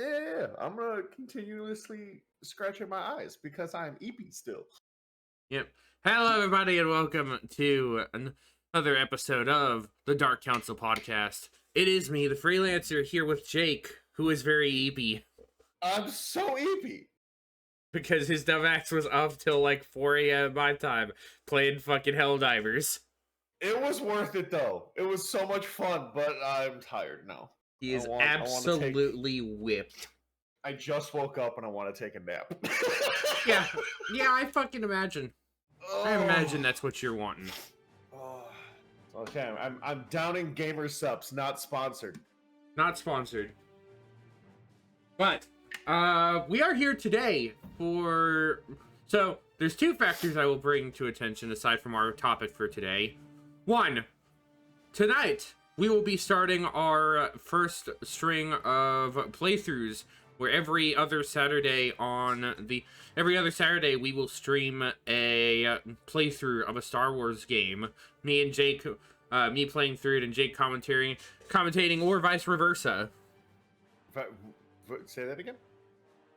Yeah. I'm continuously scratching my eyes because I'm eepy still. Yep. Hello, everybody, and welcome to another episode of the Dark Council podcast. It is me, the freelancer, here with Jake, who is very eepy. I'm so eepy. Because his dumbass was up till like 4 a.m. my time, playing fucking Helldivers. It was worth it, though. It was so much fun, but I'm tired now. He is absolutely whipped. I just woke up and I want to take a nap. Yeah, I fucking imagine. I imagine that's what you're wanting. Okay, I'm downing gamer subs, not sponsored. Not sponsored. But we are here today for... So, there's two factors I will bring to attention aside from our topic for today. One, tonight we will be starting our first string of playthroughs where every other Saturday we will stream a playthrough of a Star Wars game. Me and Jake, me playing through it and Jake commentating, or vice versa. Say that again?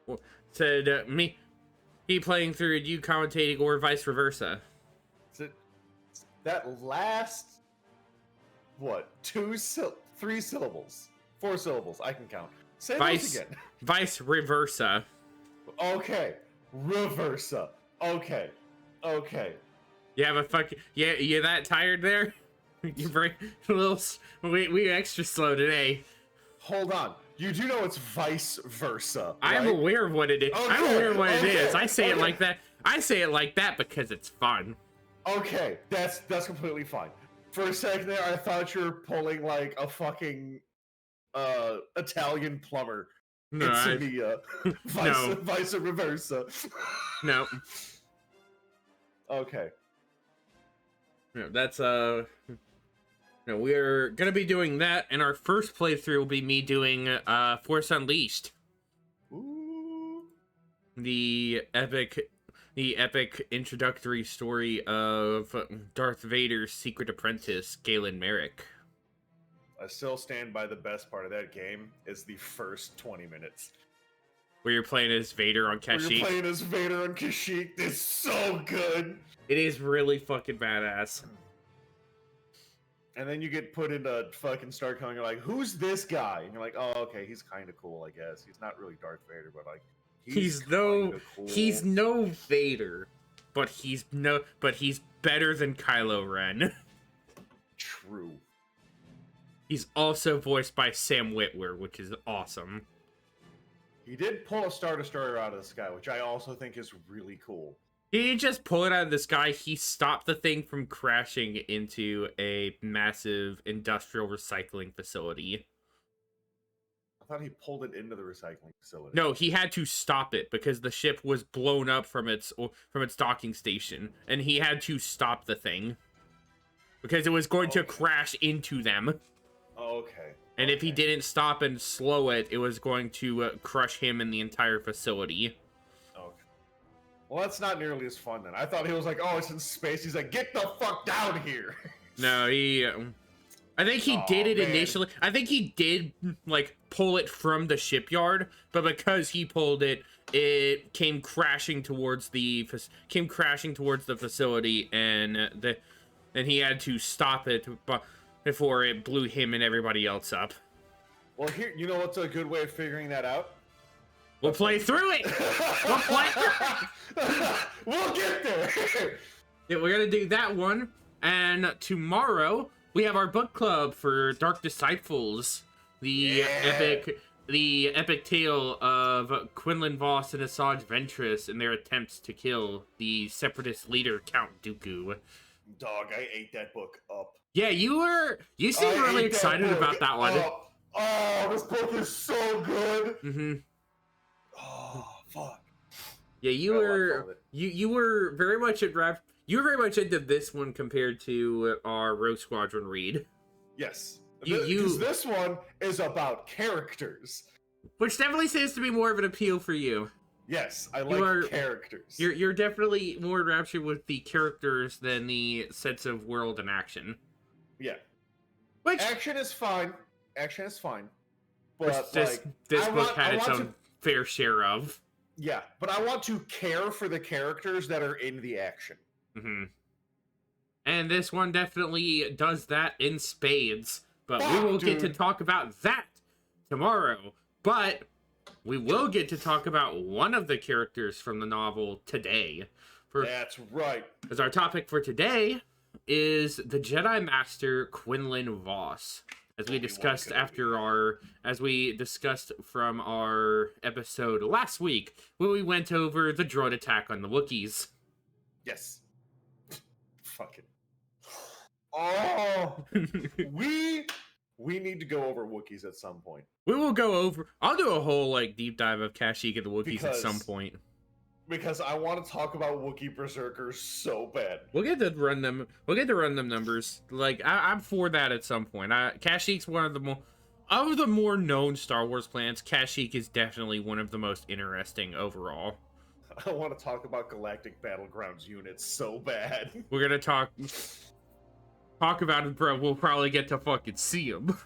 Well, said me playing through it, you commentating, or vice versa. That last, what, 3 syllables? 4 syllables, I can count. Say those again. Vice versa. Okay. Reversa. Okay. You have a fucking... Yeah, you that tired there? You bring a little... We extra slow today. Hold on. You do know it's vice versa, right? I'm aware of what it is. Okay, I'm aware of what it is. I say it like that. I say it like that because it's fun. Okay, that's completely fine. For a second there, I thought you were pulling like a fucking Italian plumber. No, vice versa. No. Okay. No, that's No, we're gonna be doing that, and our first playthrough will be me doing Force Unleashed. Ooh. The epic introductory story of Darth Vader's secret apprentice, Galen Merrick. I still stand by the best part of that game is the first 20 minutes. Where you're playing as Vader on Kashyyyk. It's so good. It is really fucking badass. And then you get put into fucking Starkiller and you're like, who's this guy? And you're like, oh, okay, he's kind of cool, I guess. He's not really Darth Vader, but like, he's no Vader, but he's better than Kylo Ren. True. He's also voiced by Sam Witwer, which is awesome. He did pull a Star Destroyer out of the sky, which I also think is really cool. He didn't just pull it out of the sky, he stopped the thing from crashing into a massive industrial recycling facility. I thought he pulled it into the recycling facility. No, he had to stop it because the ship was blown up from its docking station, and he had to stop the thing because it was going to crash into them. Okay. And if he didn't stop and slow it, it was going to crush him and the entire facility. Okay. Well, that's not nearly as fun then. I thought he was like, oh, it's in space. He's like, get the fuck down here. No, I think he did it initially. I think he did, like, pull it from the shipyard, but because he pulled it, it came crashing towards the facility, and then he had to stop it before it blew him and everybody else up. Well, here, you know what's a good way of figuring that out? We'll play through it! We'll get there! Yeah, we're gonna do that one, and tomorrow we have our book club for Dark Disciples, the epic tale of Quinlan Voss and Asajj Ventress in their attempts to kill the separatist leader Count Dooku. Dog, I ate that book up. Yeah, you seemed really excited about that one. Oh, this book is so good. Mm-hmm. Oh, fuck. Yeah, you were very much into this one compared to our Rogue Squadron read. Yes. Because this one is about characters. Which definitely seems to be more of an appeal for you. Yes, I like characters. You're definitely more enraptured with the characters than the sense of world and action. Yeah. Which action is fine, but this book had its own fair share of. Yeah, but I want to care for the characters that are in the action. Mm-hmm. And this one definitely does that in spades. But we will get to talk about that tomorrow. But we will get to talk about one of the characters from the novel today. That's right. Because our topic for today is the Jedi Master Quinlan Vos. As we discussed from our episode last week, when we went over the drone attack on the Wookiees. Yes. Fucking. Oh, we need to go over Wookiees at some point. We will go over. I'll do a whole deep dive of Kashyyyk and the Wookiees at some point. Because I want to talk about Wookiee Berserkers so bad. We'll get to run them. We'll get to run them numbers. I'm for that at some point. Kashyyyk's one of the more known Star Wars planets. Kashyyyk is definitely one of the most interesting overall. I want to talk about Galactic Battlegrounds units so bad. We're gonna talk about it, bro. We'll probably get to fucking see them.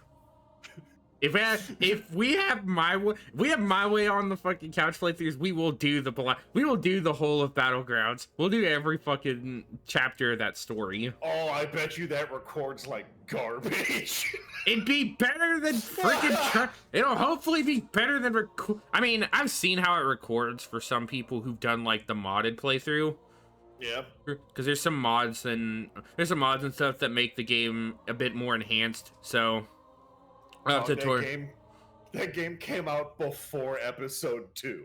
If we have my way on the fucking couch playthroughs, we will do the whole of Battlegrounds. We'll do every fucking chapter of that story. Oh, I bet you that records like garbage. It'd be better than freaking. It'll hopefully be better than I mean, I've seen how it records for some people who've done the modded playthrough. Yeah. Because there's some mods and stuff that make the game a bit more enhanced. So. That game came out before episode 2.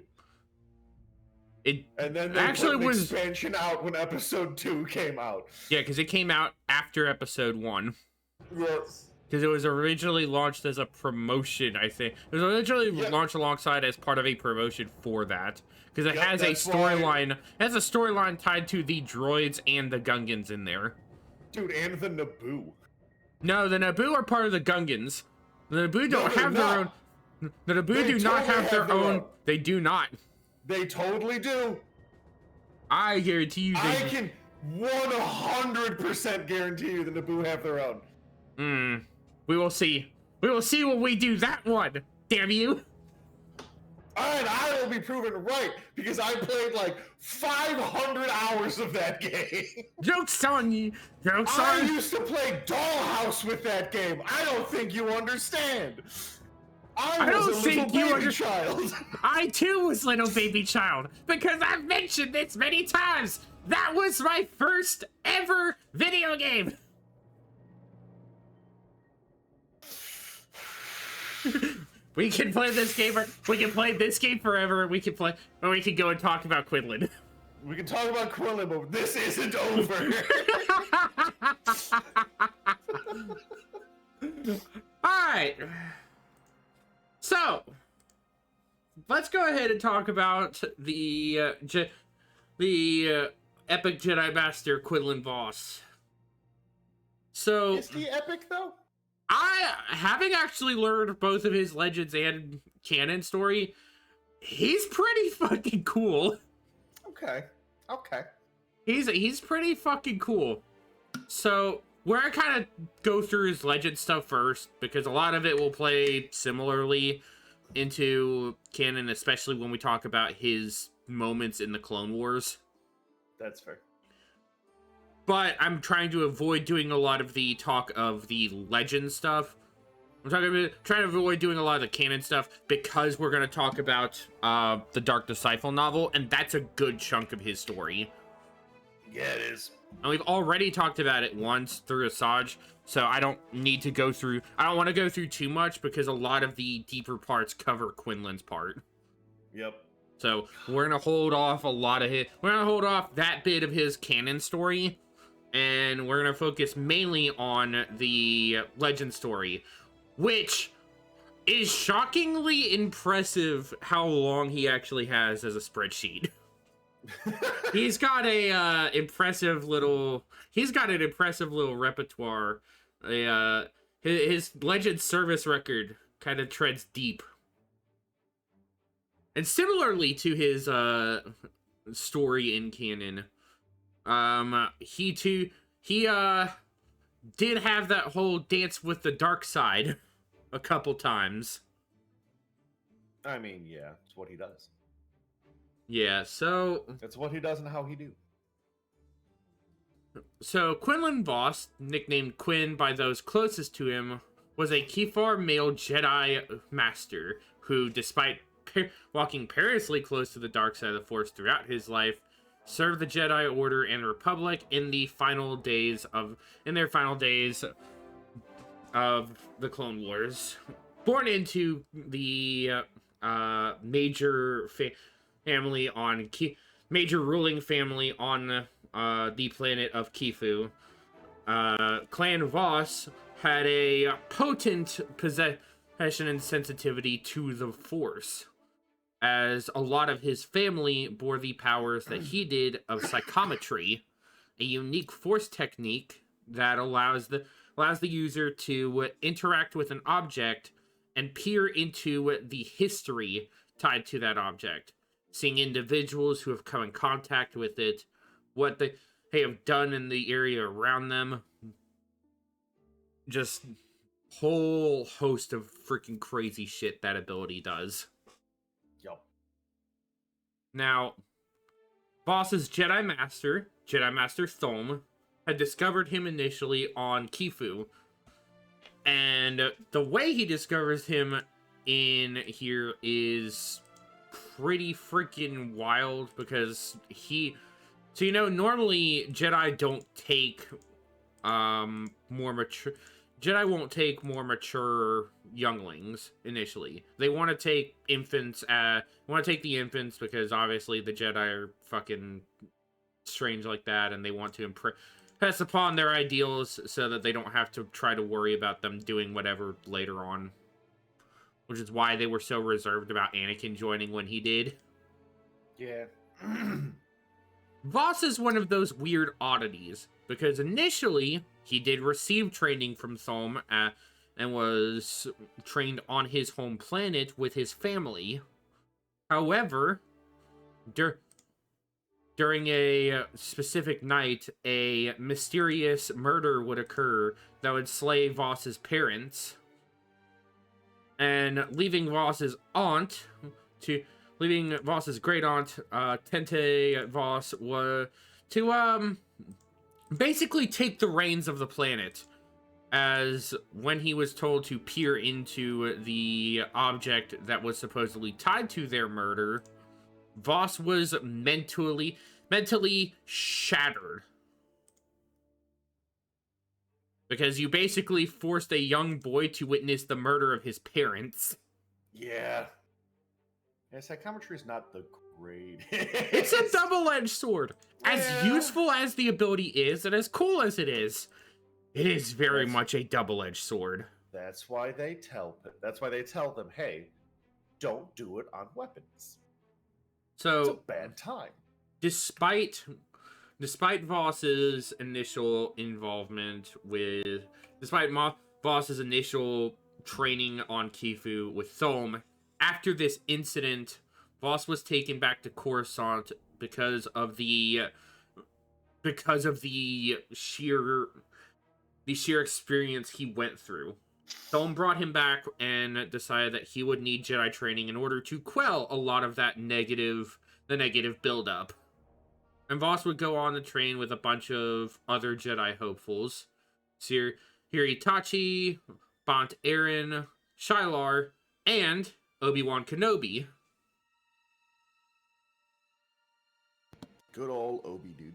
And then they actually put an expansion out when episode 2 came out. Yeah, because it came out after episode 1. Yes. Because it was originally launched as a promotion, I think. It was originally launched alongside as part of a promotion for that. Because it has a storyline. It has a storyline tied to the droids and the Gungans in there. Dude, and the Naboo. No, the Naboo are part of the Gungans. The Naboo don't have their own. The Naboo do not have their own. They do not. They totally do. I guarantee you. I can 100% guarantee you the Naboo have their own. We will see. We will see when we do that one. Damn you. And I will be proven right because I played 500 hours of that game. Joke's on you. I used to play Dollhouse with that game. I don't think you understand. I was a little baby child. I too was little baby child because I've mentioned this many times. That was my first ever video game. We can play this game. We can play this game forever. We can play, or we can go and talk about Quinlan. We can talk about Quinlan, but this isn't over. All right. So let's go ahead and talk about the epic Jedi Master Quinlan Vos. So is he epic though? Having actually learned both of his Legends and canon story, he's pretty fucking cool. Okay. He's pretty fucking cool. So we're gonna kind of go through his Legend stuff first, because a lot of it will play similarly into canon, especially when we talk about his moments in the Clone Wars. That's fair. But I'm trying to avoid doing a lot of the talk of the Legend stuff. I'm trying to avoid doing a lot of the canon stuff because we're going to talk about the Dark Disciple novel, and that's a good chunk of his story. Yeah, it is. And we've already talked about it once through Asajj, so I don't need to go through... I don't want to go through too much because a lot of the deeper parts cover Quinlan's part. Yep. So we're going to hold off we're going to hold off that bit of his canon story, and we're going to focus mainly on the Legend story, which is shockingly impressive how long he actually has as a spreadsheet. He's got an impressive little repertoire. His Legend service record kind of treads deep. And similarly to his story in canon, he did have that whole dance with the dark side a couple times. I mean, yeah, it's what he does. Yeah, so... It's what he does and how he do. So, Quinlan Voss, nicknamed Quinn by those closest to him, was a Kefar male Jedi master who, despite walking perilously close to the dark side of the Force throughout his life, served the Jedi Order and Republic in their final days of the Clone Wars. Born into the major ruling family on the planet of Kifu, Clan Voss had a potent possession and sensitivity to the Force, as a lot of his family bore the powers that he did of psychometry, a unique Force technique that allows the user to interact with an object and peer into the history tied to that object, seeing individuals who have come in contact with it, what they have done in the area around them. Just whole host of freaking crazy shit that ability does. Yup. Now, Voss's Jedi Master Thom, had discovered him initially on Kifu. And the way he discovers him in here is pretty freaking wild, because so, normally Jedi don't take Jedi won't take more mature younglings initially. They want to take infants. Want to take the infants because obviously the Jedi are fucking strange like that, and they want to impress upon their ideals so that they don't have to try to worry about them doing whatever later on. Which is why they were so reserved about Anakin joining when he did. Yeah. Voss is one of those weird oddities, because initially he did receive training from Thom and was trained on his home planet with his family. However, during a specific night, a mysterious murder would occur that would slay Voss's parents, and leaving Voss's great aunt, Tente Voss, was to basically take the reins of the planet, as when he was told to peer into the object that was supposedly tied to their murder, Voss was mentally shattered. Because you basically forced a young boy to witness the murder of his parents. Yeah. Yeah, psychometry is not the greatest. It's a double-edged sword. Yeah. As useful as the ability is, and as cool as it is very much a double-edged sword. That's why they tell them, hey, don't do it on weapons. So it's a bad time. Despite Voss's initial involvement with, Voss's initial training on Kifu with Thom, after this incident, Voss was taken back to Coruscant because of the sheer experience he went through. Thom brought him back and decided that he would need Jedi training in order to quell a lot of that negative buildup. And Voss would go on the train with a bunch of other Jedi hopefuls. Hiritachi, Bont Aaron, Shilar, and Obi-Wan Kenobi. Good old Obi, dude.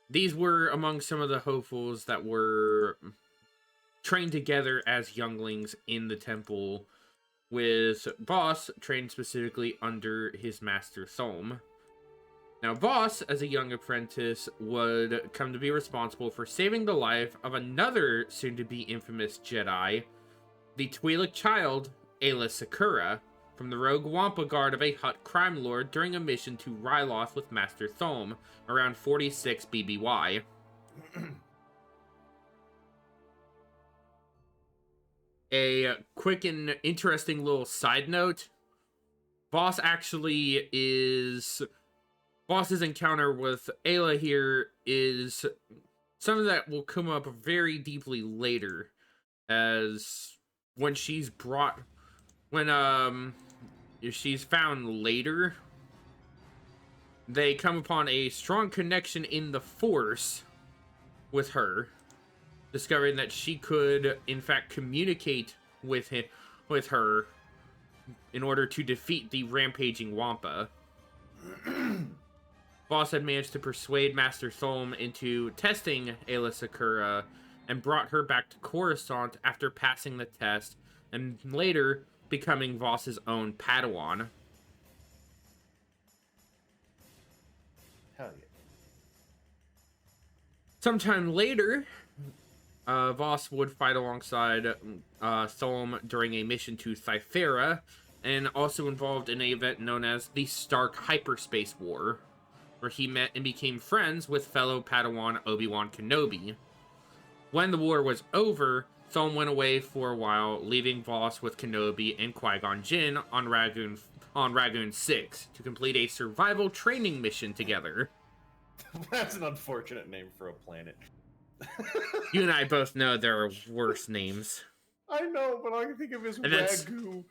These were among some of the hopefuls that were trained together as younglings in the temple, with Voss trained specifically under his master Thom. Now, Voss, as a young apprentice, would come to be responsible for saving the life of another soon-to-be infamous Jedi, the Twi'lek child, Aayla Secura, from the rogue Wampa guard of a Hutt crime lord during a mission to Ryloth with Master Thom, around 46 BBY. A quick and interesting little side note. Voss's encounter with Aayla here is something that will come up very deeply later, as when she's found later, they come upon a strong connection in the Force with her, discovering that she could, in fact, communicate with her in order to defeat the rampaging Wampa. Voss had managed to persuade Master Thulm into testing Aayla Secura and brought her back to Coruscant after passing the test and later becoming Voss's own Padawan. Hell yeah. Sometime later, Voss would fight alongside Thulm during a mission to Thyphera, and also involved in an event known as the Stark Hyperspace War, where he met and became friends with fellow Padawan Obi-Wan Kenobi. When the war was over, Thulm went away for a while, leaving Voss with Kenobi and Qui-Gon Jinn on Ragoon 6 to complete a survival training mission together. That's an unfortunate name for a planet. You and I both know there are worse names. I know, but all I can think of is Ragu.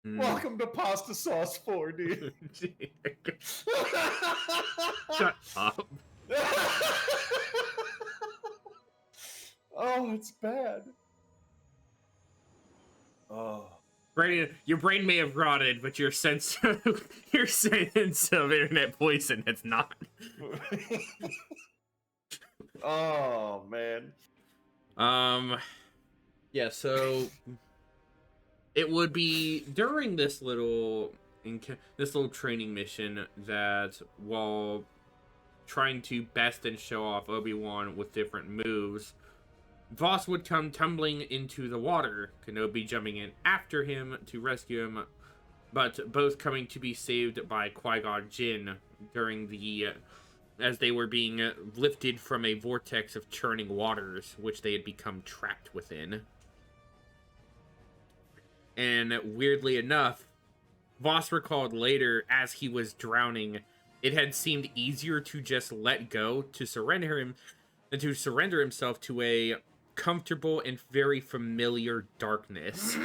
Welcome to Pasta Sauce 4, dude. Shut up. Oh, it's bad. Oh. Your brain may have rotted, but your sense of internet poison has not. Oh man. Yeah, so it would be during this little training mission that, while trying to best and show off Obi-Wan with different moves, Voss would come tumbling into the water, Kenobi jumping in after him to rescue him, but both coming to be saved by Qui-Gon Jinn during as they were being lifted from a vortex of churning waters, which they had become trapped within. And weirdly enough, Voss recalled later, as he was drowning, it had seemed easier to just let go, to surrender himself to a comfortable and very familiar darkness.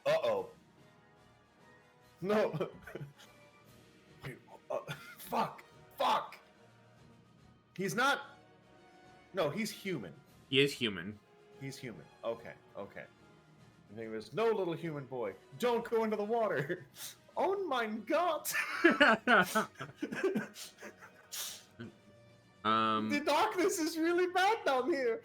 Uh-oh. No. Wait, fuck. He's not... No, he's human. He is human. He's human. Okay. I think it was, no, little human boy, don't go into the water. Oh my god. The darkness is really bad down here.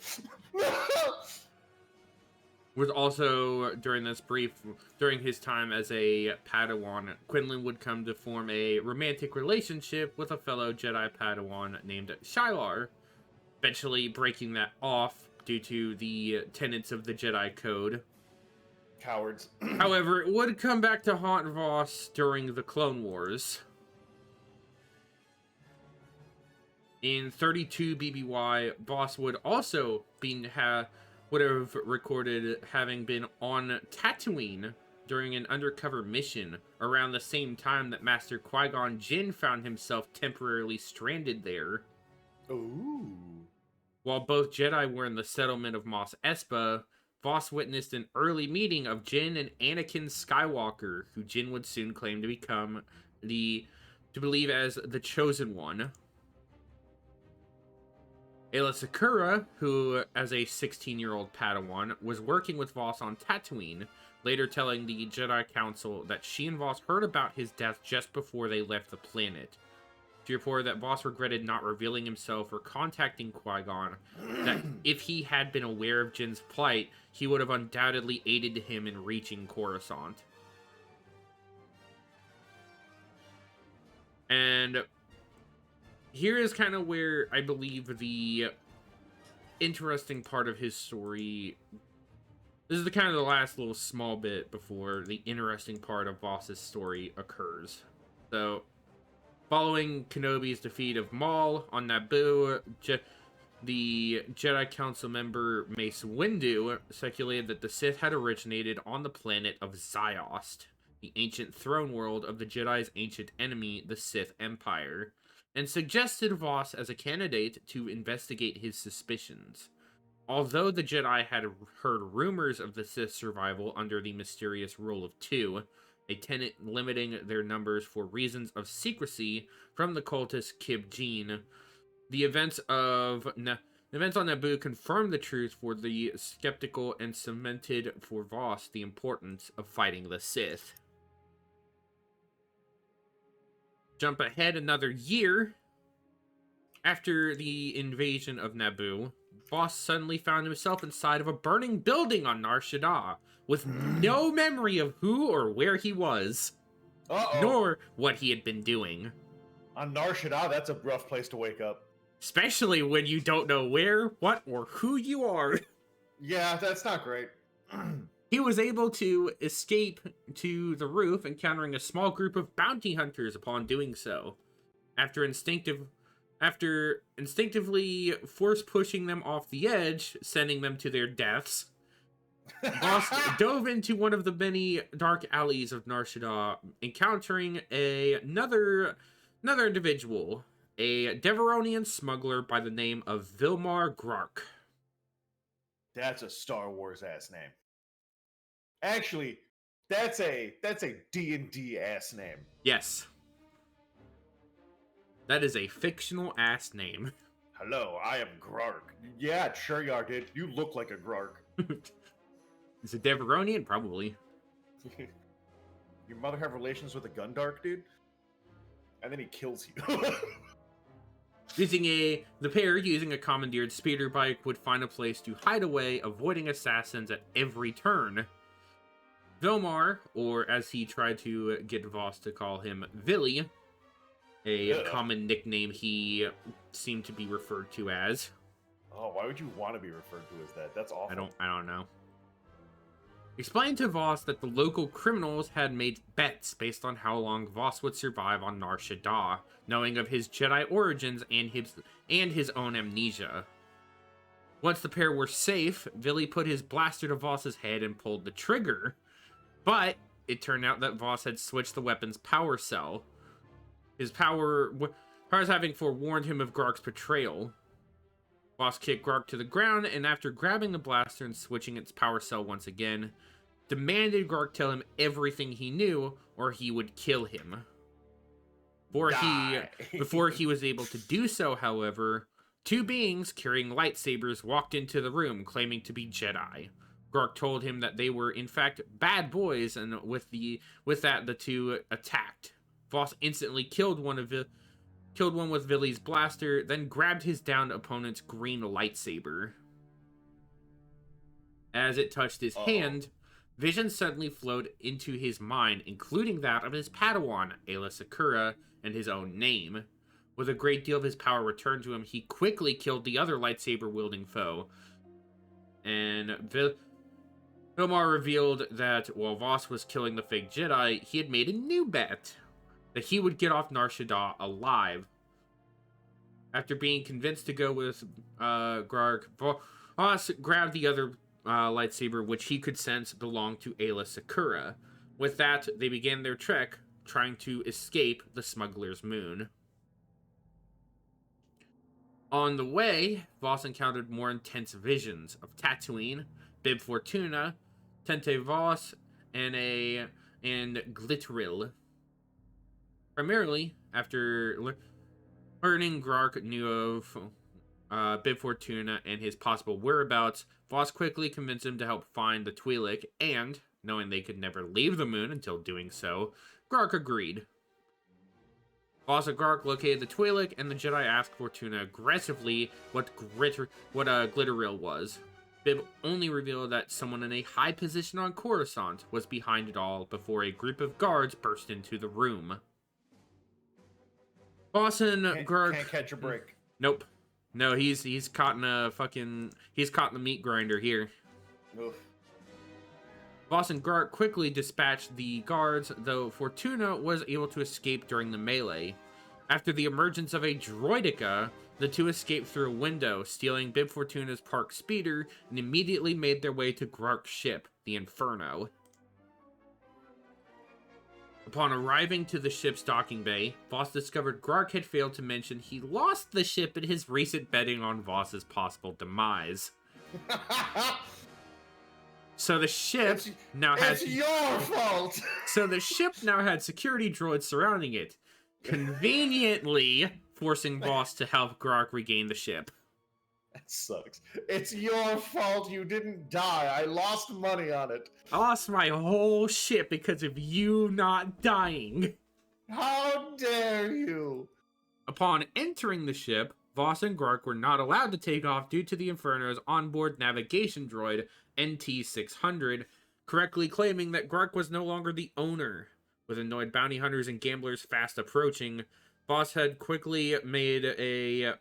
Was also during his time as a Padawan, Quinlan would come to form a romantic relationship with a fellow Jedi Padawan named Shylar, eventually breaking that off due to the tenets of the Jedi Code. Cowards. However, it would come back to haunt Voss during the Clone Wars. In 32 BBY, Voss would also would have recorded having been on Tatooine during an undercover mission around the same time that Master Qui-Gon Jinn found himself temporarily stranded there. Ooh. While both Jedi were in the settlement of Mos Espa, Voss witnessed an early meeting of Jinn and Anakin Skywalker, who Jinn would soon claim to become to believe as the Chosen One. Aayla Secura, who, as a 16-year-old Padawan, was working with Voss on Tatooine, later telling the Jedi Council that she and Voss heard about his death just before they left the planet. She reported that Voss regretted not revealing himself or contacting Qui-Gon, that if he had been aware of Jinn's plight, he would have undoubtedly aided him in reaching Coruscant. And here is kind of where I believe the interesting part of his story... This is the last little small bit before the interesting part of Voss's story occurs. So, following Kenobi's defeat of Maul on Naboo, the Jedi Council member Mace Windu speculated that the Sith had originated on the planet of Ziost, the ancient throne world of the Jedi's ancient enemy, the Sith Empire, and suggested Voss as a candidate to investigate his suspicions. Although the Jedi had heard rumors of the Sith's survival under the mysterious rule of two, a tenet limiting their numbers for reasons of secrecy from the cultist Kib Jeen, the events on Naboo confirmed the truth for the skeptical and cemented for Voss the importance of fighting the Sith. Jump ahead another year. After the invasion of Naboo, Voss suddenly found himself inside of a burning building on Nar Shaddaa, with no memory of who or where he was, nor what he had been doing. On Nar Shaddaa, that's a rough place to wake up. Especially when you don't know where, what, or who you are. Yeah, that's not great. He was able to escape to the roof, encountering a small group of bounty hunters upon doing so. After instinctively force pushing them off the edge, sending them to their deaths, Voss dove into one of the many dark alleys of Nar Shaddaa, encountering another individual, a Deveronian smuggler by the name of Vilmar Grark. That's a Star Wars ass name. Actually, that's a D&D ass name. Yes. That is a fictional ass name. Hello, I am Grark. Yeah, sure you are, dude. You look like a Grark. Is it Deveronian? Probably. Your mother have relations with a Gundark, dude? And then he kills you. The pair, using a commandeered speeder bike, would find a place to hide away, avoiding assassins at every turn. Vilmar, or as he tried to get Voss to call him, Villy, a common nickname he seemed to be referred to as. Oh, why would you want to be referred to as that? That's awful. I don't know. Explained to Voss that the local criminals had made bets based on how long Voss would survive on Nar Shaddaa, knowing of his Jedi origins and his own amnesia. Once the pair were safe, Villy put his blaster to Voss's head and pulled the trigger. But it turned out that Voss had switched the weapon's power cell. His powers having forewarned him of Grark's betrayal. Voss kicked Grark to the ground, and after grabbing the blaster and switching its power cell once again, demanded Grark tell him everything he knew, or he would kill him. Before he was able to do so, however, two beings carrying lightsabers walked into the room, claiming to be Jedi. Grark told him that they were, in fact, bad boys, and with that, the two attacked. Voss instantly killed one with Villy's blaster, then grabbed his downed opponent's green lightsaber. As it touched his hand, visions suddenly flowed into his mind, including that of his Padawan, Aayla Secura, and his own name. With a great deal of his power returned to him, he quickly killed the other lightsaber-wielding foe. And Vilmar revealed that while Voss was killing the fake Jedi, he had made a new bet that he would get off Nar Shaddaa alive. After being convinced to go with Grark, Voss grabbed the other lightsaber, which he could sense belonged to Aayla Secura. With that, they began their trek, trying to escape the smuggler's moon. On the way, Voss encountered more intense visions of Tatooine, Bib Fortuna, Tente Voss, and Glitteril. Primarily, after learning Grark knew of Bib Fortuna and his possible whereabouts, Voss quickly convinced him to help find the Twi'lek, and, knowing they could never leave the moon until doing so, Grark agreed. Voss and Grark located the Twi'lek, and the Jedi asked Fortuna aggressively what Glitteril was. Bib only revealed that someone in a high position on Coruscant was behind it all before a group of guards burst into the room. Voss and Grark can't catch a break. Nope. No, he's caught in the meat grinder here. Oof. Voss and Grark quickly dispatched the guards, though Fortuna was able to escape during the melee. After the emergence of a droideka, the two escaped through a window, stealing Bib Fortuna's parked speeder, and immediately made their way to Grark's ship, the Inferno. Upon arriving to the ship's docking bay, Voss discovered Grark had failed to mention he lost the ship in his recent betting on Voss's possible demise. So the ship now has... It's your fault! So the ship now had security droids surrounding it, conveniently forcing Voss to help Grok regain the ship. That sucks. It's your fault you didn't die. I lost money on it. I lost my whole ship because of you not dying. How dare you? Upon entering the ship, Voss and Grok were not allowed to take off due to the Inferno's onboard navigation droid, NT-600, correctly claiming that Grok was no longer the owner. With annoyed bounty hunters and gamblers fast approaching, Voss had quickly made a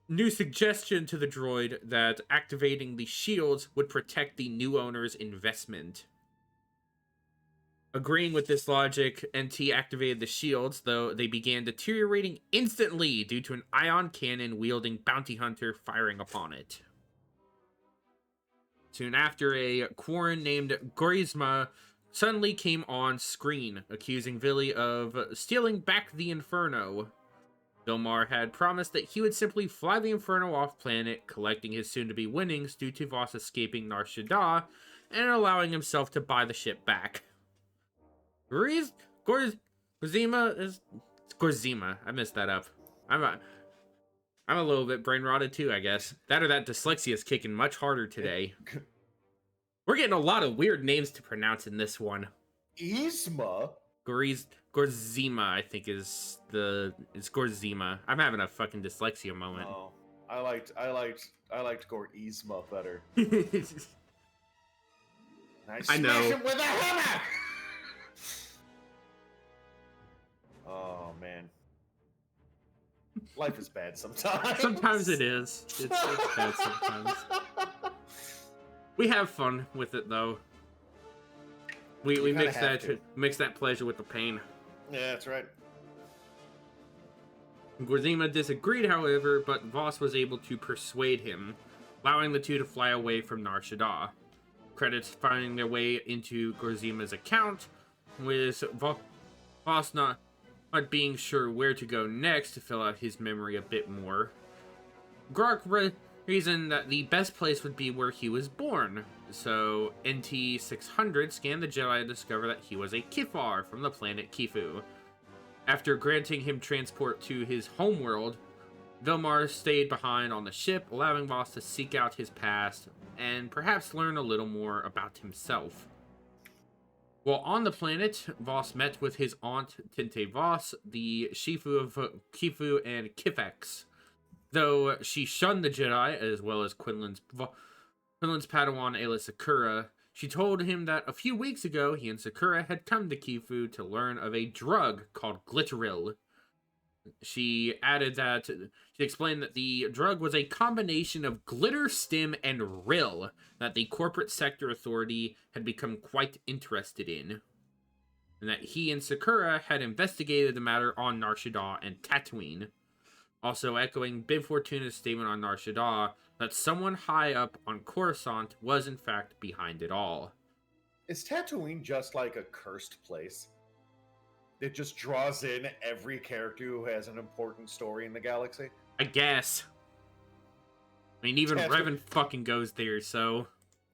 new suggestion to the droid that activating the shields would protect the new owner's investment. Agreeing with this logic, NT activated the shields, though they began deteriorating instantly due to an ion cannon wielding bounty hunter firing upon it. Soon after, a Quarren named Gorizma suddenly came on screen, accusing Villy of stealing back the Inferno. Vilmar had promised that he would simply fly the Inferno off planet, collecting his soon-to-be winnings due to Voss escaping Nar Shaddaa and allowing himself to buy the ship back. Gorizma is... It's Gorizma. I messed that up. I'm a little bit brain rotted too, I guess. That or that dyslexia is kicking much harder today. We're getting a lot of weird names to pronounce in this one. Yzma? Gorizma, I think it's Gorizma. I'm having a fucking dyslexia moment. Oh, I liked Gorizma better. I know. Smash him with a hammer! Oh man, life is bad sometimes. Sometimes it is. It's bad sometimes. We have fun with it though. We mix that pleasure with the pain. Yeah, that's right. Gorizma disagreed, however, but Voss was able to persuade him, allowing the two to fly away from Nar Shaddaa. Credits finding their way into Gorizma's account, with Voss not being sure where to go next to fill out his memory a bit more. Grok reasoned that the best place would be where he was born, so NT-600 scanned the Jedi to discover that he was a Kifar from the planet Kifu. After granting him transport to his homeworld, Vilmar stayed behind on the ship, allowing Voss to seek out his past and perhaps learn a little more about himself. While on the planet, Voss met with his aunt Tinte Voss, the Shifu of Kifu and Kifex. Though she shunned the Jedi, as well as Quinlan's Padawan Aayla Secura, she told him that a few weeks ago he and Secura had come to Kifu to learn of a drug called Glitteril. She explained that the drug was a combination of glitter, stim, and rill that the corporate sector authority had become quite interested in. And that he and Secura had investigated the matter on Nar Shaddaa and Tatooine. Also echoing Bib Fortuna's statement on Nar Shaddaa that someone high up on Coruscant was in fact behind it all. Is Tatooine just like a cursed place? It just draws in every character who has an important story in the galaxy? I guess. I mean, even Revan fucking goes there, so...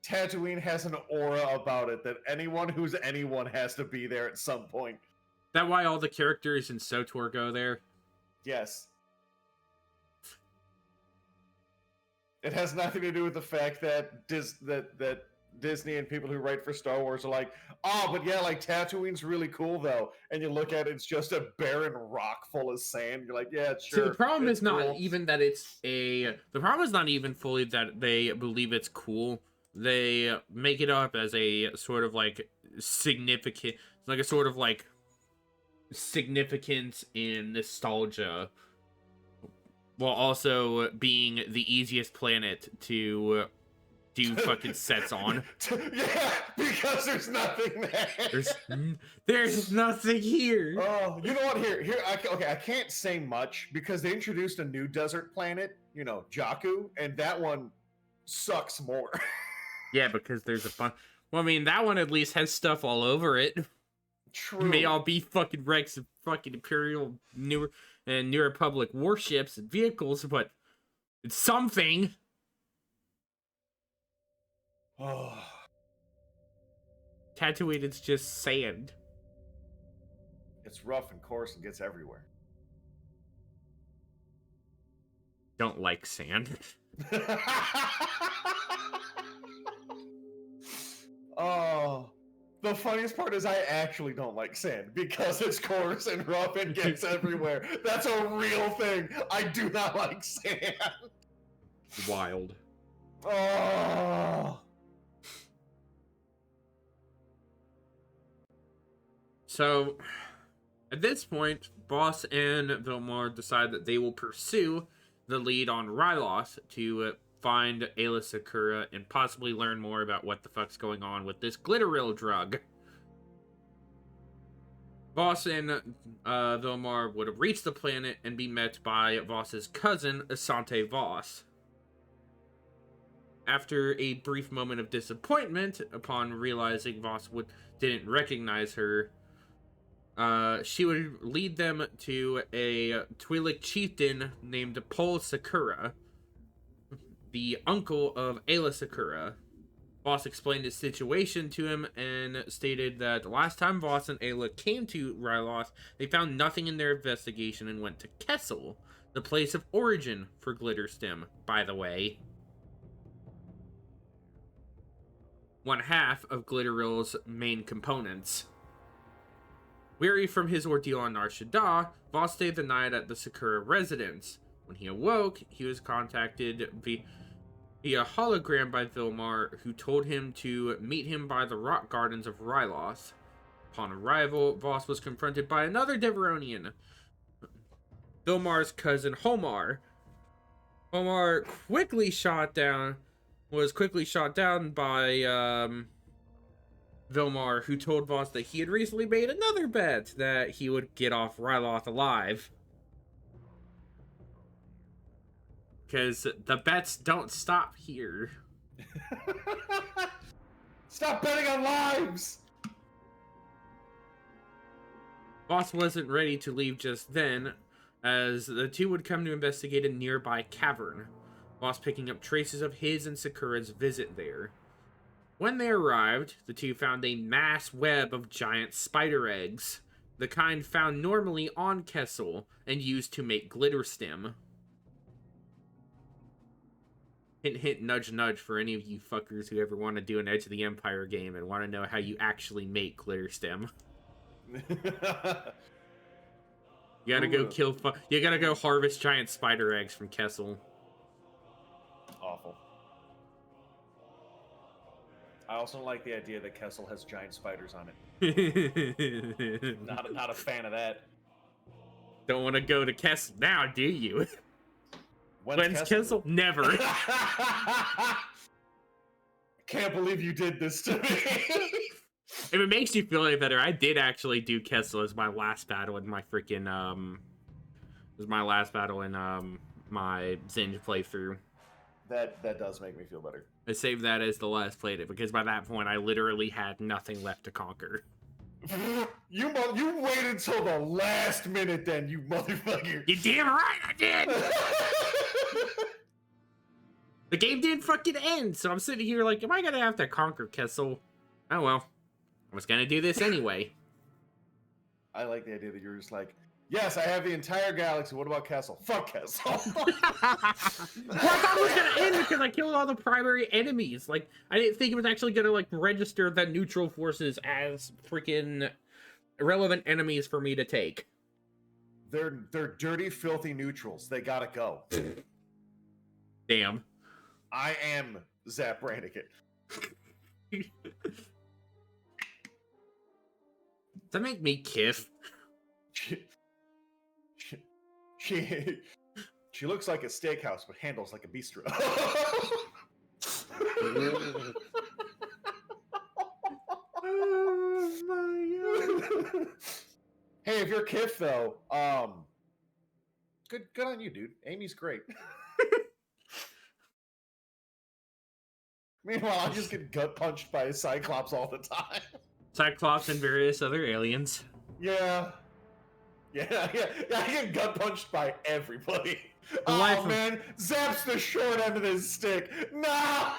Tatooine has an aura about it that anyone who's anyone has to be there at some point. That why all the characters in SOTOR go there? Yes. It has nothing to do with the fact that Disney and people who write for Star Wars are like, oh, but yeah, like Tatooine's really cool though. And you look at it, it's just a barren rock full of sand. You're like, yeah, sure. See, the problem is not even that it's a... The problem is not even fully that they believe it's cool. They make it up as a sort of like significant... Like a sort of like significance in nostalgia, while also being the easiest planet to do fucking sets on. Yeah, because there's nothing there. There's nothing here. Oh, you know what? I can't say much because they introduced a new desert planet, Jakku, and that one sucks more. Yeah, because there's a bunch. Well, I mean, that one at least has stuff all over it. True. It may all be fucking wrecks of fucking Imperial New Republic warships and vehicles, but it's something. Oh. Tatooine is just sand. It's rough and coarse and gets everywhere. Don't like sand. Oh, the funniest part is I actually don't like sand because it's coarse and rough and gets everywhere. That's a real thing. I do not like sand. Wild. Oh. So, at this point, Boss and Vilmar decide that they will pursue the lead on Ryloth to find Ayla Secura and possibly learn more about what the fuck's going on with this glitteril drug. Voss and Vilmar would have reached the planet and be met by Voss's cousin, Asante Voss. After a brief moment of disappointment upon realizing Voss didn't recognize her, she would lead them to a Twi'lek chieftain named Pol Secura, the uncle of Ayla Secura. Voss explained his situation to him and stated that the last time Voss and Ayla came to Ryloth, they found nothing in their investigation and went to Kessel, the place of origin for Glitterstim, by the way. One half of Glitteril's main components. Weary from his ordeal on Nar Shaddaa, Voss stayed the night at the Secura residence. When he awoke, he was contacted via hologram by Vilmar, who told him to meet him by the rock gardens of Ryloth. Upon arrival, Voss was confronted by another Deveronian, Vilmar's cousin Homar. Homar was quickly shot down by Vilmar, who told Voss that he had recently made another bet that he would get off Ryloth alive. Because the bets don't stop here. Stop betting on lives! Voss wasn't ready to leave just then, as the two would come to investigate a nearby cavern. Voss picking up traces of his and Sakura's visit there. When they arrived, the two found a mass web of giant spider eggs, the kind found normally on Kessel and used to make Glitterstim. Hint, hint, nudge, nudge for any of you fuckers who ever want to do an Edge of the Empire game and want to know how you actually make Glitterstim. You gotta go you gotta go harvest giant spider eggs from Kessel. Awful. I also don't like the idea that Kessel has giant spiders on it. Not a fan of that. Don't want to go to Kessel now, do you? When's Kessel? Never. Can't believe you did this to me. If it makes you feel any better, I did actually do Kessel as my last battle in my freaking my Zinj playthrough. That does make me feel better. I saved that as the last played it because by that point I literally had nothing left to conquer. You waited till the last minute, then, you motherfucker. You damn right I did. The game didn't fucking end, so I'm sitting here like, am I gonna have to conquer Kessel? Oh well, I was gonna do this anyway. I like the idea that you're just like, yes, I have the entire galaxy. What about Kessel? Fuck Kessel. Well, I thought it was gonna end because I killed all the primary enemies. Like, I didn't think it was actually gonna like register the neutral forces as freaking irrelevant enemies for me to take. They're dirty, filthy neutrals. They gotta go. Damn. I am Zap Brannigan. Does that make me Kith? She looks like a steakhouse, but handles like a bistro. Oh my god. Hey, if you're Kith though, good on you, dude. Amy's great. Meanwhile, I just get gut punched by a Cyclops all the time. Cyclops and various other aliens. Yeah. I get gut punched by everybody. Oh man, Zap's the short end of this stick. No.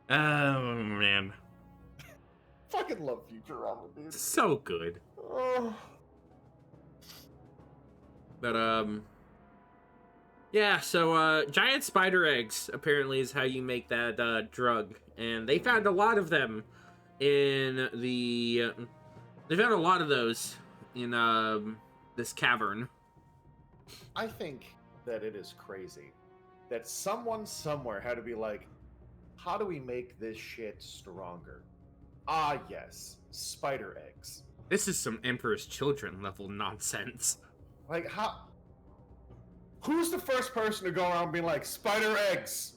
Oh man, Fucking love Futurama, dude. So good. Oh. But yeah. So giant spider eggs apparently is how you make that drug, and they found a lot of them in the. They found a lot of those in this cavern. I think that it is crazy that someone somewhere had to be like, how do we make this shit stronger? Ah, yes, spider eggs. This is some Emperor's Children level nonsense. Like, how? Who's the first person to go around being like, spider eggs?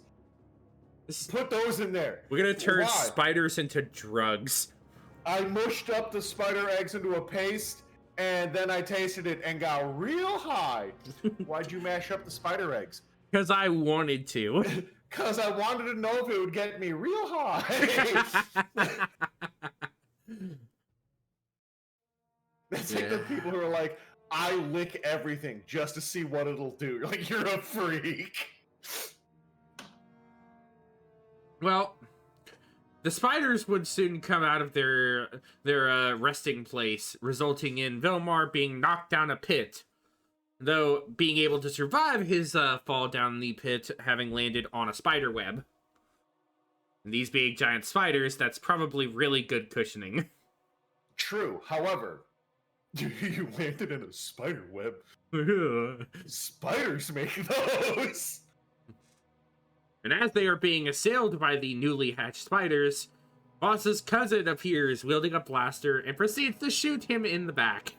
Put those in there. We're gonna turn spiders into drugs. I mushed up the spider eggs into a paste, and then I tasted it and got real high. Why'd you mash up the spider eggs? Because I wanted to. Because I wanted to know if it would get me real high. That's like the people who are like, I lick everything just to see what it'll do. You're like, you're a freak. Well, the spiders would soon come out of their resting place, resulting in Vilmar being knocked down a pit. Though being able to survive his fall down the pit, having landed on a spider web. And these being giant spiders, that's probably really good cushioning. True. However, you landed in a spider web. Spiders make those. And as they are being assailed by the newly hatched spiders, Boss's cousin appears wielding a blaster and proceeds to shoot him in the back.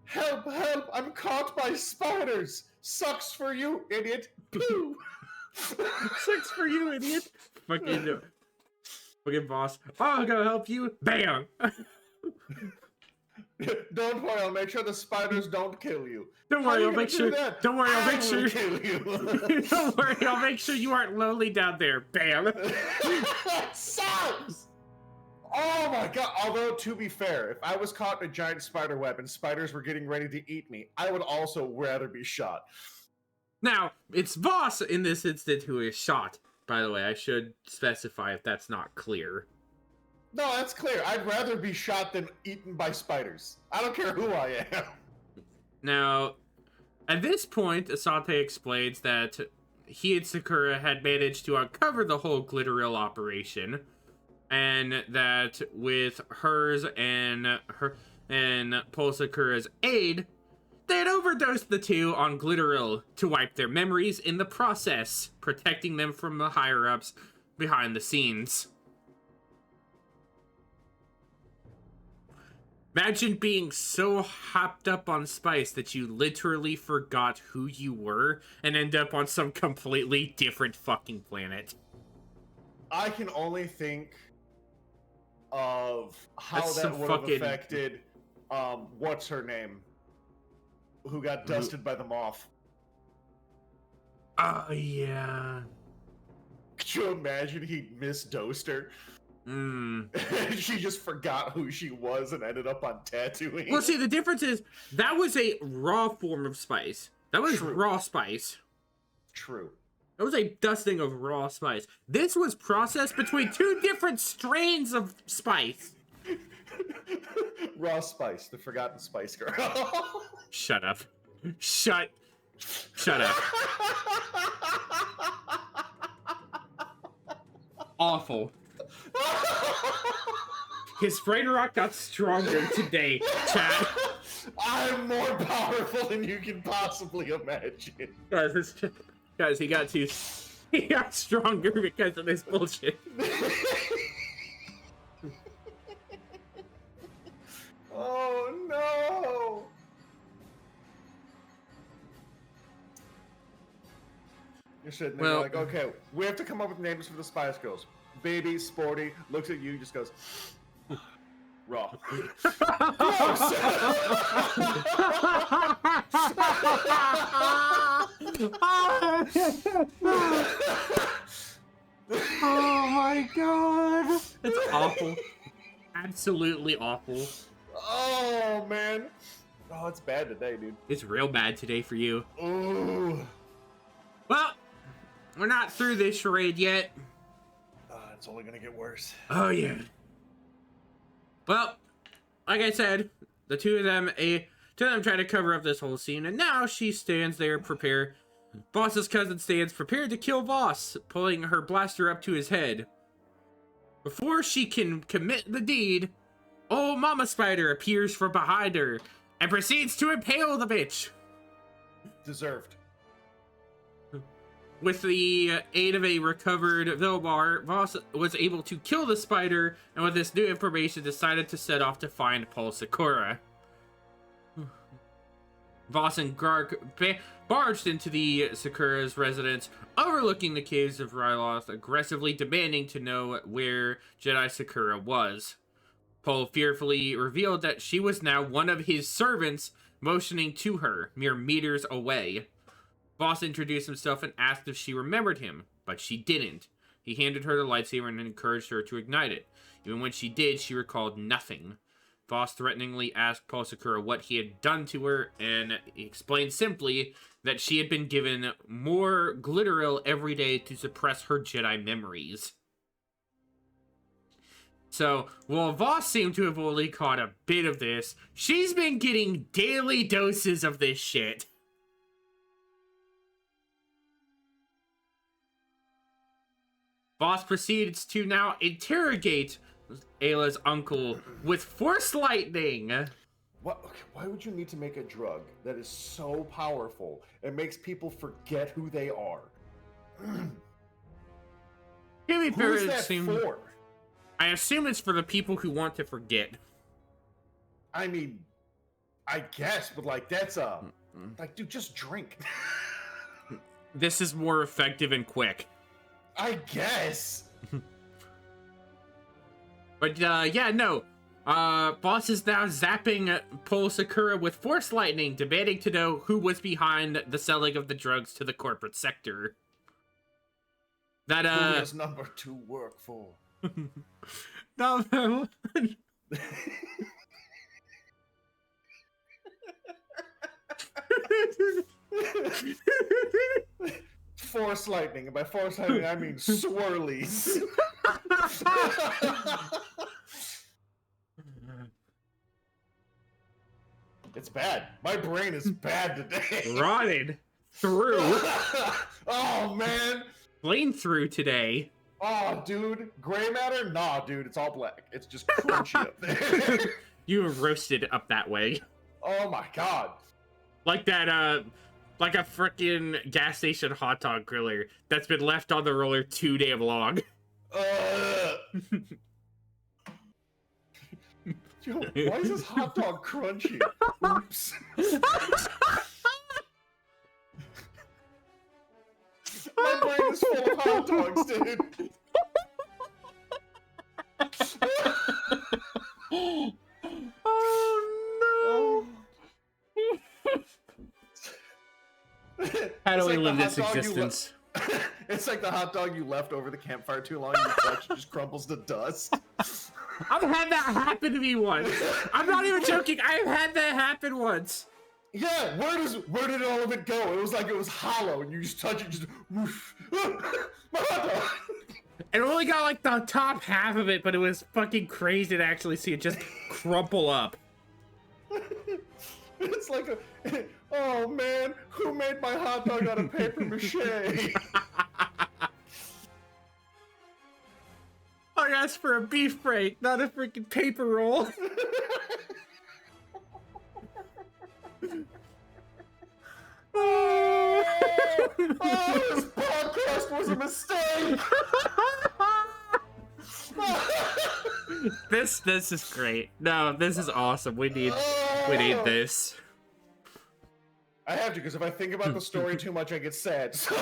Help, help, I'm caught by spiders. Sucks for you, idiot. Pooh. Sucks for you, idiot. Fucking boss. I'll go help you. Bam. Don't worry, I'll make sure the spiders don't kill you. Don't worry, I'll make sure. Don't worry, I'll make sure. Kill you. Don't worry, I'll make sure you aren't lonely down there. Bam. Sucks. Oh my god. Although, to be fair, if I was caught in a giant spider web and spiders were getting ready to eat me, I would also rather be shot. Now, it's Voss in this instant who is shot. By the way, I should specify if that's not clear. No, that's clear. I'd rather be shot than eaten by spiders. I don't care who I am. Now, at this point, Asante explains that he and Sakura had managed to uncover the whole Glitteril operation, and that with hers and Paul Sakura's aid, they had overdosed the two on Glitteril to wipe their memories in the process, protecting them from the higher-ups behind the scenes. Imagine being so hopped up on spice that you literally forgot who you were and end up on some completely different fucking planet. I can only think of how that would have affected, what's her name? Who got dusted by the moth. Oh, yeah. Could you imagine he misdosed her? She just forgot who she was and ended up on Tatooine. Well, see, the difference is that was a raw form of spice. That was raw spice. True. That was a dusting of raw spice. This was processed between two different strains of spice. Raw spice, the forgotten Spice Girl. Shut up. Shut up. Awful. His Ragnarok got stronger today, chat. I'm more powerful than you can possibly imagine. Guys, he got stronger because of this bullshit. Oh no! You're sitting there like, okay, we have to come up with names for the Spice Girls. Baby, Sporty, looks at you, just goes, raw. Oh my god. It's awful. Absolutely awful. Oh man. Oh, it's bad today, dude. It's real bad today for you. Ooh. Well, we're not through this charade yet. It's only gonna get worse. Oh, yeah. Well, like I said, the two of them try to cover up this whole scene, and now she stands there prepared. Voss's cousin stands prepared to kill Voss, pulling her blaster up to his head. Before she can commit the deed, old Mama Spider appears from behind her and proceeds to impale the bitch. Deserved. With the aid of a recovered Vilbar, Voss was able to kill the spider, and with this new information decided to set off to find Paul Sakura. Voss and Garg barged into the Sakura's residence, overlooking the caves of Ryloth, aggressively demanding to know where Jedi Sakura was. Paul fearfully revealed that she was now one of his servants, motioning to her, mere meters away. Voss introduced himself and asked if she remembered him, but she didn't. He handed her the lightsaber and encouraged her to ignite it. Even when she did, she recalled nothing. Voss threateningly asked Paul Sakura what he had done to her, and he explained simply that she had been given more glitteril every day to suppress her Jedi memories. So, while Voss seemed to have only caught a bit of this, she's been getting daily doses of this shit. Voss proceeds to now interrogate Ayla's uncle with Force Lightning. Why would you need to make a drug that is so powerful it makes people forget who they are? Who is that for? I assume it's for the people who want to forget. I mean, I guess, but like that's like, dude, just drink. This is more effective and quick. I guess. But yeah, no. Voss is now zapping Paul Sakura with Force Lightning, demanding to know who was behind the selling of the drugs to the corporate sector. That who does number 2 work for? Number 1. Force lightning, and by force lightning I mean swirlies. It's bad. My brain is bad today. Rotted through. Oh man. Plain through today. Oh dude, gray matter? Nah, dude, it's all black. It's just crunchy up there. You were roasted up that way. Oh my god. Like that, like a frickin' gas station hot dog griller that's been left on the roller too damn long. Yo, why is this hot dog crunchy? Oops. My brain is full of hot dogs, dude. Oh no. How do we live this existence? It's like the hot dog you left over the campfire too long and you touch, it just crumbles to dust. I've had that happen to me once. I'm not even joking. I've had that happen once. Yeah, where did all of it go? It was like it was hollow and you just touch it, just whoosh. My hot dog. It only got like the top half of it, but it was fucking crazy to actually see it just crumple up. It's like oh man, who made my hot dog out of paper mache? I asked for a beef break, not a freaking paper roll. This podcast was a mistake. This is great. No, this is awesome. We need this. I have to, because if I think about the story too much, I get sad. So.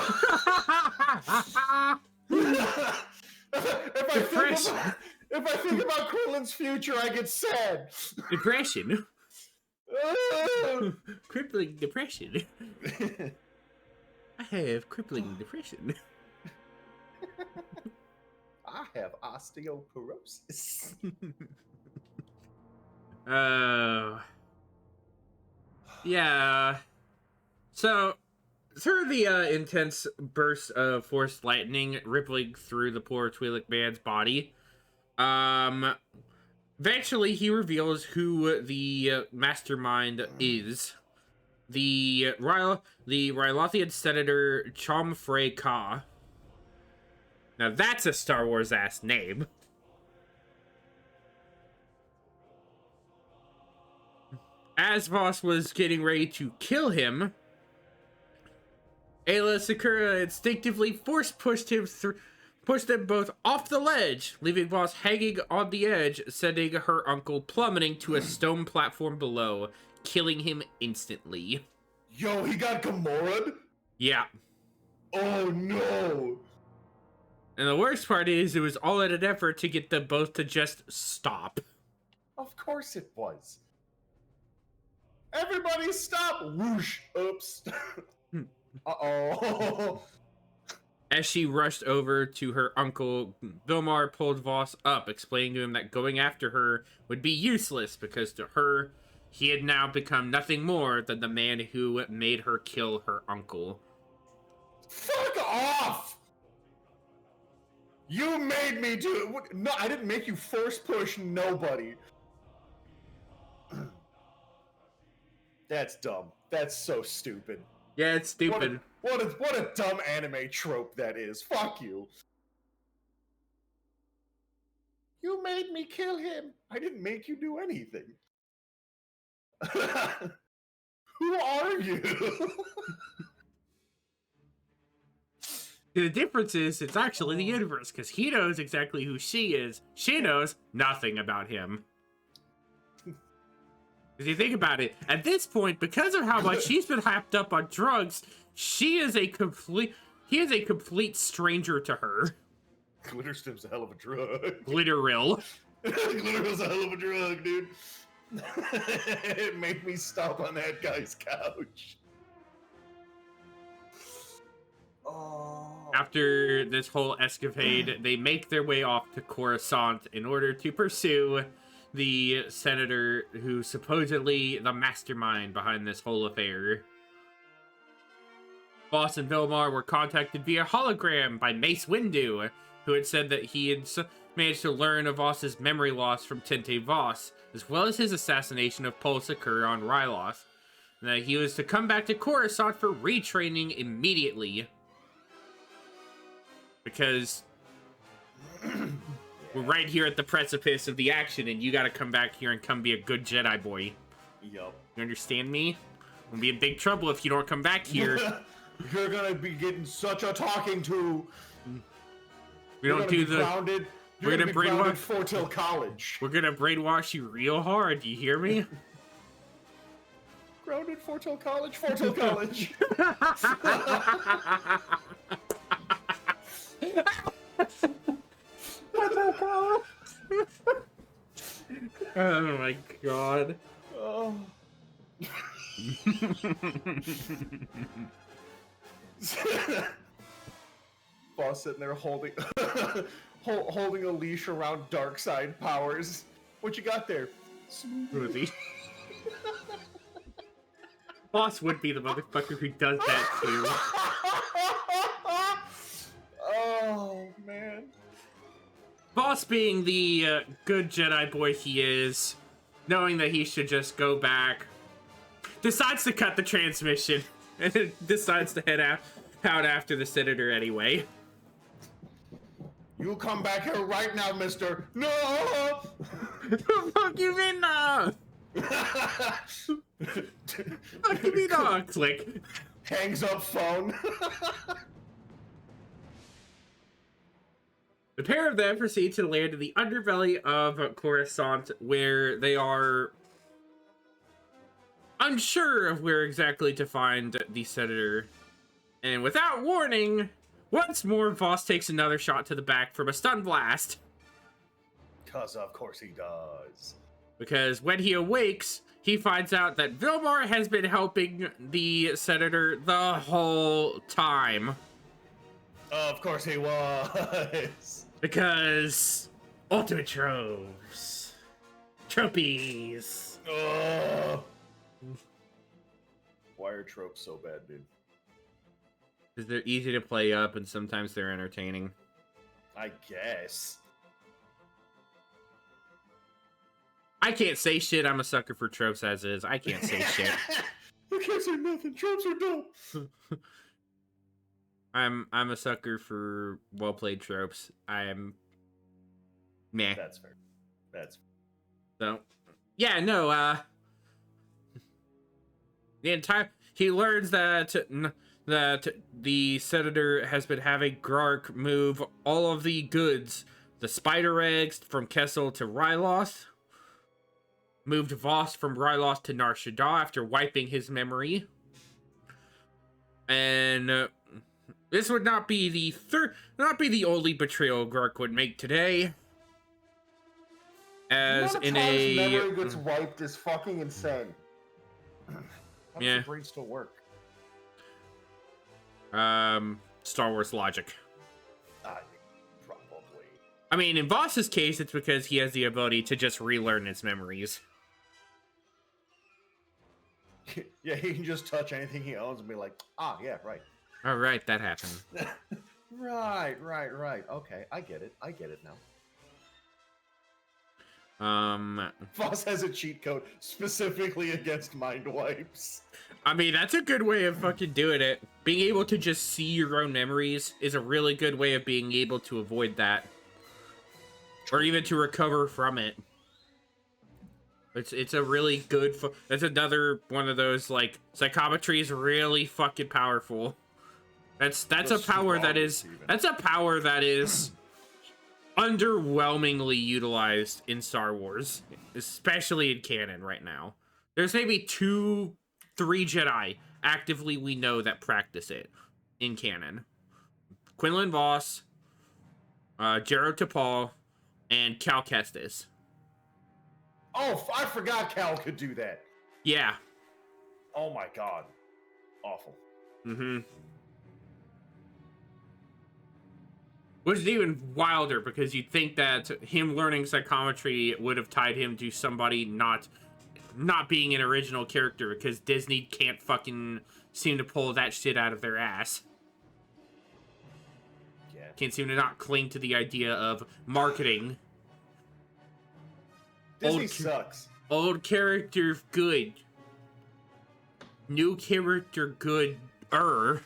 If I think about Quinlan's future, I get sad. Depression. Crippling depression. I have crippling depression. I have osteoporosis. Yeah. So, through the intense burst of forced lightning rippling through the poor Twi'lek man's body, eventually he reveals who the mastermind is. The Rylothian Senator Chomfrey Ka. Now that's a Star Wars ass name. As Voss was getting ready to kill him, Aayla Secura instinctively pushed them both off the ledge, leaving Voss hanging on the edge, sending her uncle plummeting to a stone platform below, killing him instantly. Yo, he got Gamorra'd? Yeah. Oh no! And the worst part is, it was all in an effort to get them both to just stop. Of course it was. Everybody stop! Whoosh! Oops. Uh-oh. As she rushed over to her uncle, Vilmar pulled Voss up, explaining to him that going after her would be useless because to her, he had now become nothing more than the man who made her kill her uncle. Fuck off! You made me do it. No, I didn't make you force push nobody. That's dumb. That's so stupid. Yeah, it's stupid. What a dumb anime trope that is. Fuck you. You made me kill him. I didn't make you do anything. Who are you? The difference is, it's actually the universe, because he knows exactly who she is. She knows nothing about him. If you think about it, at this point, because of how much he's been hyped up on drugs, he is a complete stranger to her. Glitterstim's a hell of a drug. Glitteril. Glitteril's a hell of a drug, dude. It made me stop on that guy's couch. Oh. After this whole escapade, they make their way off to Coruscant in order to pursue the senator who's supposedly the mastermind behind this whole affair. Voss and Vilmar were contacted via hologram by Mace Windu, who had said that he had managed to learn of Voss's memory loss from Tente Voss, as well as his assassination of Pol Secur on Ryloth, and that he was to come back to Coruscant for retraining immediately. Because we're right here at the precipice of the action, and you gotta come back here and come be a good Jedi boy. Yup. You understand me? We'll be in big trouble if you don't come back here. You're gonna be getting such a talking to. We don't do the. Grounded. We're gonna brainwash Fortil College. We're gonna brainwash you real hard. Do you hear me? Grounded Fortil College. Fortil College. Oh my god. Oh. Boss sitting there holding holding a leash around dark side powers. What you got there? Smoothie. Boss would be the motherfucker who does that too. Oh man. Boss, being the good Jedi boy he is, knowing that he should just go back, decides to cut the transmission and then decides to head out after the senator anyway. You come back here right now, mister. No! Fuck you mean no? Fuck you mean no? Click. Hangs up phone. The pair of them proceed to land in the underbelly of Coruscant, where they are unsure of where exactly to find the senator. And without warning, once more Voss takes another shot to the back from a stun blast. Cause of course he does. Because when he awakes, he finds out that Vilmar has been helping the senator the whole time. Of course he was. Because ultimate tropes. Tropies. Why are tropes so bad, dude? Because they're easy to play up, and sometimes they're entertaining. I guess. I can't say shit. I'm a sucker for tropes as is. I can't say shit. You can't say nothing. Tropes are dope. I'm a sucker for well-played tropes. I'm meh. That's fair. That's fair. So, yeah, no, the entire he learns that the senator has been having Grark move all of the goods, the spider eggs from Kessel to Ryloth, moved Voss from Ryloth to Nar Shaddaa after wiping his memory, and this would not be the only betrayal Grark would make today. As in a memory gets wiped is fucking insane. How does the brain still work? Star Wars logic. Probably. I mean, in Voss's case, it's because he has the ability to just relearn his memories. Yeah, he can just touch anything he owns and be like, ah, yeah, right. All right, that happened. Right. Okay, I get it now. Voss has a cheat code specifically against mind wipes. I mean, that's a good way of fucking doing it. Being able to just see your own memories is a really good way of being able to avoid that. Or even to recover from it. It's a really good... That's another one of those, like, psychometry is really fucking powerful. That's a power that is... That's a power that is... underwhelmingly utilized in Star Wars, especially in canon right now. There's maybe 2-3 Jedi actively we know that practice it in canon. Quinlan Voss, Jero Tapal, and Cal Kestis. Oh, I forgot Cal could do that. Yeah. Oh my god. Awful. Mm-hmm. Which is even wilder, because you'd think that him learning psychometry would have tied him to somebody not being an original character, because Disney can't fucking seem to pull that shit out of their ass. Yeah. Can't seem to not cling to the idea of marketing. Disney sucks. Old character good. New character good-er.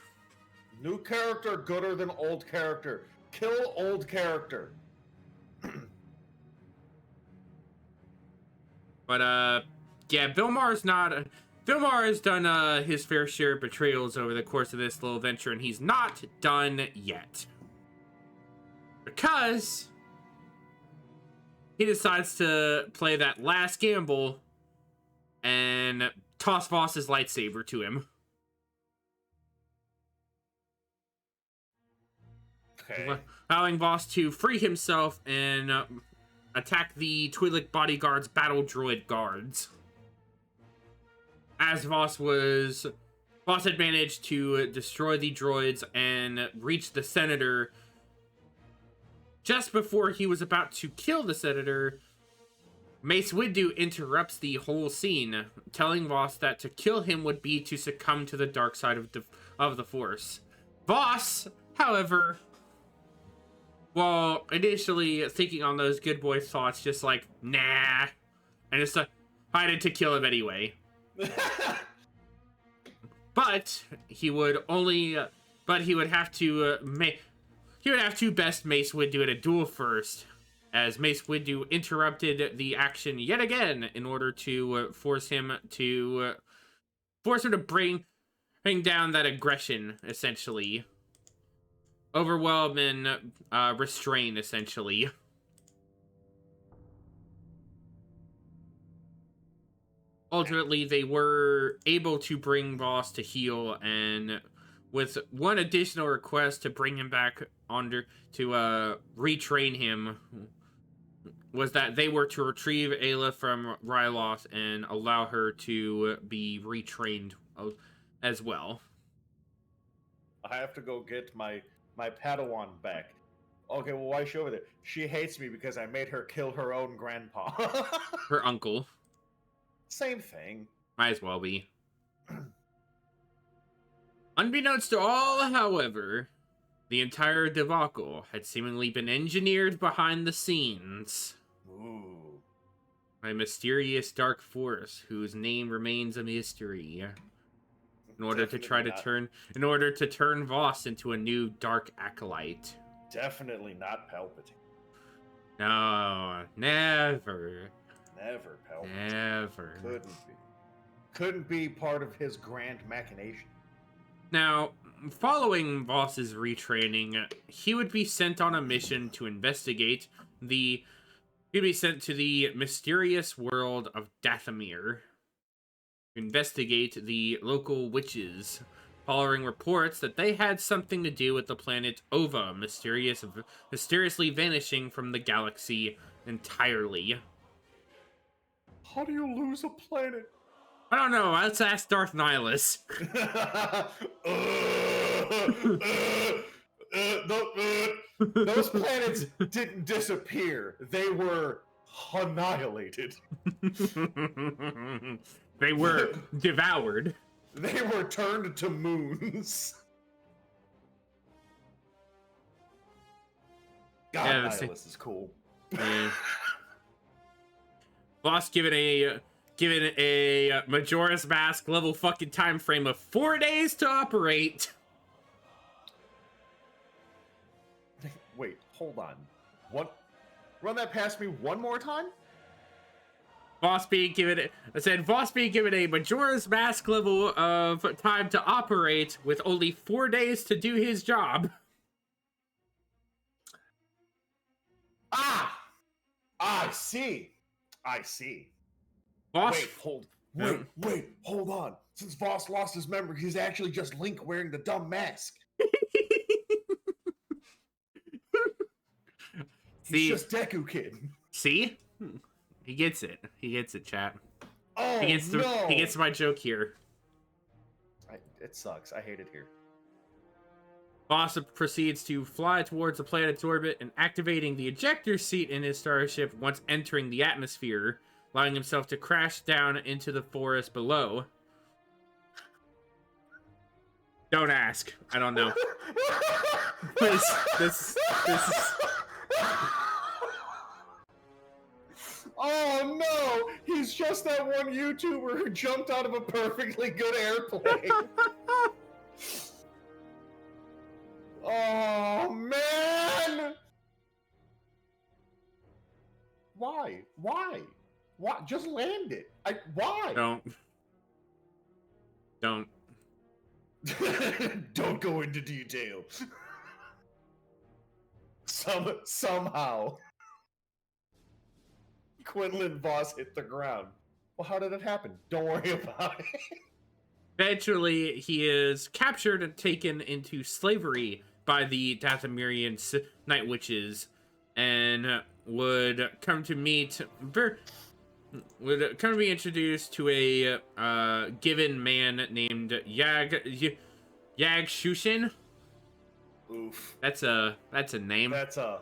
New character gooder than old character. Kill old character. But, yeah, Bill Maher has done, his fair share of betrayals over the course of this little venture, and he's not done yet. Because he decides to play that last gamble and toss Voss's lightsaber to him. Okay. Allowing Voss to free himself and attack the Twi'lek bodyguard's battle droid guards. As Voss had managed to destroy the droids and reach the senator. Just before he was about to kill the senator, Mace Windu interrupts the whole scene, telling Voss that to kill him would be to succumb to the dark side of the Force. Voss, however, while initially thinking on those good boy thoughts, just like, nah, and just decided to kill him anyway. But he would have to best Mace Windu in a duel first, as Mace Windu interrupted the action yet again in order to force him to bring down that aggression, essentially. Overwhelm and restrain, essentially. Ultimately, they were able to bring Voss to heel, and with one additional request to bring him back to retrain him, was that they were to retrieve Ayla from Ryloth and allow her to be retrained as well. I have to go get my Padawan back. Okay, well, why is she over there? She hates me because I made her kill her own grandpa. Her uncle. Same thing. Might as well be. Unbeknownst to all, however, the entire debacle had seemingly been engineered behind the scenes. Ooh. By a mysterious dark force whose name remains a mystery. In order to turn Voss into a new dark acolyte. Definitely not Palpatine. No, never. Never Palpatine. Never. Couldn't be part of his grand machination. Now, following Voss's retraining, he would be sent on a mission to investigate he'd be sent to the mysterious world of Dathomir. Investigate the local witches, following reports that they had something to do with the planet Ova, mysteriously vanishing from the galaxy entirely. How do you lose a planet? I don't know, let's ask Darth Nihilus. Those planets didn't disappear. They were annihilated. They were devoured. They were turned to moons. God, yeah, Nihilus is cool. Yeah. Boss given a Majora's Mask level fucking time frame of 4 days to operate. Wait, hold on. What? Run that past me one more time? Voss being given a Majora's Mask level of time to operate with only 4 days to do his job. I see. Voss, wait, hold on. Since Voss lost his memory, he's actually just Link wearing the dumb mask. He's just Deku Kid. See? He gets it. He gets it, chat. Oh, he gets my joke here. It sucks. I hate it here. Voss proceeds to fly towards the planet's orbit and activating the ejector seat in his starship once entering the atmosphere, allowing himself to crash down into the forest below. Don't ask. I don't know. This is... Oh no! He's just that one YouTuber who jumped out of a perfectly good airplane. Oh man! Why? Just land it. Why? Don't. Don't go into detail. Somehow. Quinlan Voss hit the ground. Well, how did it happen? Don't worry about it. Eventually, he is captured and taken into slavery by the Dathomirian Night Witches, and would come to be introduced to a given man named Yag Shushin. Oof. That's a name. That's a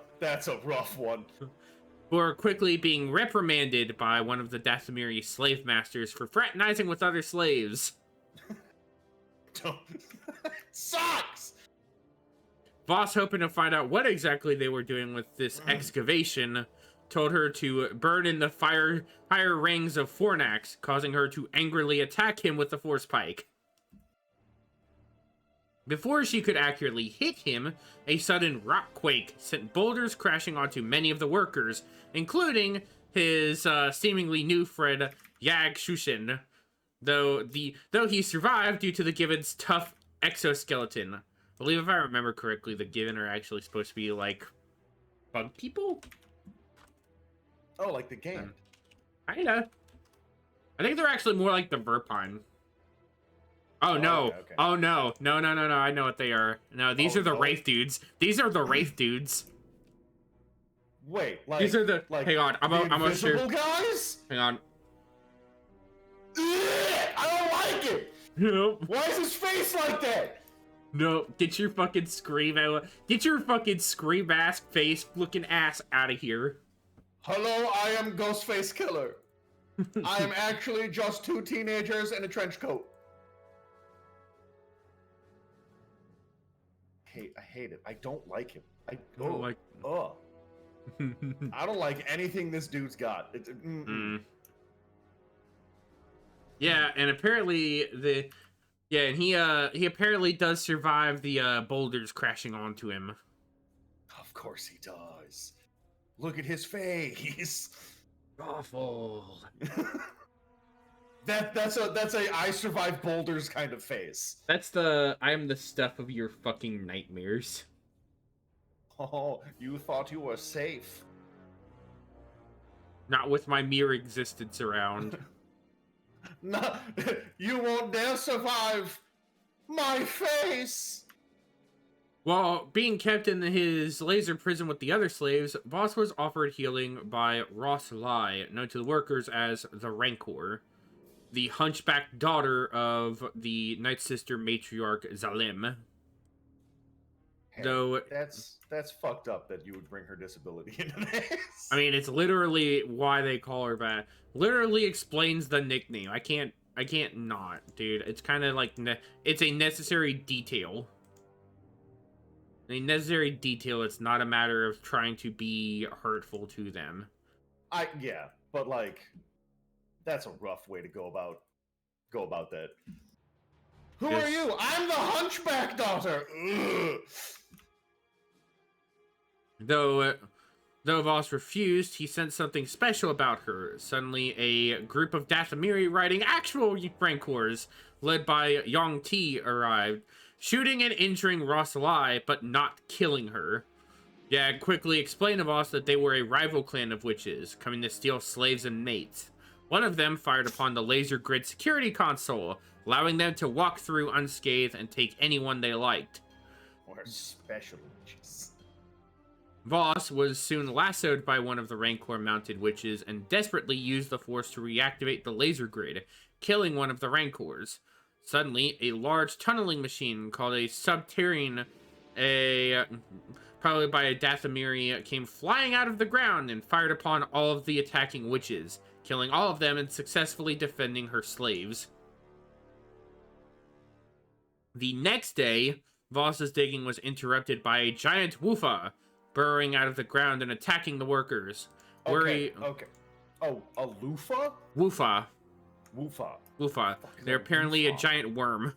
rough one. For quickly being reprimanded by one of the Dathomiri slave masters for fraternizing with other slaves. Sucks! Voss, hoping to find out what exactly they were doing with this excavation, told her to burn in the higher rings of Fornax, causing her to angrily attack him with the force pike. Before she could accurately hit him, a sudden rock quake sent boulders crashing onto many of the workers, including his seemingly new friend Yag Shushin, though he survived due to the Given's tough exoskeleton. I believe, if I remember correctly, the Given are actually supposed to be like bug people. Oh, like the game. Kinda. I think they're actually more like the Verpine. Oh, no. Okay. Oh, no. No. I know what they are. No, these are the Wraith dudes. These are the Wraith dudes. Wait, these are the... Hang on. I'm gonna share... guys? Hang on. I don't like it. Nope. Why is his face like that? No, get your fucking scream mask face looking ass out of here. Hello, I am Ghostface Killer. I am actually just two teenagers in a trench coat. hate it. I don't like him. I don't like. I don't like anything this dude's got. Yeah, and apparently and he apparently does survive the boulders crashing onto him. Of course he does. Look at his face. Awful. That's a I survive boulders kind of face. That's the I am the stuff of your fucking nightmares. Oh, you thought you were safe. Not with my mere existence around. No, you won't dare survive my face. While being kept in his laser prison with the other slaves, Voss was offered healing by Ross Lai, known to the workers as the Rancor, the hunchback daughter of the Night Sister matriarch Zalim. Hey, Though that's fucked up that you would bring her disability into this. I mean, it's literally why they call her that. Literally explains the nickname. I can't not, dude. It's kind of like it's a necessary detail. A necessary detail. It's not a matter of trying to be hurtful to them. Yeah, but like, that's a rough way to go about that. Who are you? I'm the hunchback daughter. Ugh. Though Voss refused, he sensed something special about her. Suddenly, a group of Dathomiri riding actual Rancors, led by Yong Ti, arrived, shooting and injuring Ross Lai, but not killing her. Yag quickly explained to Voss that they were a rival clan of witches, coming to steal slaves and mates. One of them fired upon the laser grid security console, allowing them to walk through unscathed and take anyone they liked. Or special witches. Voss was soon lassoed by one of the Rancor-mounted witches and desperately used the force to reactivate the laser grid, killing one of the Rancors. Suddenly, a large tunneling machine called a subterranean, probably by a Dathomiri, came flying out of the ground and fired upon all of the attacking witches, killing all of them and successfully defending her slaves. The next day, Voss's digging was interrupted by a giant Woofa, burrowing out of the ground and attacking the workers. Okay. Oh, a loofah? Woofa. Woofa. They're apparently a giant worm.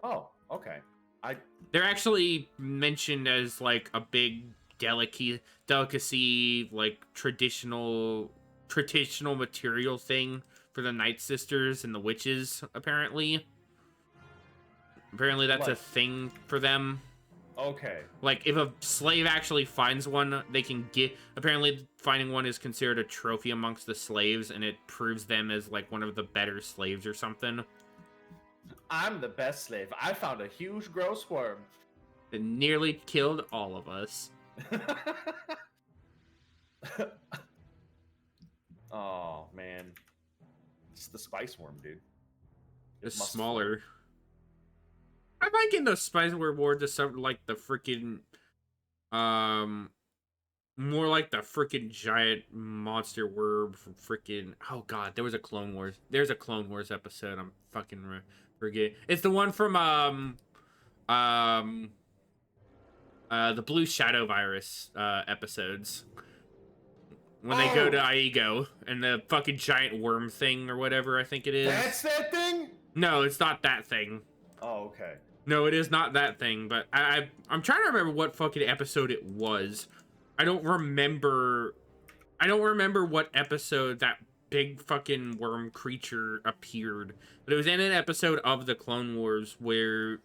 Oh, okay. They're actually mentioned as like a big delicacy, like traditional material thing for the Night Sisters and the witches, apparently. Apparently that's a thing for them. Okay. Like, if a slave actually finds one, they can get... Apparently, finding one is considered a trophy amongst the slaves, and it proves them as, like, one of the better slaves or something. I'm the best slave. I found a huge gross worm. It nearly killed all of us. Oh, man. It's the spice worm, dude. It's smaller. I like in the Spice War just something like the freaking, more like the freaking giant monster worm from freaking. Oh God, there was a Clone Wars. There's a Clone Wars episode. I'm fucking forget. It's the one from the Blue Shadow Virus episodes. When they go to Aigo and the fucking giant worm thing or whatever, I think it is. That's that thing? No, it's not that thing. Oh, okay. No, it is not that thing, but I'm trying to remember what fucking episode it was. I don't remember what episode that big fucking worm creature appeared. But it was in an episode of the Clone Wars where it,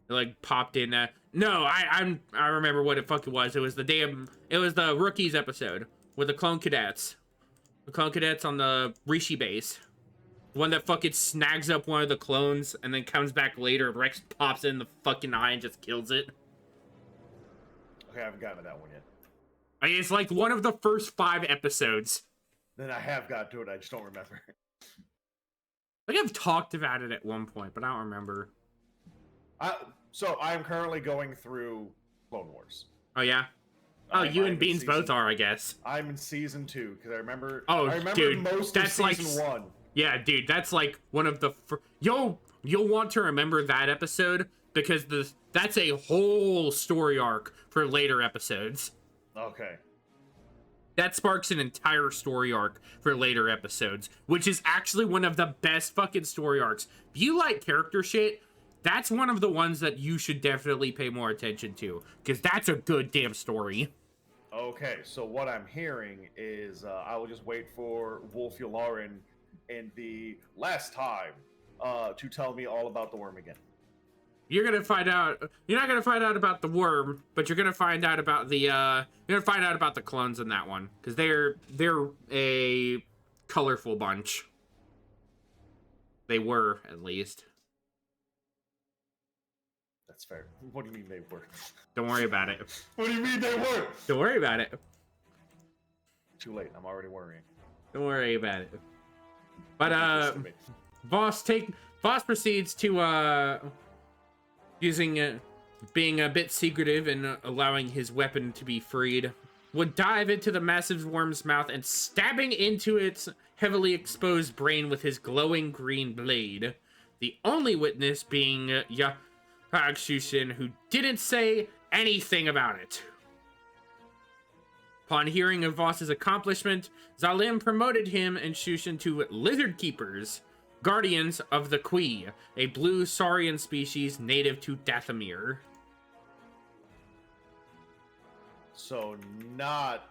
like, popped in. No, I remember what it fucking was. It was the Rookies episode with the clone cadets. The clone cadets on the Rishi base. One that fucking snags up one of the clones and then comes back later. Rex pops in the fucking eye and just kills it. Okay, I haven't gotten to that one yet. I mean, it's like one of the first 5 episodes. Then I have got to it, I just don't remember. I think I've talked about it at one point, but I don't remember. So I'm currently going through Clone Wars. Oh, yeah? Oh, you and Beans both are, I guess. I'm in season 2, because I remember dude, most of season 1. Yeah, dude, that's like one of the you'll want to remember that episode because that's a whole story arc for later episodes. Okay. That sparks an entire story arc for later episodes, which is actually one of the best fucking story arcs. If you like character shit, that's one of the ones that you should definitely pay more attention to, because that's a good damn story. Okay, so what I'm hearing is I will just wait for Wolf Yularen in the last time to tell me all about the worm again. You're gonna find out. You're not gonna find out about the worm, but you're gonna find out about the. You're gonna find out about the clones in that one, because they're a colorful bunch. They were, at least. That's fair. What do you mean they were? Don't worry about it. What do you mean they were? Don't worry about it. Too late. I'm already worrying. Don't worry about it. But Voss proceeds to using being a bit secretive and allowing his weapon to be freed, would dive into the massive worm's mouth and stabbing into its heavily exposed brain with his glowing green blade. The only witness being Shushin, who didn't say anything about it. Upon hearing of Voss's accomplishment, Zalim promoted him and Shushin to Lizard Keepers, Guardians of the Qui, a blue saurian species native to Dathomir. So not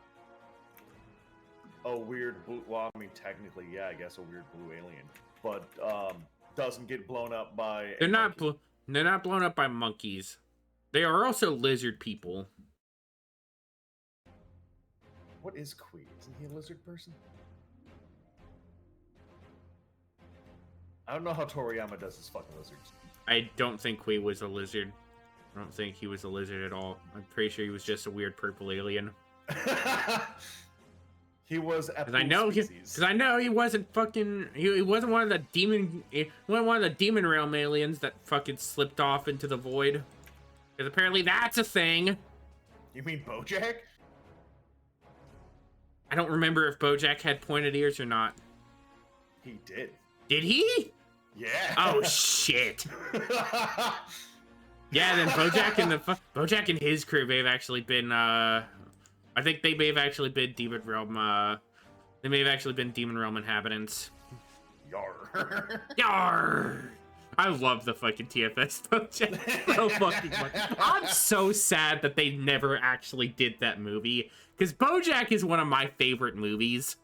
a weird blue, well, I mean, technically, yeah, I guess a weird blue alien, but doesn't get blown up by They're not blown up by monkeys. They are also lizard people. What is Qui? Isn't he a lizard person? I don't know how Toriyama does his fucking lizards. I don't think Qui was a lizard. I don't think he was a lizard at all. I'm pretty sure he was just a weird purple alien. He was because I know he wasn't fucking he wasn't one of the demon realm aliens that fucking slipped off into the void. Because apparently that's a thing. You mean BoJack? I don't remember if BoJack had pointed ears or not. He did. Did he? Yeah. Oh shit. Yeah, then BoJack and his crew may have actually been I think they may have actually been Demon Realm they may have actually been Demon Realm inhabitants. Yar. Yar. I love the fucking TFS BoJack so fucking much. I'm so sad that they never actually did that movie, because BoJack is one of my favorite movies.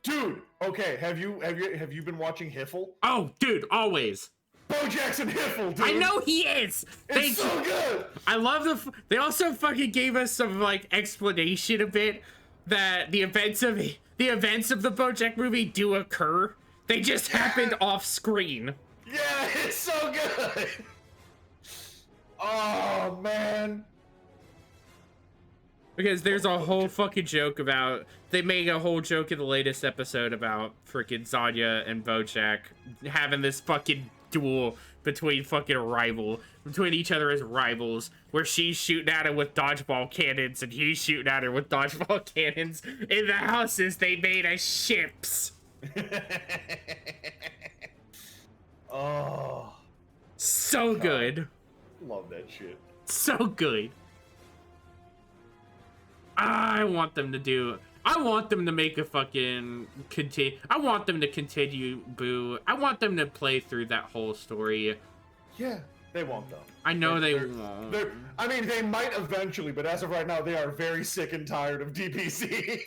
Dude, okay, have you been watching Hiffle? Oh, dude, always. BoJack's in Hiffle, dude. I know he is. It's so good. I love they also fucking gave us some like explanation a bit that the events of the BoJack movie do occur. They just happened off screen. Yeah, it's so good. Oh man. Because there's a whole fucking joke about... They made a whole joke in the latest episode about freaking Zanya and BoJack having this fucking duel between each other as rivals, where she's shooting at him with dodgeball cannons and he's shooting at her with dodgeball cannons in the houses they made as ships. Oh. So good. Love that shit. So good. I want them to make a fucking continue. I want them to continue Boo. I want them to play through that whole story. Yeah, they won't though. I know they won't. I mean, they might eventually, but as of right now, they are very sick and tired of DPC.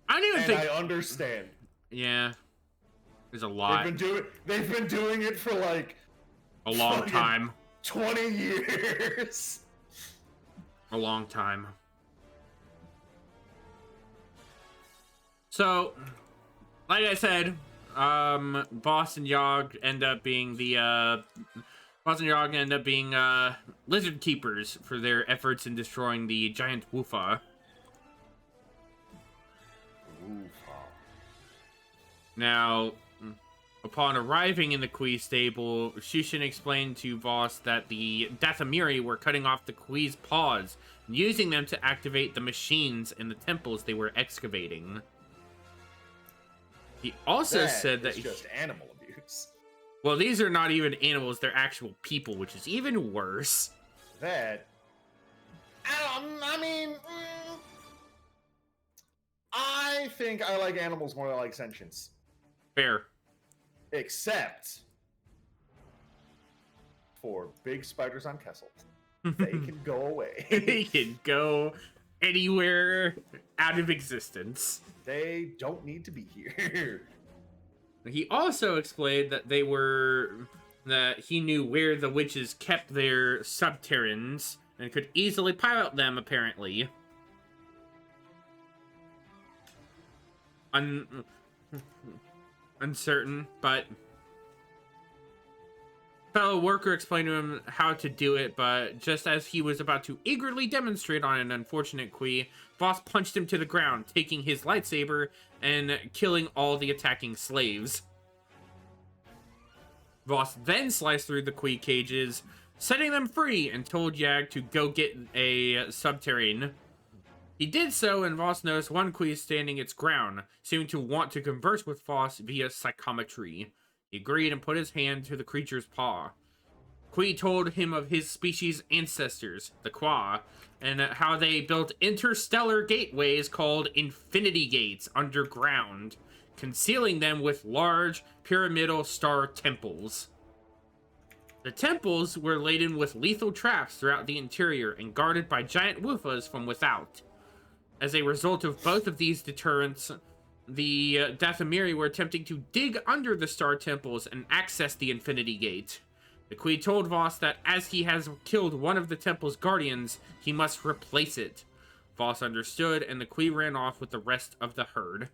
I don't even think. I understand. Yeah, there's a lot. They've been doing it for like a long time. 20 years. A long time. So, like I said, Boss and Yogg end up being lizard keepers for their efforts in destroying the giant Wufa. Now, upon arriving in the Kui stable, Shushin explained to Voss that the Dathomiri were cutting off the Kui's paws and using them to activate the machines in the temples they were excavating. He also said that it's just animal abuse. Well, these are not even animals, they're actual people, which is even worse. That... I mean... I think I like animals more than I like sentience. Fair. Except... for big spiders on Kessel. They can go away. They can go anywhere out of existence. They don't need to be here. He also explained that that he knew where the witches kept their subterraneans and could easily pilot them, apparently. Uncertain, but fellow worker explained to him how to do it, but just as he was about to eagerly demonstrate on an unfortunate Kui, Voss punched him to the ground, taking his lightsaber and killing all the attacking slaves. Voss then sliced through the Kui cages, setting them free, and told Yag to go get a subterrane. He did so, and Voss noticed one Kui standing its ground, seeming to want to converse with Voss via psychometry. He agreed and put his hand to the creature's paw. Kui told him of his species' ancestors, the Qua, and how they built interstellar gateways called infinity gates underground, concealing them with large pyramidal star temples. The temples were laden with lethal traps throughout the interior and guarded by giant woofas from without. As a result of both of these deterrents, the Dathomiri were attempting to dig under the star temples and access the Infinity Gate. The Kui told Voss that as he has killed one of the temple's guardians, he must replace it. Voss understood, and the Kui ran off with the rest of the herd.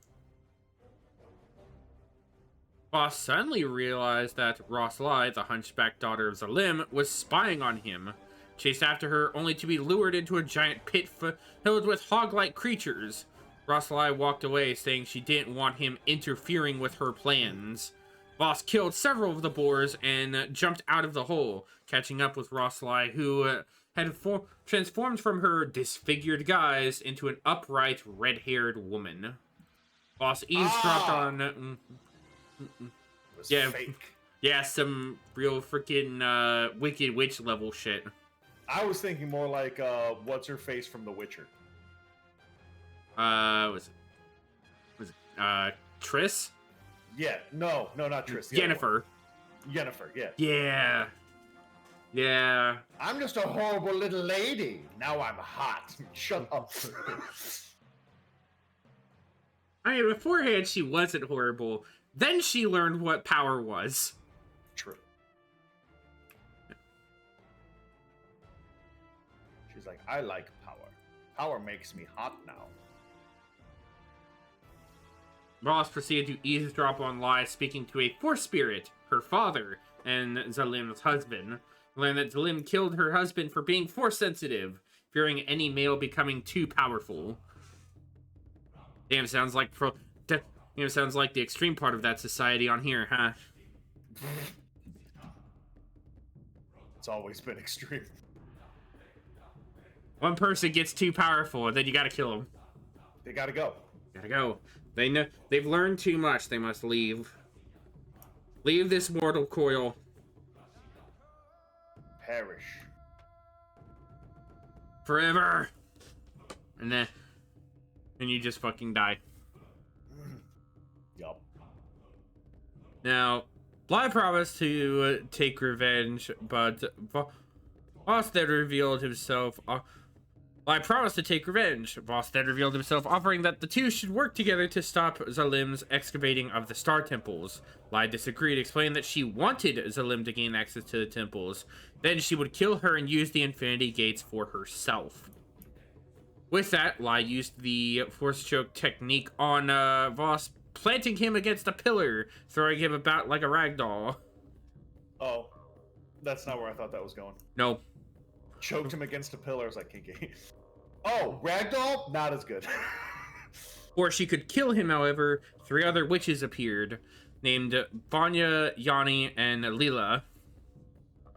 Voss suddenly realized that Roslai, the hunchback daughter of Zalim, was spying on him. Chased after her, only to be lured into a giant pit filled with hog-like creatures. Roslai walked away, saying she didn't want him interfering with her plans. Voss killed several of the boars and jumped out of the hole, catching up with Roslai, who had transformed from her disfigured guise into an upright, red-haired woman. Voss eavesdropped on... Fake. Yeah, some real freaking Wicked Witch level shit. I was thinking more like, what's her face from The Witcher? Was it Triss? Yeah, no, not Triss. Yennefer. Yennefer, yeah. Yeah. Yeah. I'm just a horrible little lady. Now I'm hot. Shut up. I mean, beforehand she wasn't horrible. Then she learned what power was. True. She's like, I like power. Power makes me hot now. Voss proceeded to eavesdrop on lies, speaking to a force spirit, her father, and Zalim's husband. Learned that Zalim killed her husband for being force sensitive, fearing any male becoming too powerful. Damn, sounds like sounds like the extreme part of that society on here, huh? It's always been extreme. One person gets too powerful, and then you gotta kill them. They gotta go. Gotta go. They know they've learned too much. They must leave. Leave this mortal coil. Perish. Forever. And then you just fucking die. Yup. Now, Bly promised to take revenge, but Voss then revealed himself. Bly promised to take revenge. Voss then revealed himself, offering that the two should work together to stop Zalim's excavating of the star temples. Bly disagreed, explaining that she wanted Zalim to gain access to the temples. Then she would kill her and use the Infinity Gates for herself. With that, Bly used the Force Choke technique on Voss, planting him against a pillar, throwing him about like a ragdoll. Oh, that's not where I thought that was going. No. Choked him against a pillar. I was like, kinky. Oh, ragdoll? Not as good. Or she could kill him, however. 3 other witches appeared, named Vanya, Yanni, and Lila.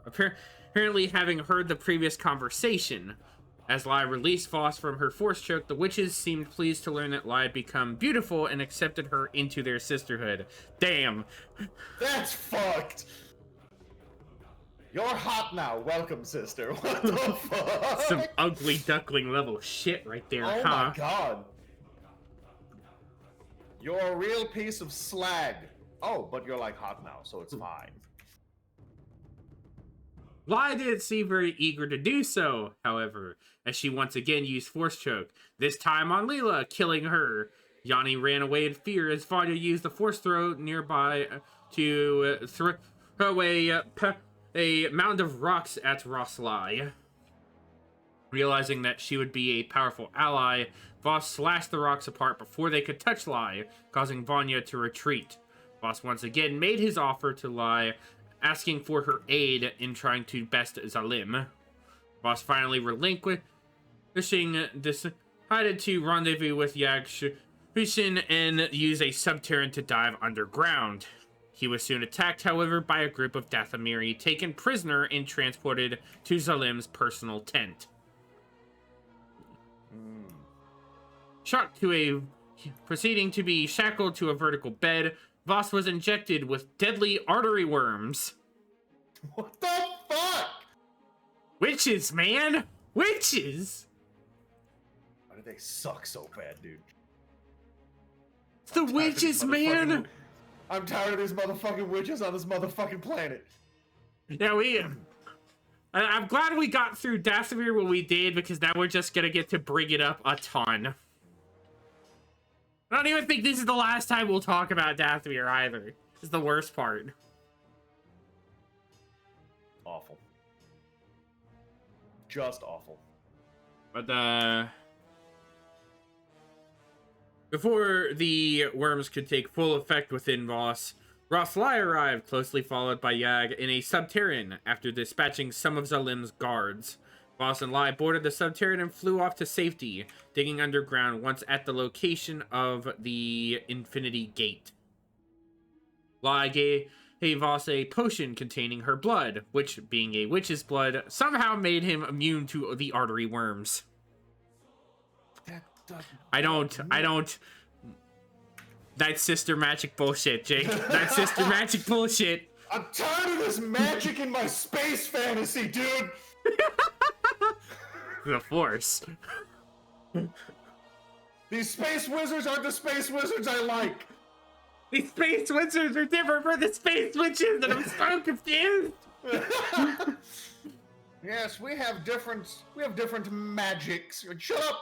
Apparently, having heard the previous conversation, As Lai released Voss from her force choke, the witches seemed pleased to learn that Lai had become beautiful and accepted her into their sisterhood. Damn. That's fucked. You're hot now. Welcome, sister. What the fuck? Some ugly duckling level shit right there, oh huh? my god. You're a real piece of slag. Oh, but you're like hot now, so it's fine. Lai didn't seem very eager to do so, however, as she once again used force choke, this time on Leela, killing her. Yanni ran away in fear as Vanya used the force throw nearby to throw a mound of rocks at Roslai. Realizing that she would be a powerful ally, Voss slashed the rocks apart before they could touch Lai, causing Vanya to retreat. Voss once again made his offer to Lai, asking for her aid in trying to best Zalim. Voss finally relinquishing decided to rendezvous with Yagshin and use a subterrane to dive underground. He was soon attacked, however, by a group of Dathomiri, taken prisoner and transported to Zalim's personal tent. Proceeding to be shackled to a vertical bed, Voss was injected with deadly artery worms. What the fuck? Witches, man! Witches! Why do they suck so bad, dude? It's the witches, man! I'm tired of these motherfucking witches on this motherfucking planet. Yeah, I'm glad we got through Dathomir when we did, because now we're just gonna get to bring it up a ton. I don't even think this is the last time we'll talk about Dathomir either. This is the worst part. Awful. Just awful. But, before the worms could take full effect within Voss, Roslai arrived, closely followed by Yag in a subterrane after dispatching some of Zalim's guards. Voss and Lai boarded the subterrane and flew off to safety, digging underground once at the location of the Infinity Gate. Lai gave Voss a potion containing her blood, which, being a witch's blood, somehow made him immune to the artery worms. I don't. That's sister magic bullshit, Jake. That's sister magic bullshit. I'm tired of this magic in my space fantasy, dude. The Force. These space wizards aren't the space wizards I like. These space wizards are different from the space witches, and I'm so confused. Yes, we have different magics. Shut up.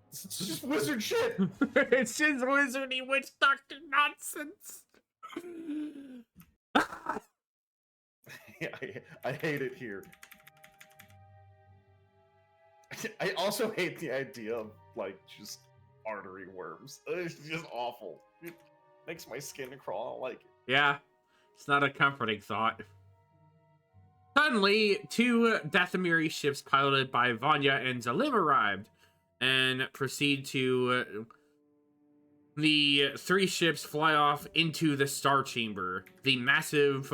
It's just wizard shit. It's just wizardy witch doctor nonsense. I hate it here. I also hate the idea of, like, just artery worms. It's just awful. It makes my skin crawl. I don't like it. Yeah, it's not a comforting thought. Suddenly, two Dathomiri ships piloted by Vanya and Zalim arrived, and proceed to... the three ships fly off into the Star Chamber, the massive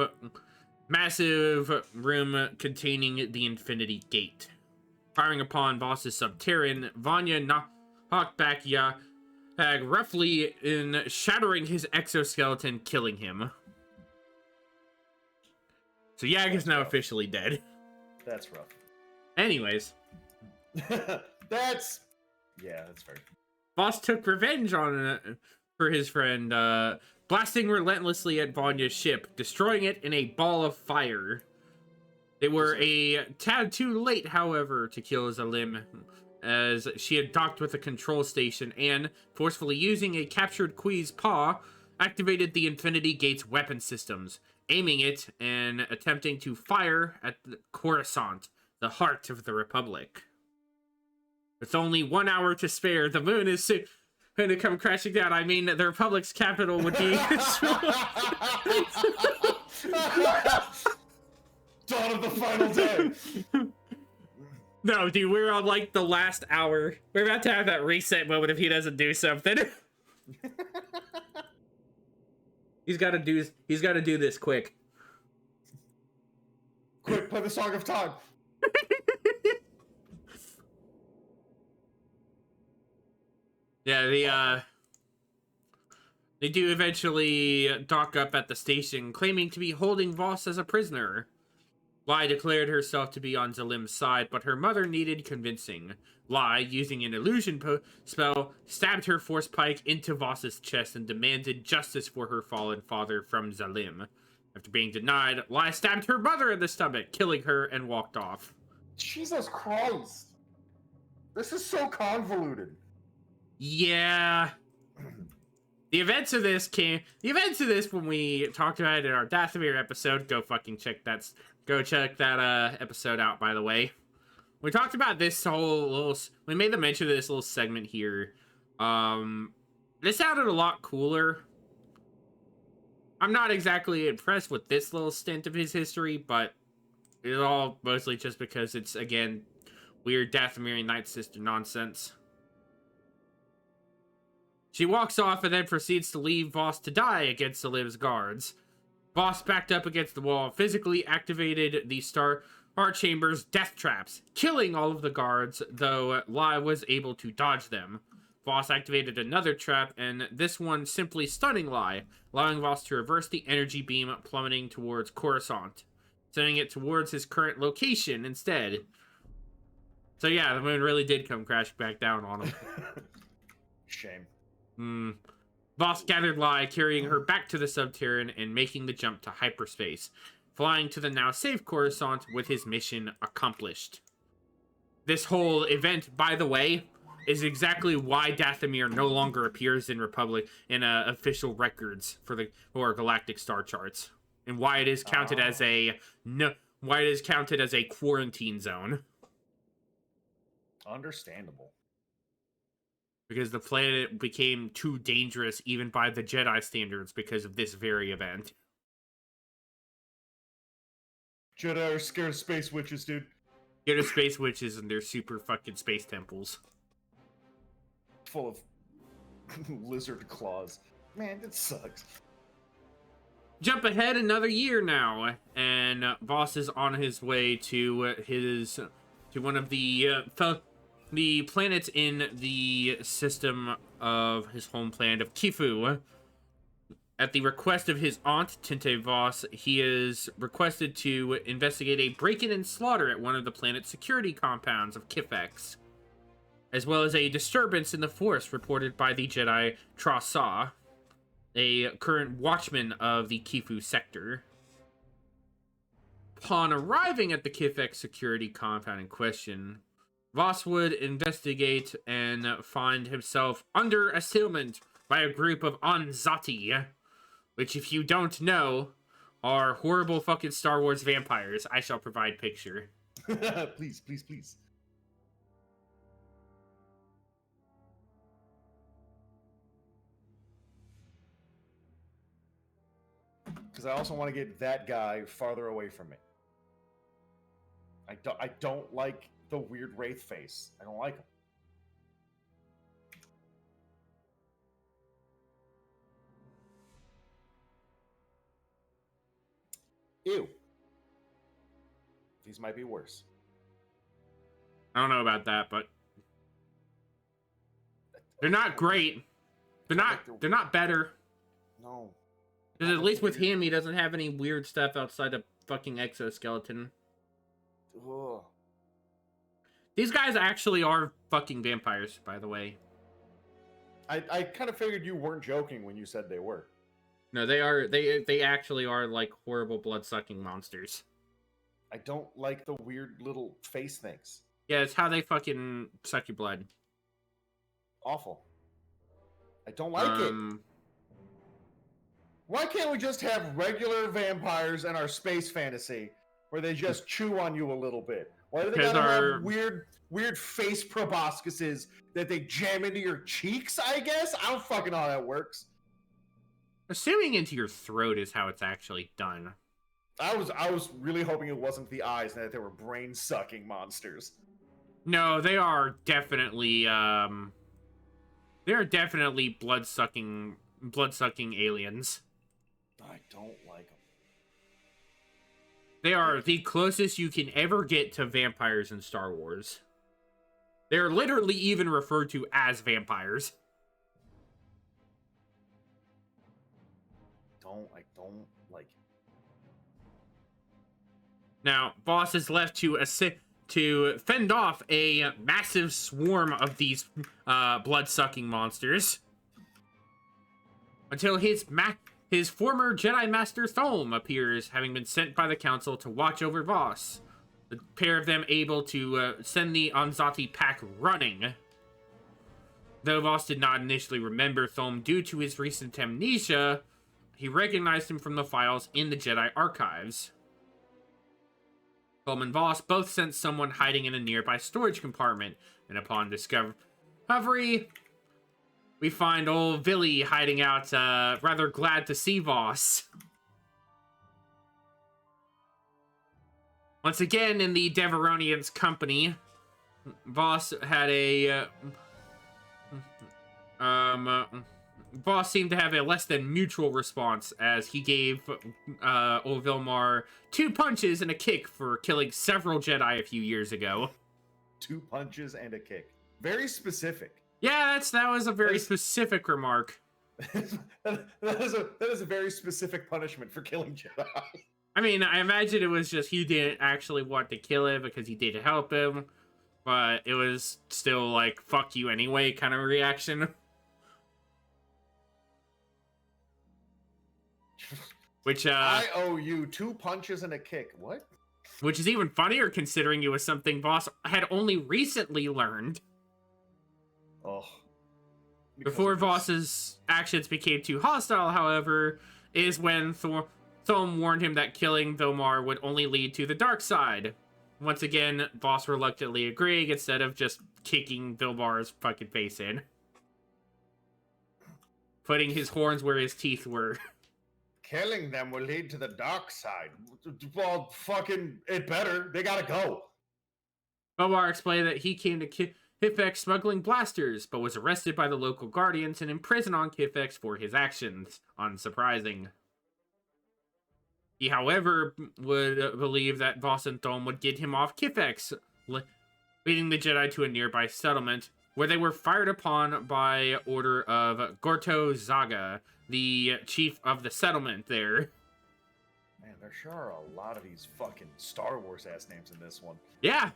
room containing the Infinity Gate. Firing upon Voss's subterrane, Vanya knocked back Yag roughly in shattering his exoskeleton, killing him. So Yag is now officially dead. That's rough. Anyways. That's fair. Voss took revenge for his friend, blasting relentlessly at Vanya's ship, destroying it in a ball of fire. They were a tad too late, however, to kill Zalim, as she had docked with a control station and, forcefully using a captured Quee's paw, activated the Infinity Gate's weapon systems, aiming it and attempting to fire at Coruscant, the heart of the Republic. With only 1 hour to spare, the moon is soon going to come crashing down. I mean, the Republic's capital would be Dawn of the final day. No, dude, we're on like the last hour. We're about to have that reset moment if he doesn't do something. He's got to do this quick. Quick, play the Song of Time. Yeah, they do eventually dock up at the station, claiming to be holding Voss as a prisoner. Lai declared herself to be on Zalim's side, but her mother needed convincing. Lai, using an illusion spell, stabbed her force pike into Voss's chest and demanded justice for her fallen father from Zalim. After being denied, Lai stabbed her mother in the stomach, killing her, and walked off. Jesus Christ! This is so convoluted. Yeah. The events of this when we talked about it in our Dathomir episode, go check that episode out, by the way. We talked about this we made the mention of this little segment here. This sounded a lot cooler. I'm not exactly impressed with this little stint of his history, but it's all mostly just because it's, again, weird Dathomirian Night Sister nonsense. She walks off and then proceeds to leave Voss to die against Zalim's guards. Voss backed up against the wall, physically activated the Star Chamber's death traps, killing all of the guards, though Lai was able to dodge them. Voss activated another trap, and this one simply stunning Lai, allowing Voss to reverse the energy beam, plummeting towards Coruscant, sending it towards his current location instead. So yeah, the moon really did come crashing back down on him. Shame. Voss gathered Lai, carrying her back to the Subterran and making the jump to hyperspace, flying to the now safe Coruscant with his mission accomplished. This whole event, by the way, is exactly why Dathomir no longer appears in official records for galactic star charts, and why it is counted as a quarantine zone. Understandable. Because the planet became too dangerous even by the Jedi standards because of this very event. Jedi are scared of space witches, dude. Scared of space witches and their super fucking space temples. Full of lizard claws. Man, it sucks. Jump ahead another year now, and Voss is on his way to one of the planets in the system of his home planet of Kifu. At the request of his aunt, Tinte Voss, he is requested to investigate a break-in and slaughter at one of the planet's security compounds of Kifex, as well as a disturbance in the force reported by the Jedi Trasa, a current watchman of the Kifu sector. Upon arriving at the Kifex security compound in question, Voss would investigate and find himself under assailment by a group of Anzati, which, if you don't know, are horrible fucking Star Wars vampires. I shall provide picture. Please, please, please. Because I also want to get that guy farther away from me. I don't like the weird wraith face. I don't like him. Ew. These might be worse. I don't know about that, but they're not great. They're not better. No. Because at least with him, he doesn't have any weird stuff outside of fucking exoskeleton. Ugh. These guys actually are fucking vampires, by the way. I kind of figured you weren't joking when you said they were. No, they are. They actually are like horrible blood-sucking monsters. I don't like the weird little face things. Yeah, it's how they fucking suck your blood. Awful. I don't like it. Why can't we just have regular vampires in our space fantasy where they just chew on you a little bit? Why do they gotta have weird face proboscises that they jam into your cheeks, I guess? I don't fucking know how that works. Assuming into your throat is how it's actually done. I was really hoping it wasn't the eyes and that they were brain-sucking monsters. No, they are definitely blood-sucking aliens. I don't like them. They are the closest you can ever get to vampires in Star Wars. They're literally even referred to as vampires. don't like. Now, Boss is left to fend off a massive swarm of these blood-sucking monsters until his former Jedi Master Thom appears, having been sent by the Council to watch over Voss. The pair of them able to send the Anzati pack running. Though Voss did not initially remember Thom due to his recent amnesia, he recognized him from the files in the Jedi archives. Thom and Voss both sensed someone hiding in a nearby storage compartment, and upon discovery, we find old Villy hiding out, rather glad to see Voss. Once again, in the Deveronian's company, Voss had a... Voss seemed to have a less than mutual response, as he gave old Vilmar 2 punches and a kick for killing several Jedi a few years ago. 2 punches and a kick. Very specific. Yeah, that was a very specific remark. that is a very specific punishment for killing Jedi. I mean, I imagine it was just he didn't actually want to kill him because he did help him, but it was still like, fuck you anyway kind of reaction. Which, I owe you 2 punches and a kick. What? Which is even funnier considering it was something Voss had only recently learned. Oh. Before Voss's actions became too hostile, however, is when Thom warned him that killing Vilmar would only lead to the dark side. Once again, Voss reluctantly agreeing instead of just kicking Vilmar's fucking face in. Putting his horns where his teeth were. Killing them will lead to the dark side. Well, fucking, it better. They gotta go. Vilmar explained that he came to Kifex smuggling blasters, but was arrested by the local guardians and imprisoned on Kifex for his actions. Unsurprising. He, however, would believe that Voss and Thom would get him off Kifex, leading the Jedi to a nearby settlement, where they were fired upon by order of Gorto Zaga, the chief of the settlement there. Man, there sure are a lot of these fucking Star Wars ass names in this one. Yeah,